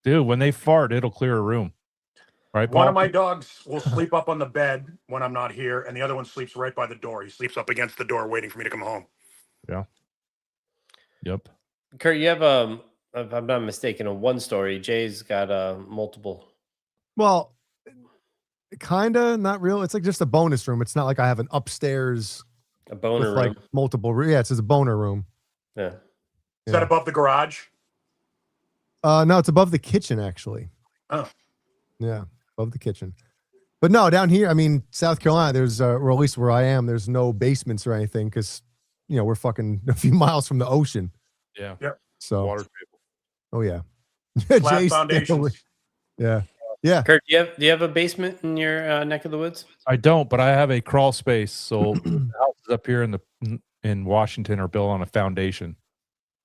dude, when they fart, it'll clear a room. Right, Paul? One of my dogs will sleep up on the bed when I'm not here, and the other one sleeps right by the door. He sleeps up against the door, waiting for me to come home. Yeah. Yep. Kurt, you have if I'm not mistaken, a one story. Jay's got multiple. Well, kinda, not real. It's like just a bonus room. It's not like I have an upstairs A boner with like room. multiple. Yeah, it's just a boner room. Yeah. Is Yeah. that above the garage? No, it's above the kitchen actually. Oh. Yeah, above the kitchen. But no, down here, I mean, South Carolina, there's or at least where I am, there's no basements or anything because we're fucking a few miles from the ocean. Yeah. Yep. So, Water table. oh yeah. Flat Jay's foundations. yeah. Yeah. Kurt, do you have a basement in your neck of the woods? I don't, but I have a crawl space. So the houses up here in Washington are built on a foundation,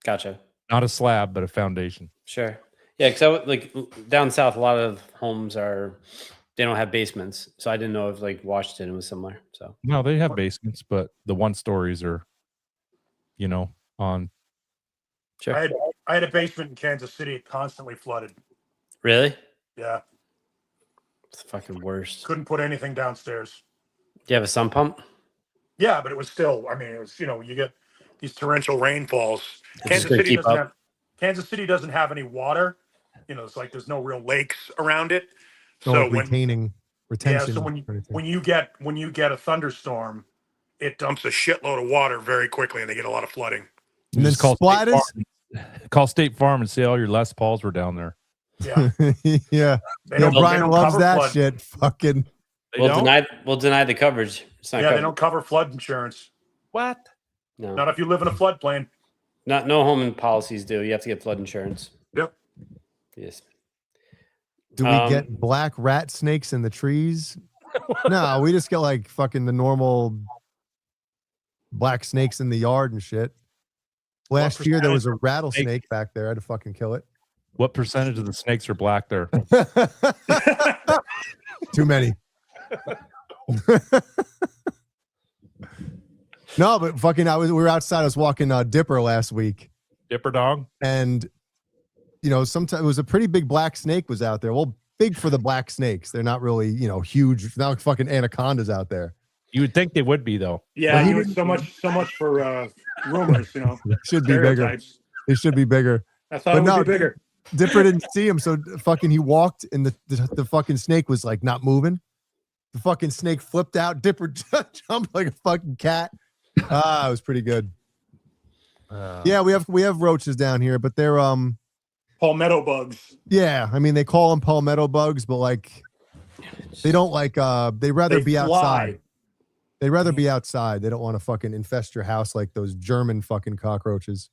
Gotcha. not a slab, but a foundation. Sure. Yeah, because like down south, a lot of homes they don't have basements, so I didn't know if like Washington was similar. So No, they have basements, but the 1-stories are, on. sure. I had a basement in Kansas City. It constantly flooded. Really? Yeah. It's the fucking worst. Couldn't put anything downstairs. Do you have a sump pump? Yeah, but it was still, I mean, it was, you get these torrential rainfalls. It's just gonna keep up. Kansas City doesn't have any water. It's like there's no real lakes around it. No So retention. so when you get a thunderstorm, it dumps a shitload of water very quickly, and they get a lot of flooding. And then splatters. Call State Farm and say all your Les Pauls were down there. Yeah, yeah. They don't- Brian they don't loves cover that flood. shit. Fucking. We'll deny the coverage. It's not Yeah, they covered. don't cover flood insurance. What? No. Not if you live in a floodplain. No home policies do. You have to get flood insurance. Yep. Yes. Do we get black rat snakes in the trees? No, we just get like fucking the normal black snakes in the yard and shit. Last year there was a rattlesnake back there. I had to fucking kill it. What percentage of the snakes are black there? Too many. No, but fucking we were outside. I was walking Dipper last week. Dipper dog? And sometimes it was a pretty big black snake was out there. Well, big for the black snakes. They're not really, huge. Not like fucking anacondas out there. You would think they would be though. Yeah, so much for rumors. Should be bigger. Stereotypes. They should be bigger. I thought it would be bigger. Dipper didn't see him, so fucking he walked, and the fucking snake was like not moving. The fucking snake flipped out. Dipper jumped like a fucking cat. It was pretty good. Yeah, we have roaches down here, but they're palmetto bugs. Yeah, I mean they call them palmetto bugs, but like they don't like they rather be outside. They'd rather be outside. They don't want to fucking infest your house like those German fucking cockroaches,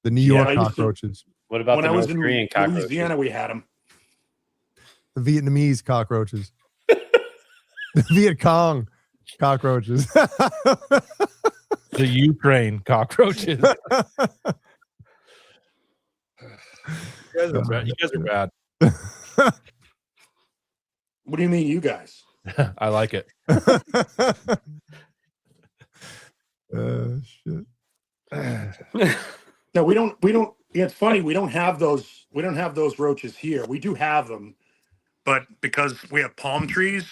the New York cockroaches. What about when the I was North in Korean cockroaches? Louisiana, we had them. The Vietnamese cockroaches. The Viet Cong cockroaches. The Ukraine cockroaches. You guys are bad. What do you mean, you guys? I like it. Shit. No, we don't. It's funny. We don't have those. We don't have those roaches here. We do have them, but because we have palm trees,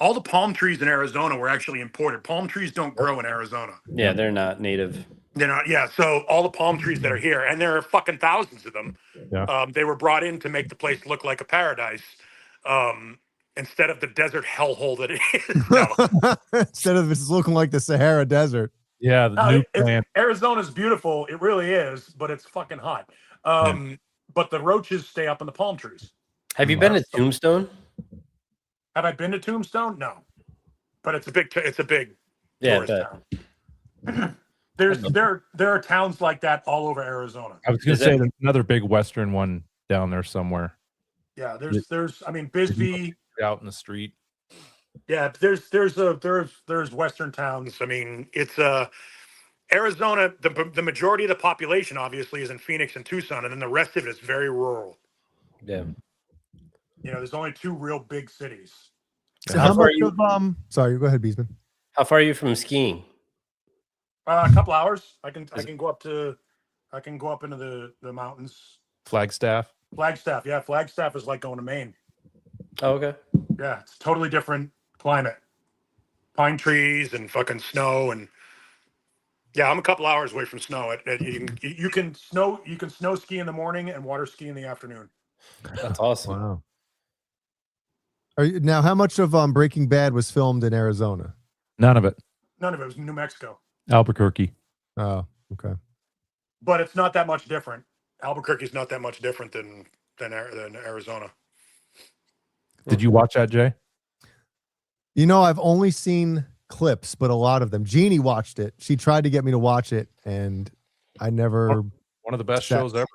all the palm trees in Arizona were actually imported. Palm trees don't grow in Arizona. Yeah, they're not native. They're not. Yeah. So all the palm trees that are here, and there are fucking thousands of them. Yeah. They were brought in to make the place look like a paradise, instead of the desert hellhole that it is. No. Instead of it's looking like the Sahara Desert. Yeah, the new plant. Arizona's beautiful. It really is, but it's fucking hot. But the roaches stay up in the palm trees. Have you been to Tombstone? Have I been to Tombstone? No, but it's a big. Yeah, tourist town. There are towns like that all over Arizona. I was going to say there's another big Western one down there somewhere. Yeah, there's. I mean, Bisbee out in the street. Yeah, there's Western towns. I mean, it's Arizona. The majority of the population obviously is in Phoenix and Tucson, and then the rest of it is very rural. Yeah. There's only two real big cities. So how much of sorry, go ahead, Beesman. How far are you from skiing? A couple hours. I can go up into the mountains. Flagstaff. Yeah. Flagstaff is like going to Maine. Oh, okay. Yeah, it's a totally different climate. Pine trees and fucking snow, and yeah, I'm a couple hours away from snow. You can snow ski in the morning and water ski in the afternoon. That's awesome. Wow. Now, how much of Breaking Bad was filmed in Arizona? None of it. None of it was in New Mexico. Albuquerque. Oh, okay. But it's not that much different. Albuquerque's not that much different than Arizona. Did you watch that, Jay? I've only seen clips, but a lot of them. Jeannie watched it. She tried to get me to watch it, and I never. One of the best shows ever.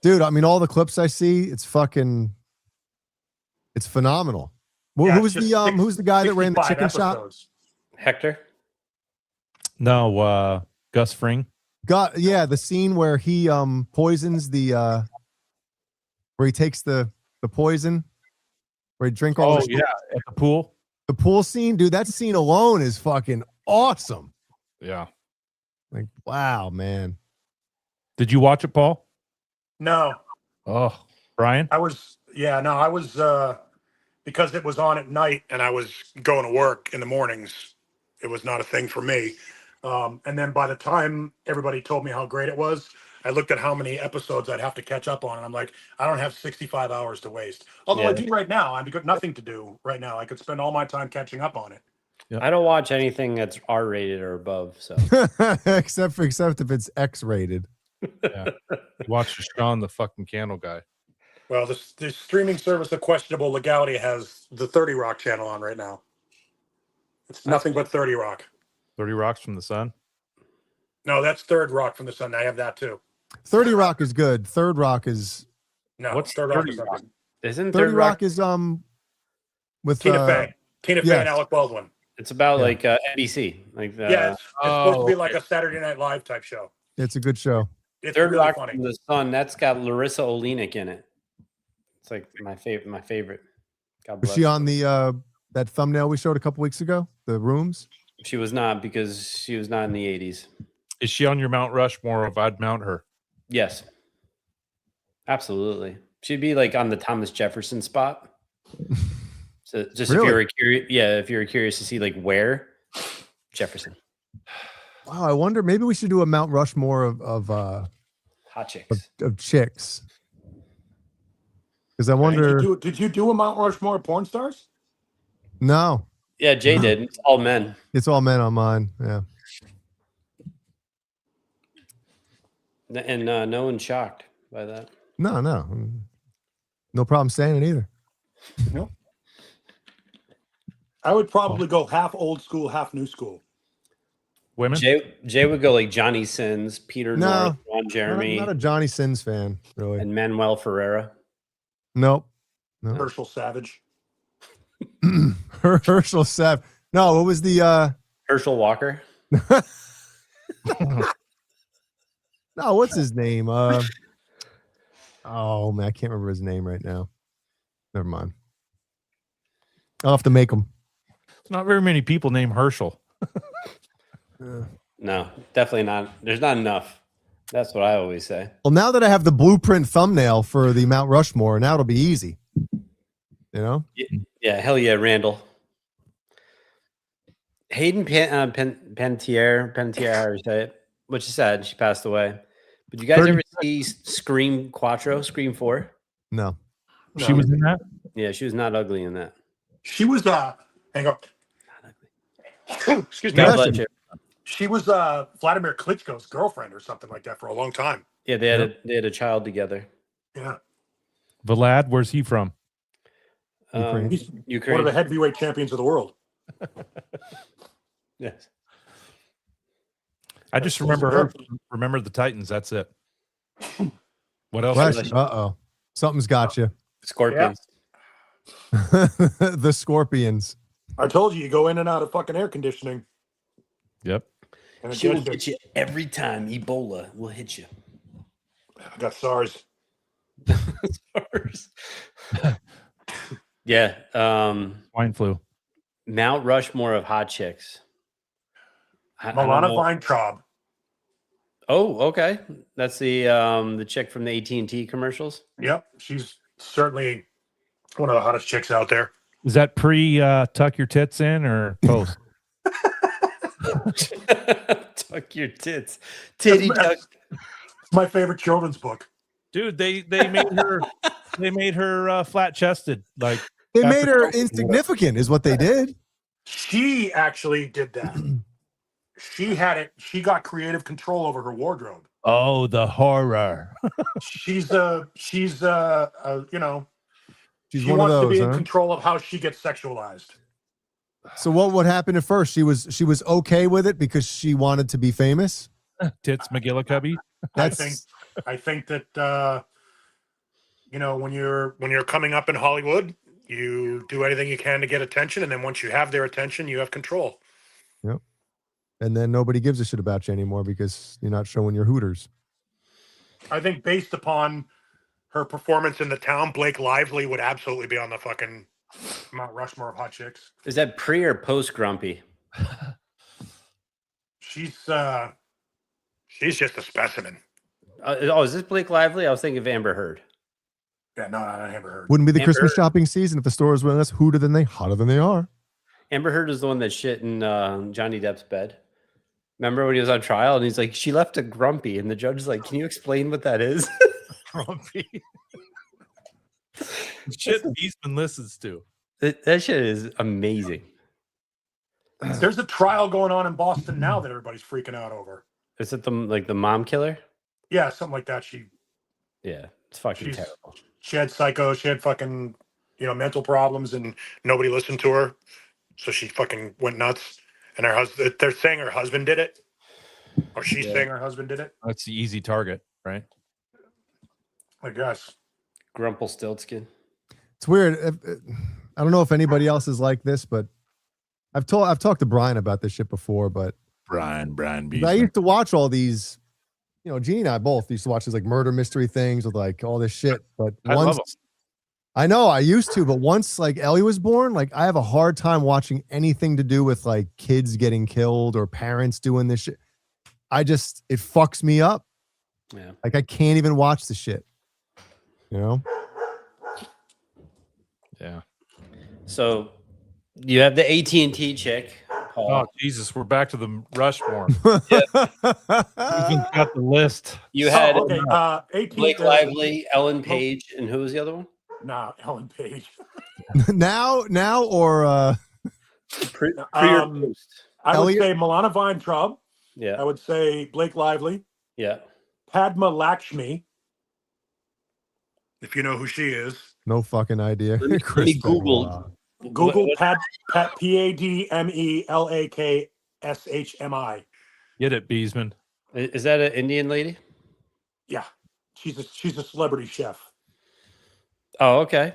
Dude, I mean, all the clips I see, it's fucking. It's phenomenal. Well, Yeah, who's it's the just who's the guy that ran the 65 chicken shop? episodes. Hector. No, Gus Fring. Yeah, the scene where he poisons the where he takes the poison, where he drink all Oh the yeah, at the pool. the pool scene, dude. That scene alone is fucking awesome. Yeah. Like, wow, man. Did you watch it, Paul? No, Oh, Brian. I was because it was on at night and I was going to work in the mornings. It was not a thing for me. And then by the time everybody told me how great it was, I looked at how many episodes I'd have to catch up on, and I'm like, I don't have 65 hours to waste. Although I Yeah. do right now. I've got nothing to do right now. I could spend all my time catching up on it. I don't watch anything that's R rated or above. So except if it's X rated. Yeah. Watch Sean the fucking candle guy. Well, the streaming service of questionable legality has the 30 Rock channel on right now. It's nothing but 30 Rock. 30 Rocks from the Sun. No, that's Third Rock from the Sun. I have that too. 30 Rock is good. Third Rock is No, What's Third Rock 30 is not Rock? good. isn't 30 Third Rock is with Tina Fey. Tina Fey and yes. Alec Baldwin. It's about Yeah. like NBC. Like Yeah, it's supposed to be Oh, like a Saturday Night Live type show. It's a good show. It's Third really Rock funny. from the Sun. That's got Larissa Olenek in it. It's like my favorite. My favorite. God Was bless. she her. on the that thumbnail we showed a couple weeks ago? The rooms? She was not because she was not in the 80s. is she on your Mount Rushmore if I'd mount her? Yes. Absolutely. She'd be like on the Thomas Jefferson spot. So just if Really? you were curious, if you were curious to see like where Jefferson. Wow, I wonder maybe we should do a Mount Rushmore of Hot chicks. chicks. Because I wonder Did you do a Mount Rushmore of porn stars? no. Yeah, Jay did. It's all men. It's all men on mine. Yeah. And no one's shocked by that. No. No problem saying it either. No. I would probably go half old school, half new school. Women? Jay would go like Johnny Sins, Peter No, North, Ron Jeremy, Not a Johnny Sins fan, really. and Manuel Ferreira. Nope. No. Herschel Savage. Herschel Sav. No, what was the Herschel Walker. no, what's his name? Oh man, I can't remember his name right now. Never mind. I'll have to make him. There's not very many people named Herschel. No, definitely not. There's not enough. That's what I always say. Well, now that I have the blueprint thumbnail for the Mount Rushmore, now it'll be easy. You know? Yeah, hell yeah, Randall. Hayden Panettiere, how you say it, which is sad. She passed away. But you guys 30 ever see Scream 4? No. She was in that? Yeah, she was not ugly in that. She was hang on. Excuse me. God bless you. She was Vladimir Klitschko's girlfriend or something like that for a long time. Yeah, they had a child together. Yeah. Vlad, where's he from? He's Ukraine. one of the heavyweight champions of the world. Yes. I just remember the Titans. That's it. What else? Bless you. Uh-oh. Something's got you. Scorpions. The Scorpions. I told you, you go in and out of fucking air conditioning. Yep. And it She will gets you. get you every time. Ebola will hit you. I got SARS. Yeah. Swine flu. Mount Rushmore of hot chicks. I don't Milana know. Weintraub. Oh, okay. That's the chick from the AT&T commercials. Yep. She's certainly one of the hottest chicks out there. Is that pre tuck your tits in or post? Tuck your tits. Titty tuck. It's my favorite children's book. Dude, they made her flat chested. Like They after made her COVID. insignificant, is what they did. She actually did that. She had it. She got creative control over her wardrobe. Oh, the horror. She's She's she one of wants to be those, in huh? control of how she gets sexualized. So what would happen at first? She was okay with it because she wanted to be famous. Tits McGillicuddy. I think that when you're coming up in Hollywood, You do anything you can to get attention, and then once you have their attention, you have control. Yep. And then nobody gives a shit about you anymore because you're not showing your hooters. I think based upon her performance in the town, Blake Lively would absolutely be on the fucking Mount Rushmore of hot chicks. Is that pre or post Grumpy? She's just a specimen. Is this Blake Lively? I was thinking of Amber Heard. Yeah, no, I never heard. Wouldn't be the Amber Christmas Heard. shopping season if the store was running us hotter than they are. Amber Heard is the one that shit in Johnny Depp's bed. Remember when he was on trial and he's like, she left a grumpy, and the judge is like, can you explain what that is? Grumpy. Shit Beastman listens to. That shit is amazing. There's a trial going on in Boston now that everybody's freaking out over. Is it the mom killer? Yeah, something like that. Yeah, it's fucking She's- terrible. She had psycho. She had fucking, mental problems, and nobody listened to her. So she fucking went nuts. And her husband, they're saying her husband did it, or she's saying her husband did it. That's the easy target, right? I guess. Grumpelstiltskin. It's weird. I don't know if anybody else is like this, but I've talked to Brian about this shit before, but Brian I Beastman. used to watch all these, Jeannie and I both used to watch these like murder mystery things with like all this shit. But I love 'em. I know I used to, but once like Ellie was born, like I have a hard time watching anything to do with like kids getting killed or parents doing this shit. It fucks me up. Yeah. Like I can't even watch the shit. Yeah. So you have the AT&T chick, Paul. Oh Jesus, we're back to the Rushmore. Even got the list. You had okay. 18, Blake Lively, Ellen Page, and who was the other one? Nah, Ellen Page. now or Pre or post? I would Elliot? say Milana Weintraub. I Yeah. would say Blake Lively. Yeah. Padma Lakshmi. If you know who she is. no fucking idea. Let me Chris Google. Benoit. Google What- PADMELAKSHMI. Get it, Beastman. Is that an Indian lady? Yeah. She's a celebrity chef. Oh, okay.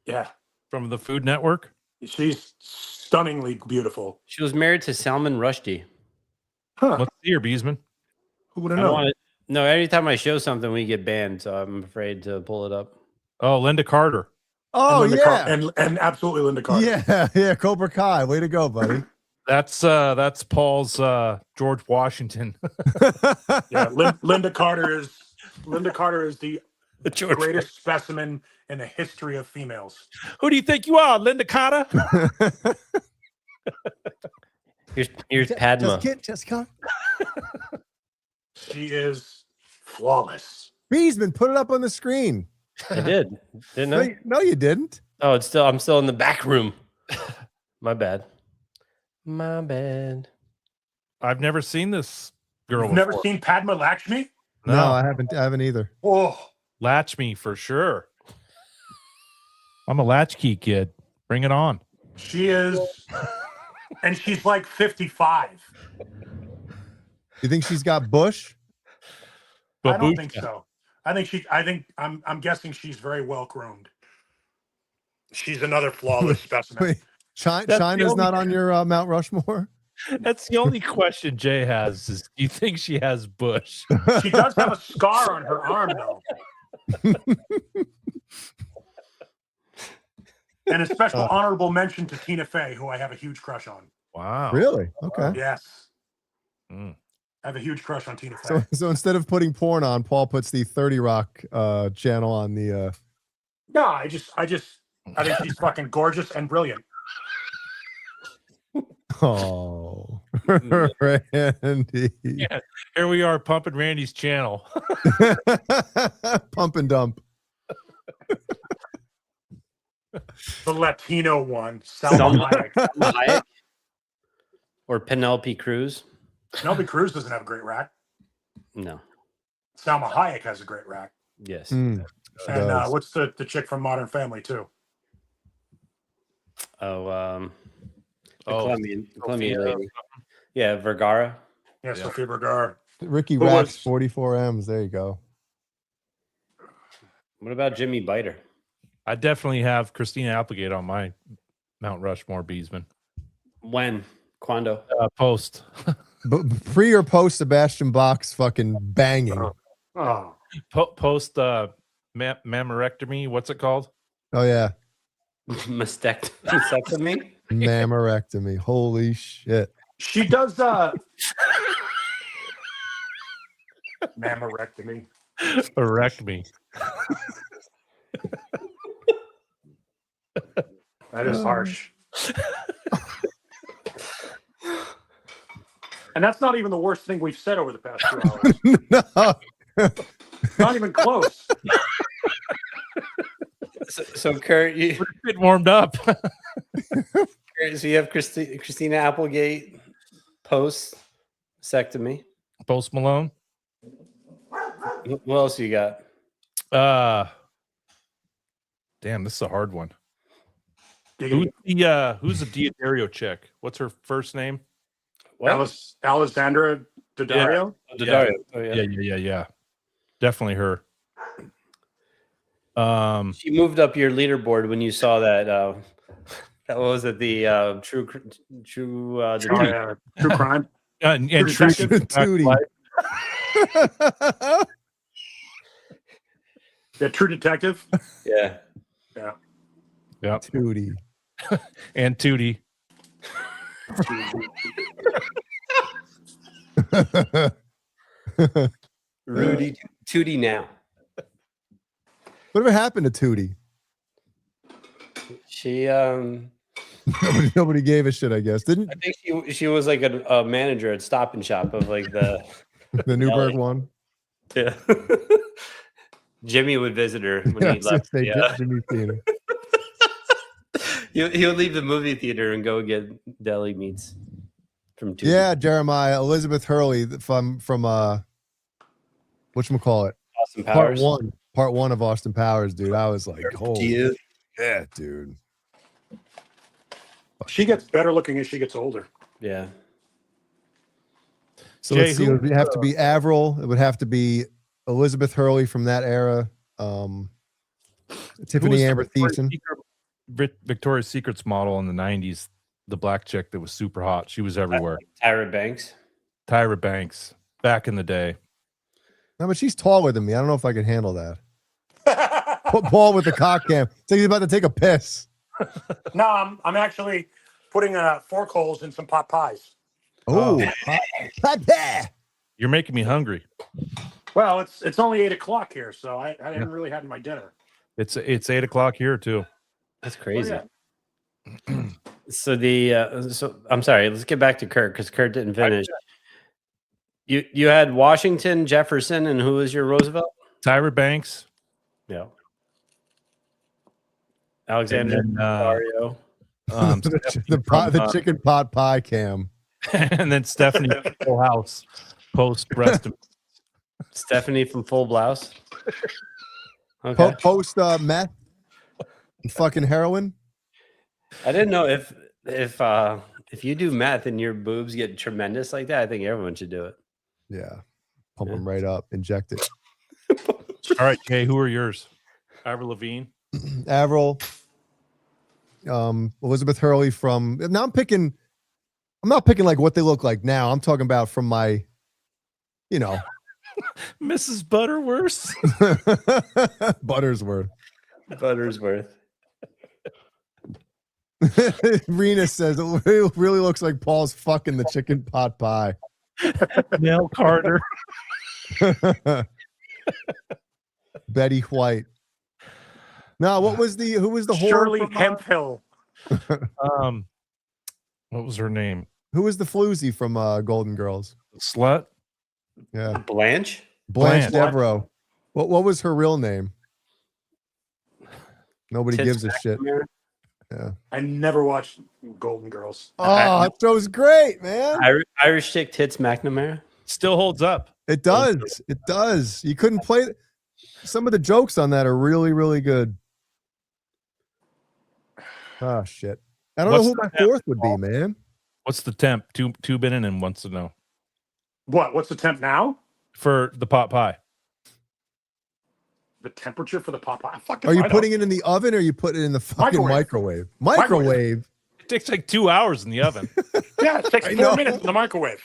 Yeah. From the Food Network. She's stunningly beautiful. She was married to Salman Rushdie. Huh. Let's see her, Beastman. Who would have I known? want it. No, every time I show something, we get banned, so I'm afraid to pull it up. Oh, Linda Carter. Oh and Linda yeah. and absolutely Linda Carter. Yeah, Cobra Kai. Way to go, buddy. That's Paul's George Washington. Yeah. Linda Carter is the George greatest specimen in the history of females. Who do you think you are, Linda Carter? Here's Padma. Jessica. She is flawless. Beesman, put it up on the screen. I did, didn't I? No, you didn't. Oh, I'm still in the back room. My bad. My bad. I've never seen this girl. You've never before. seen Padma Lakshmi? No, I haven't either. Oh, Latch me for sure. I'm a latchkey kid. Bring it on. she is, and she's like 55. You think she's got bush? I don't Babushka. think so. I'm guessing she's very well groomed. She's another flawless specimen. Wait, That's the China's only- not on your Mount Rushmore? That's the only question Jay has is, do you think she has bush? She does have a scar on her arm, though. And a special honorable mention to Tina Fey, who I have a huge crush on. Wow. Really? Okay. Yes. Mm. I have a huge crush on Tina Fey. So instead of putting porn on, Paul puts the 30 Rock channel on the. No, I think she's fucking gorgeous and brilliant. Oh, Randy. Yeah. Here we are pumping Randy's channel. Pump and dump. The Latino one, Salma Hayek. Salma Hayek or Penelope Cruz? Penelope Cruz doesn't have a great rack. No. Salma Hayek has a great rack. Yes. Mm, she And does. what's the chick from Modern Family too? Oh, the Oh, Colombian Sophia. lady. Yeah, Vergara. Yeah, Sofia Vergara. Ricky Who Rax was- 44 M's. There you go. What about Jimmy Biter? I definitely have Christina Applegate on my Mount Rushmore Beesman. When? Quando? Post. Pre or post Sebastian Bach's fucking banging? Oh, Post mammarectomy. What's it called? Oh yeah, Mastectomy? mammarectomy. Holy shit! she does mammarectomy. Erect me. That is harsh. And that's not even the worst thing we've said over the past 2 hours. No. Not even close. So Kurt, you, We're getting warmed up. so you have Christina Applegate post mastectomy. Post Malone. What else you got? Damn, this is a hard one. Giggity. Who's the Diodario chick? What's her first name? What? Alessandra Daddario? Daddario. Oh, yeah. Yeah. Definitely her. She moved up your leaderboard when you saw that. That was at the true True crime. And True True Detective. Tootie. The True Detective. Yeah. Yeah. Yep. Tootie. And Tootie. Rudy Tootie now. Whatever happened to Tootie? She Nobody gave a shit. I guess didn't I think she was like a manager at Stop and Shop of like the the Newburgh Deli. one. Yeah. Jimmy would visit her when Yeah, he left. they Yeah. Jimmy Theater. He would leave the movie theater and go get deli meats from Tootie. Yeah, Jeremiah Elizabeth Hurley from whatchamacallit? Austin Powers. Part one of Austin Powers, dude. I was like, Do holy you? yeah, dude. She gets better looking as she gets older. Yeah. So Jay, let's see. It would have to be Avril. It would have to be Elizabeth Hurley from that era. Tiffany Amber Thiessen. Victoria's Secret's model in the 90s, the black chick that was super hot. She was everywhere. Tyra Banks. Tyra Banks, back in the day. No, but she's taller than me. I don't know if I can handle that. Put Paul with the cock cam. So he's about to take a piss. No, I'm actually putting fork holes in some pot pies. Oh, You're making me hungry. Well, it's only 8:00 here, so I haven't really had my dinner. It's 8:00 here too. That's crazy. yeah. So I'm sorry. Let's get back to Kurt because Kurt didn't finish. You had Washington, Jefferson, and who was your Roosevelt? Tyra Banks. Yeah. Alexander And then, Dario. the chicken pot pie cam. And then Stephanie from Full House post breast. Stephanie from Full Blouse. Okay. Post meth and fucking heroin. I didn't know if you do meth and your boobs get tremendous like that, I think everyone should do it. Yeah, pump them right up, inject it. All right, Jay, who are yours? Avril Lavigne. Avril, Elizabeth Hurley from. Now I'm not picking like what they look like now. I'm talking about from my, Mrs. Butterworth. Buttersworth. Buttersworth. Rena says it really looks like Paul's fucking the chicken pot pie. Nell Carter. Betty White. Now, who was the whore Shirley from, Hemphill. What was her name? who was the floozy from Golden Girls? Slut. Yeah, Blanche. Blanche Blanche. Devereaux. What was her real name? Nobody Tits gives a shit. McNamara. Yeah. I never watched Golden Girls. Oh, that show's great, man. Irish chick Tits McNamara. Still holds up. It does. It does. You couldn't play. Some of the jokes on that are really, really good. Oh shit! I don't know who my fourth would be, man. What's the temp? Two been in and wants to know What's the temp now? for the pot pie. The temperature for the Popeye. Fucking Are you I know. putting it in the oven or you put it in the fucking Microwave. Microwave. It takes like 2 hours in the oven. Yeah, it takes I 4 know. minutes in the microwave.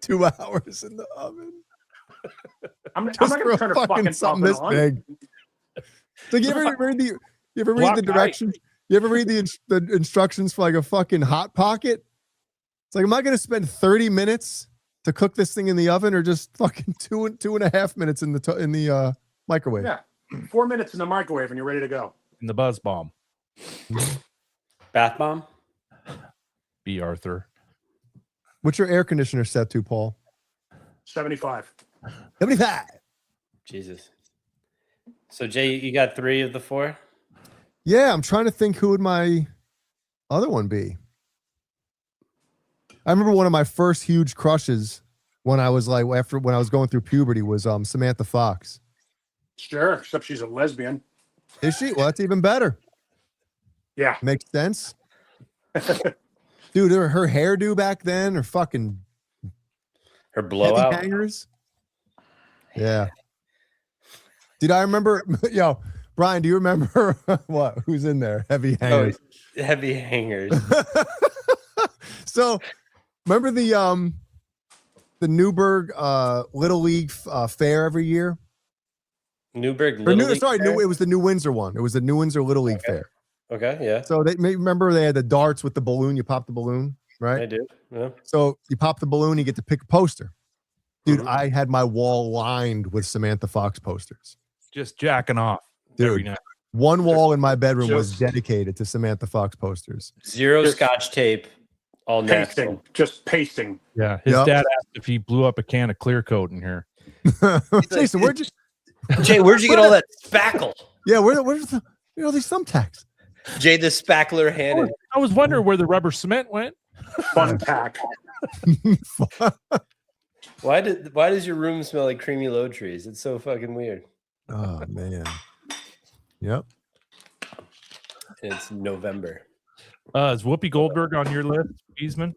2 hours in the oven. I'm not Just going for to turn a fucking something this on. big. So you ever read the Black directions? You ever read the instructions for like a fucking hot pocket? It's like, am I going to spend 30 minutes to cook this thing in the oven, or just fucking 2.5 minutes in the microwave? Yeah, 4 minutes in the microwave and you're ready to go. In the buzz bomb. Bath bomb. B. Arthur. What's your air conditioner set to, Paul? 75. 75. Jesus. So Jay, you got 3 of the 4. Yeah, I'm trying to think who would my other one be. I remember one of my first huge crushes when I was when I was going through puberty was Samantha Fox. Sure, except she's a lesbian. Is she? Well, that's even better. Yeah. Makes sense. Dude, her hairdo back then, her fucking Her blowout. heavy hangers. Yeah. Dude, I remember, yo, Brian, do you remember what? Who's in there? Heavy hangers. Oh, heavy hangers. So, remember the Newburgh Little League fair every year? Newburgh. Or Little League sorry, Fair? it was the New Windsor one. It was the New Windsor Little League fair. Okay, yeah, So remember they had the darts with the balloon. You pop the balloon, right? I do. Yeah. So you pop the balloon, you get to pick a poster. Dude, I had my wall lined with Samantha Fox posters. Just jacking off. Every Dude, night. one wall in my bedroom was just- dedicated to Samantha Fox posters. Zero Just Scotch tape. All Pasting. natural. Just pasting. Yeah. His Yep. dad asked if he blew up a can of clear coat in here. Jason, where'd you? Jay, where'd you get all that spackle? Yeah, where's the these thumbtacks? Jay, the spackler handed. I was wondering where the rubber cement went. Fun pack. Why does your room smell like creamy low trees? It's so fucking weird. Oh man. Yep. And it's November. Is Whoopi Goldberg on your list, Eastman?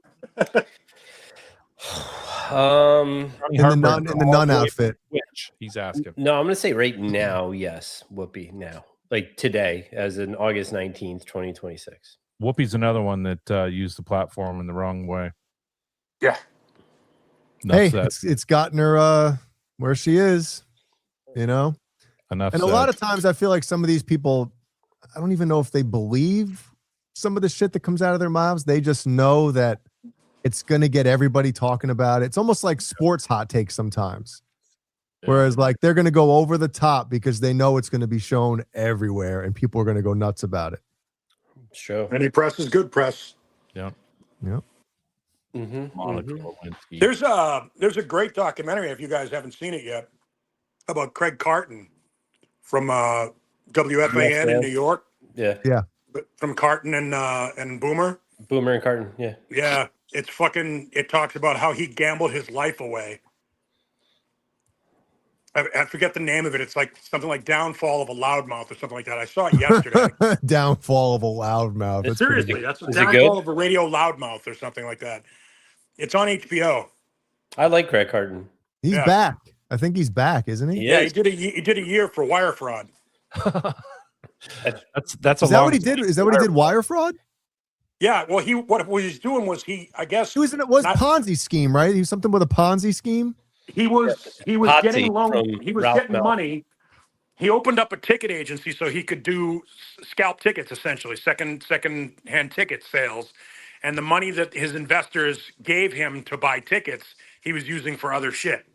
Um, In the nun outfit. Which he's asking. no, I'm gonna say right now, yes, Whoopi now. Like today, as in August 19th, 2026. Whoopi's another one that used the platform in the wrong way. Yeah. Enough Hey, said. it's gotten her where she is, you know? Enough And said. a lot of times I feel like some of these people, I don't even know if they believe some of the shit that comes out of their mouths. They just know that it's going to get everybody talking about it. It's almost like sports hot takes sometimes. Whereas like they're going to go over the top because they know it's going to be shown everywhere and people are going to go nuts about it. Sure. Any press is good press. Yeah. Yep. Monica Lewinsky. There's a great documentary, if you guys haven't seen it yet, about Craig Carton from WFAN in New York. Yeah. But from Carton and Boomer. Boomer and Carton. Yeah. Yeah, it talks about how he gambled his life away. I forget the name of it. It's like something like Downfall of a Loudmouth or something like that. I saw it yesterday. Downfall of a loudmouth. That's pretty Seriously, good. that's Is it Downfall good? of a Radio Loudmouth or something like that. It's on HBO. I like Craig Carton. He's Yeah. back. I think he's back, isn't he? Yeah, he did a year for wire fraud. That's a Is that long what he did? Is that what he did? Wire fraud? Yeah, well, what he was doing was I guess It was not- Ponzi scheme, right? He was something with a Ponzi scheme. he was Potsy getting loan. from He was Ralph getting Bell. money. He opened up a ticket agency so he could do scalp tickets, essentially second hand ticket sales, and the money that his investors gave him to buy tickets, he was using for other shit.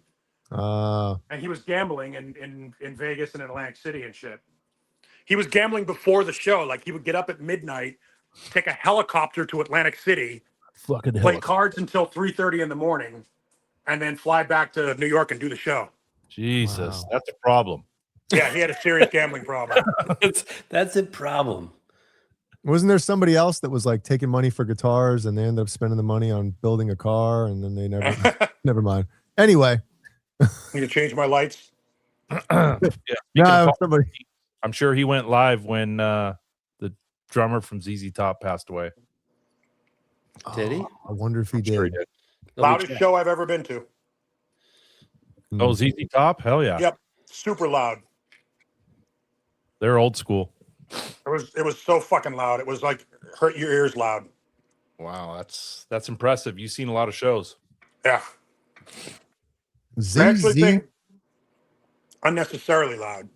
And he was gambling in Vegas and Atlantic City and shit. He was gambling before the show. Like he would get up at midnight, take a helicopter to Atlantic City, fucking play cards until 3:30 in the morning, and then fly back to New York and do the show. Jesus, Wow. that's a problem. Yeah, he had a serious gambling problem. That's a problem. Wasn't there somebody else that was like taking money for guitars and they ended up spending the money on building a car and then they never mind. Anyway. Need to change my lights. Yeah. No, somebody. I'm sure he went live when the drummer from ZZ Top passed away. Did he? I wonder if he did. Sure he did. Loudest show I've ever been to. Oh, ZZ Top? Hell yeah. Yep, super loud. They're old school. It was so fucking loud. It was like hurt your ears loud. Wow, that's impressive. You've seen a lot of shows. Yeah. I actually think unnecessarily loud.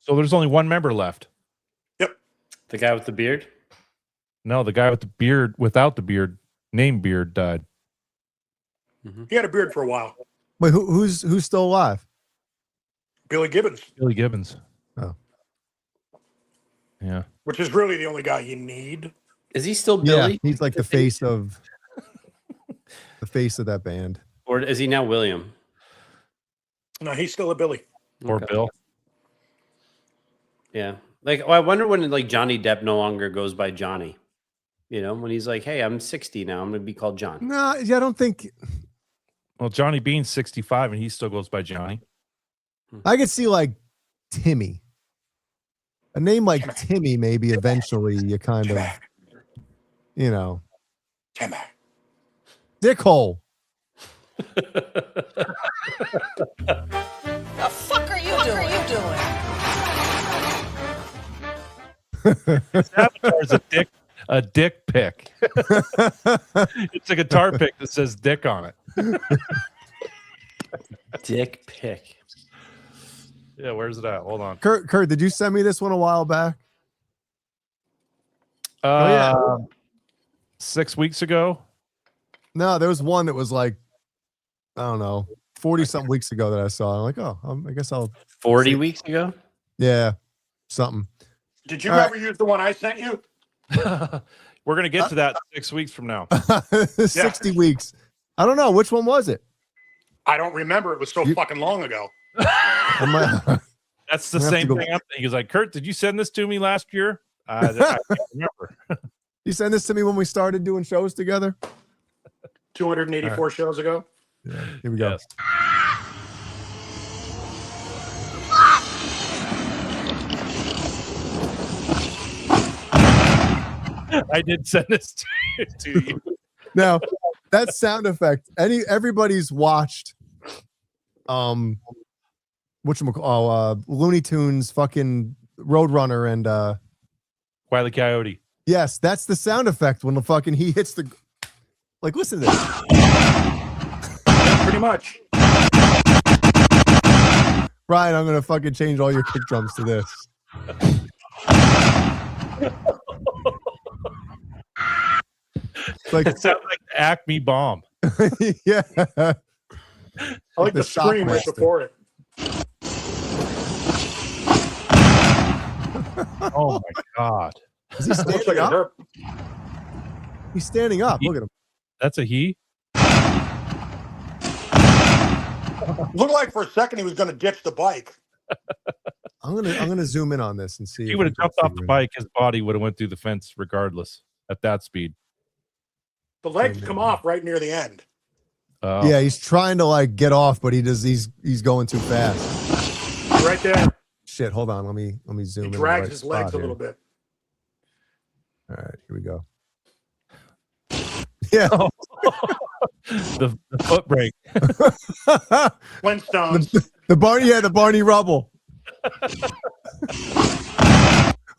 So there's only one member left. Yep. The guy with the beard? No, the guy with the beard, without the beard, named Beard, died. He had a beard for a while. Wait, who's still alive? Billy Gibbons. Billy Gibbons. Oh. Yeah. Which is really the only guy you need. Is he still Billy? Yeah, he's like the face of that band. Or is he now William? No, he's still a Billy. Or Okay. Bill. Yeah. Like, I wonder when like Johnny Depp no longer goes by Johnny. You know, when he's like, hey, I'm 60 now. I'm going to be called John. No, I don't think. Well, Johnny Bean's 65 and he still goes by Johnny. I could see like Timmy. A name like Timmy, maybe eventually you kind of, you know. Timmy. Dickhole. The fuck are you doing? His avatar is a dick pic. It's a guitar pick that says dick on it. Dick pic. Yeah, where's it at? Hold on. Kurt, did you send me this one a while back? Yeah. 6 weeks ago. No, there was one that was like, I don't know, 40-something weeks ago that I saw. I'm like, oh, I guess I'll. 40 weeks ago? Yeah, something. Did you All ever use the one I sent you? We're going to get to that 6 weeks from now. 60 weeks. I don't know. Which one was it? I don't remember. It was so fucking long ago. That's the I have same to go- thing. He was like, Kurt, did you send this to me last year? I can't remember. You sent this to me when we started doing shows together? 284 shows ago. Yeah, here we go. Yes. I did send this to you. Now, that sound effect, everybody's watched Looney Tunes, fucking Roadrunner, and Wile E. Coyote. yes, that's the sound effect when the fucking he hits the, like, listen to this. Yeah, pretty much. Ryan, I'm gonna fucking change all your kick drums to this. Like, It sounds like the Acme bomb. yeah. I like the scream right Shockmaster. before it. Oh my God. Is he Looks like standing it up? hurt. He's standing up. Look at him. That's a he? Looked like for a second he was going to ditch the bike. I'm gonna zoom in on this and see. He if would we have can jumped off figure the it bike. His body would have went through the fence regardless at that speed. The legs come off right near the end. Oh. out. Yeah, he's trying to like get off, but he's going too fast. Right there. Shit, hold on. Let me zoom He in. the drags right his legs spot a here. little bit. All right, here we go. Yeah. the foot brake. Flintstones. the Barney Rubble.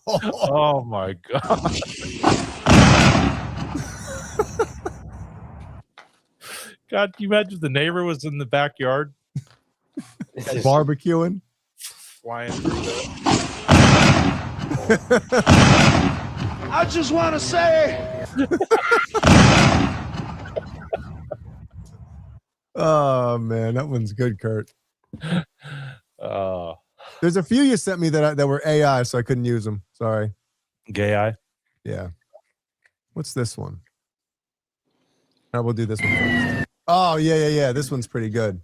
Oh my God. God, can you imagine if the neighbor was in the backyard Barbecuing. flying through the... I just want to say, Oh man, that one's good, Kurt. There's a few you sent me that were AI, so I couldn't use them. Sorry. Gay eye. Yeah. What's this one? I will do this one first. Oh yeah. This one's pretty good.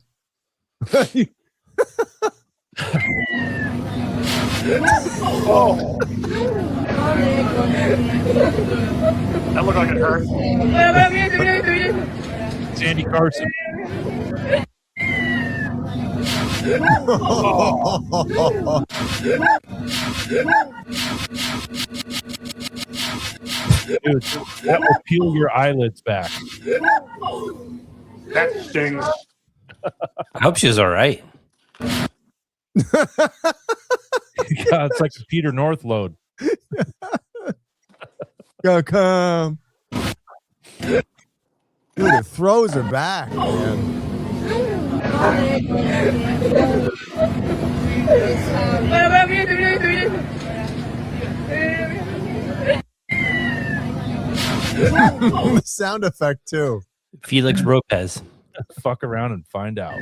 Oh. That looked like it hurt. Sandy Carson. Dude, that will peel your eyelids back. That stings. I hope she's all right. God, it's like a Peter North load. Go come. Dude, the throws are back, man. The sound effect too. Felix Lopez. Fuck around and find out.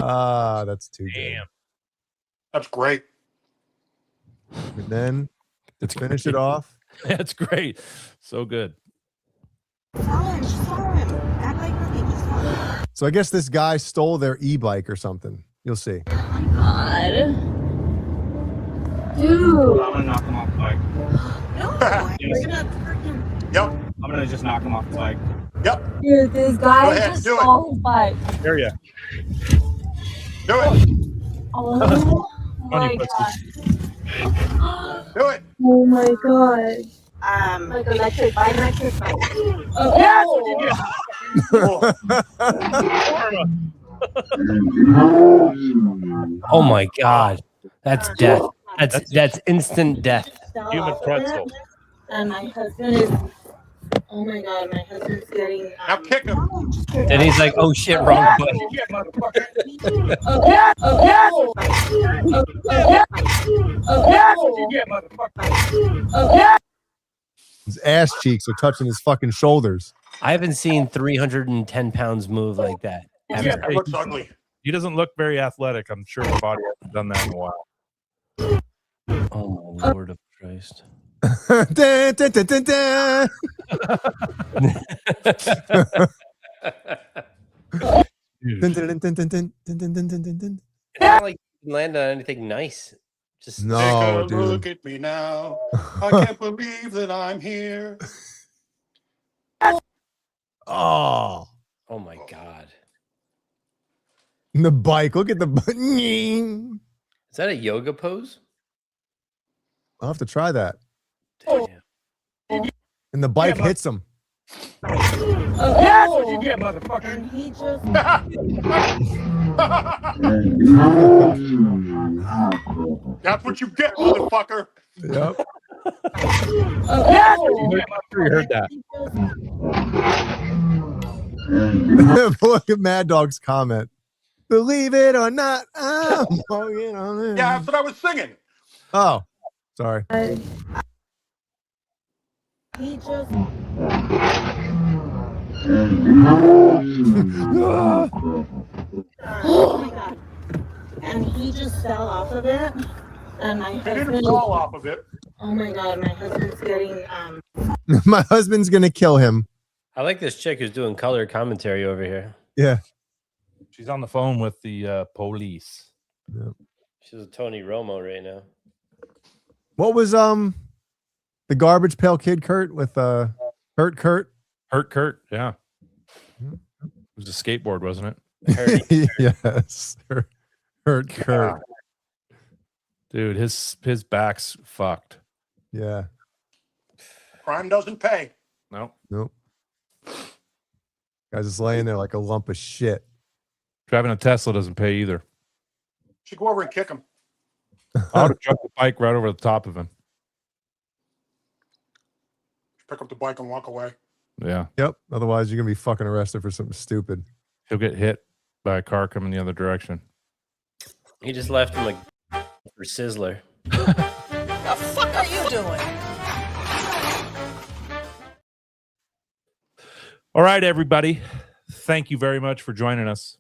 Ah, that's too Damn. That's great. good. And then let's finish it off. That's great. So good. So I guess this guy stole their e-bike or something. You'll see. God. Dude. I'm gonna knock him off the bike. No, we're gonna freaking. Yep. I'm gonna just knock him off the bike. Yep. Dude, this Go guy ahead, just do it. stole his bike. There you. Do it. Oh my Funny god. Do it. Oh my god. Like electric bike. Oh, yeah. Oh my God. That's death. That's instant death. Human pretzel. And my husband is. Oh my god, my husband's getting. Now kick him. Then he's like, oh shit, wrong button. His ass cheeks are touching his fucking shoulders. I haven't seen 310 pounds move like that. ever. Yeah, that looks ugly. He doesn't look very athletic. I'm sure the body hasn't done that in a while. Oh my Lord of Christ. Dun, dun, dun, dun, dun. Dun, dun, dun, dun, dun, dun, dun, dun, dun, dun, dun. It's not like you can land on anything nice. Just No, Take a dude. look at me now. I can't believe that I'm here. Oh, oh my God. and the bike. Look at the bike. Is that a yoga pose? I'll have to try that. Damn. And the bike hits him. That's what you get, motherfucker. And he just. That's what you get, motherfucker. Yep. I'm sure you heard that. Look at Mad Dog's comment. Believe it or not, I'm walking on it. Yeah, that's what I was singing. Oh, sorry. He just. Oh my god. And he just fell off of it. And my I didn't husband. fall off of it. Oh my god, my husband's getting. My husband's gonna kill him. I like this chick who's doing color commentary over here. Yeah. She's on the phone with the police. She's a Tony Romo right now. What was the garbage pail kid Kurt with Hurt Kurt? Hurt Kurt, yeah. It was a skateboard, wasn't it? Yes. Hurt Kurt. Dude, his back's fucked. Yeah. Crime doesn't pay. No. Nope. Guy's just laying there like a lump of shit. Driving a Tesla doesn't pay either. Should go over and kick him. I would have jumped the bike right over the top of him. Pick up the bike and walk away. Yeah. Yep. Otherwise, you're gonna be fucking arrested for something stupid. He'll get hit by a car coming the other direction. He just left him like for Sizzler. The fuck are you doing? All right, everybody. Thank you very much for joining us.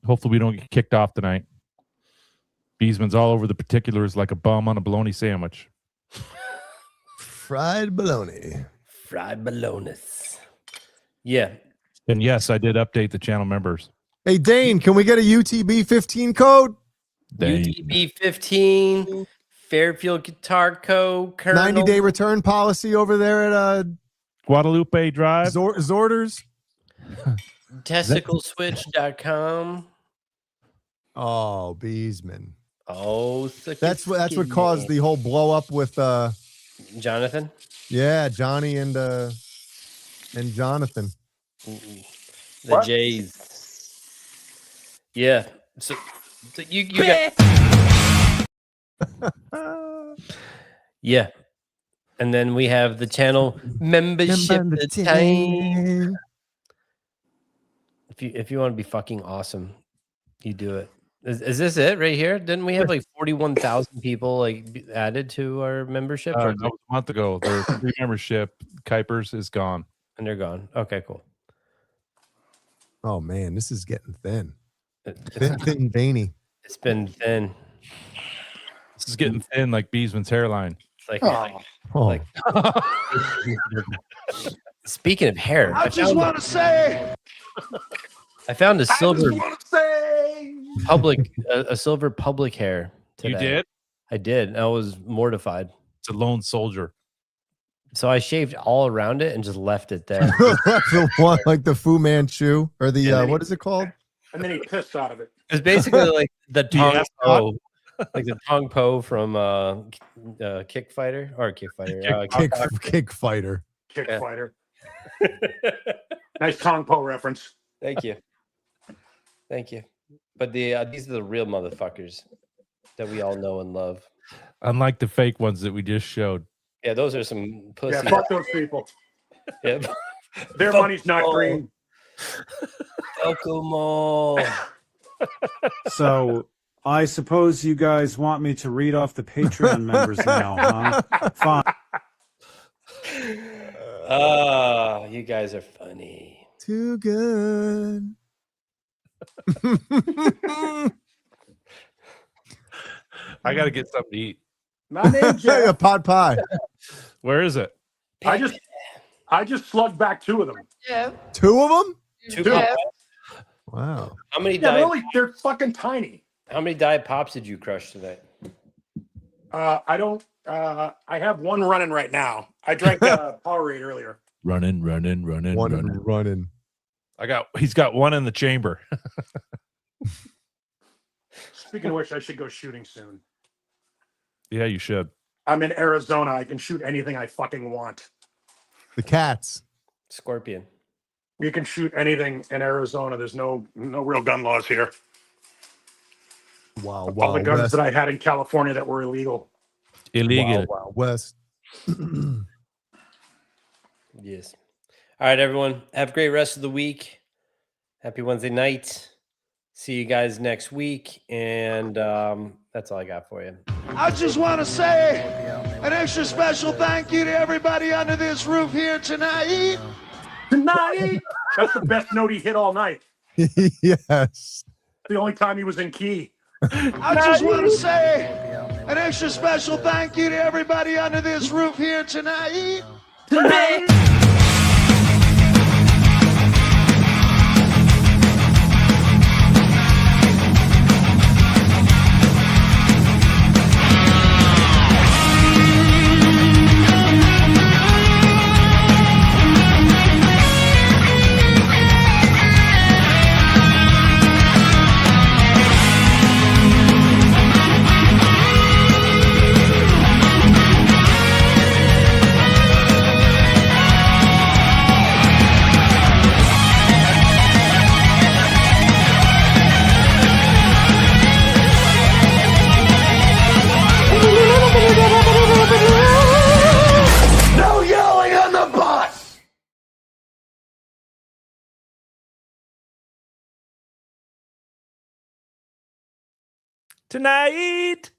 Hopefully we don't get kicked off tonight. Beesman's all over the particulars like a bum on a bologna sandwich. Fried bologna. Fried bolognese. Yeah. And yes, I did update the channel members. Hey Dane, can we get a UTB 15 code? UTB 15, Fairfield Guitar Co. 90-day return policy over there at Guadalupe Drive. Zorders. TesticleSwitch.com. Oh, Beesman. Oh, That's what caused the whole blow up with Jonathan. Yeah, Johnny and Jonathan. The Jays. Yeah. So you got, yeah. And then we have the channel membership time. If you want to be fucking awesome, you do it. Is this it right here? Didn't we have like 41,000 people like added to our membership? That was a month ago. Their free membership, Kuipers, is gone. And they're gone. Okay, cool. Oh man, this is getting thin. Thin, veiny. It's been thin. This is getting thin like Beesman's hairline. It's like speaking of hair, I just want to say, I found a silver say, a silver public hair today. You did? I did. I was mortified. It's a lone soldier. So I shaved all around it and just left it there. The one like the Fu Manchu or the what is it called? And then he pissed out of it. It's basically like the Tong ask Po, like the Tong Po from Kick Fighter or Kick Fighter. Kick fighter. Kick fighter. Nice Tong Po reference. Thank you. Thank you. But these are the real motherfuckers that we all know and love. Unlike the fake ones that we just showed. Yeah, those are some pussy. Yeah, fuck those people. Yeah. Their money's not green. Kokomo. So I suppose you guys want me to read off the Patreon members now, huh? Fine. You guys are funny. Too good. I got to get something to eat. My name's Jeff. A pot pie. Where is it? I just slugged back 2 of them. Yeah. 2 of them? Two Yeah. pops? Wow. How many Yeah, diet? they're fucking tiny. How many diet pops did you crush tonight? I don't. I have one running right now. I drank Powerade earlier. Running. Running. He's got one in the chamber. Speaking of which, I should go shooting soon. Yeah, you should. I'm in Arizona. I can shoot anything I fucking want. The cats. Scorpion. You can shoot anything in Arizona. There's no real gun laws here. Wow. All the guns West. that I had in California that were illegal. Illegal. Wow, West. Yes. All right, everyone. Have a great rest of the week. Happy Wednesday night. See you guys next week. And that's all I got for you. I just want to say an extra special thank you to everybody under this roof here tonight. Tonight! That's the best note he hit all night. Yes. The only time he was in key. I just want to say an extra special thank you to everybody under this roof here tonight. Tonight! No yelling on the bus! Tonight.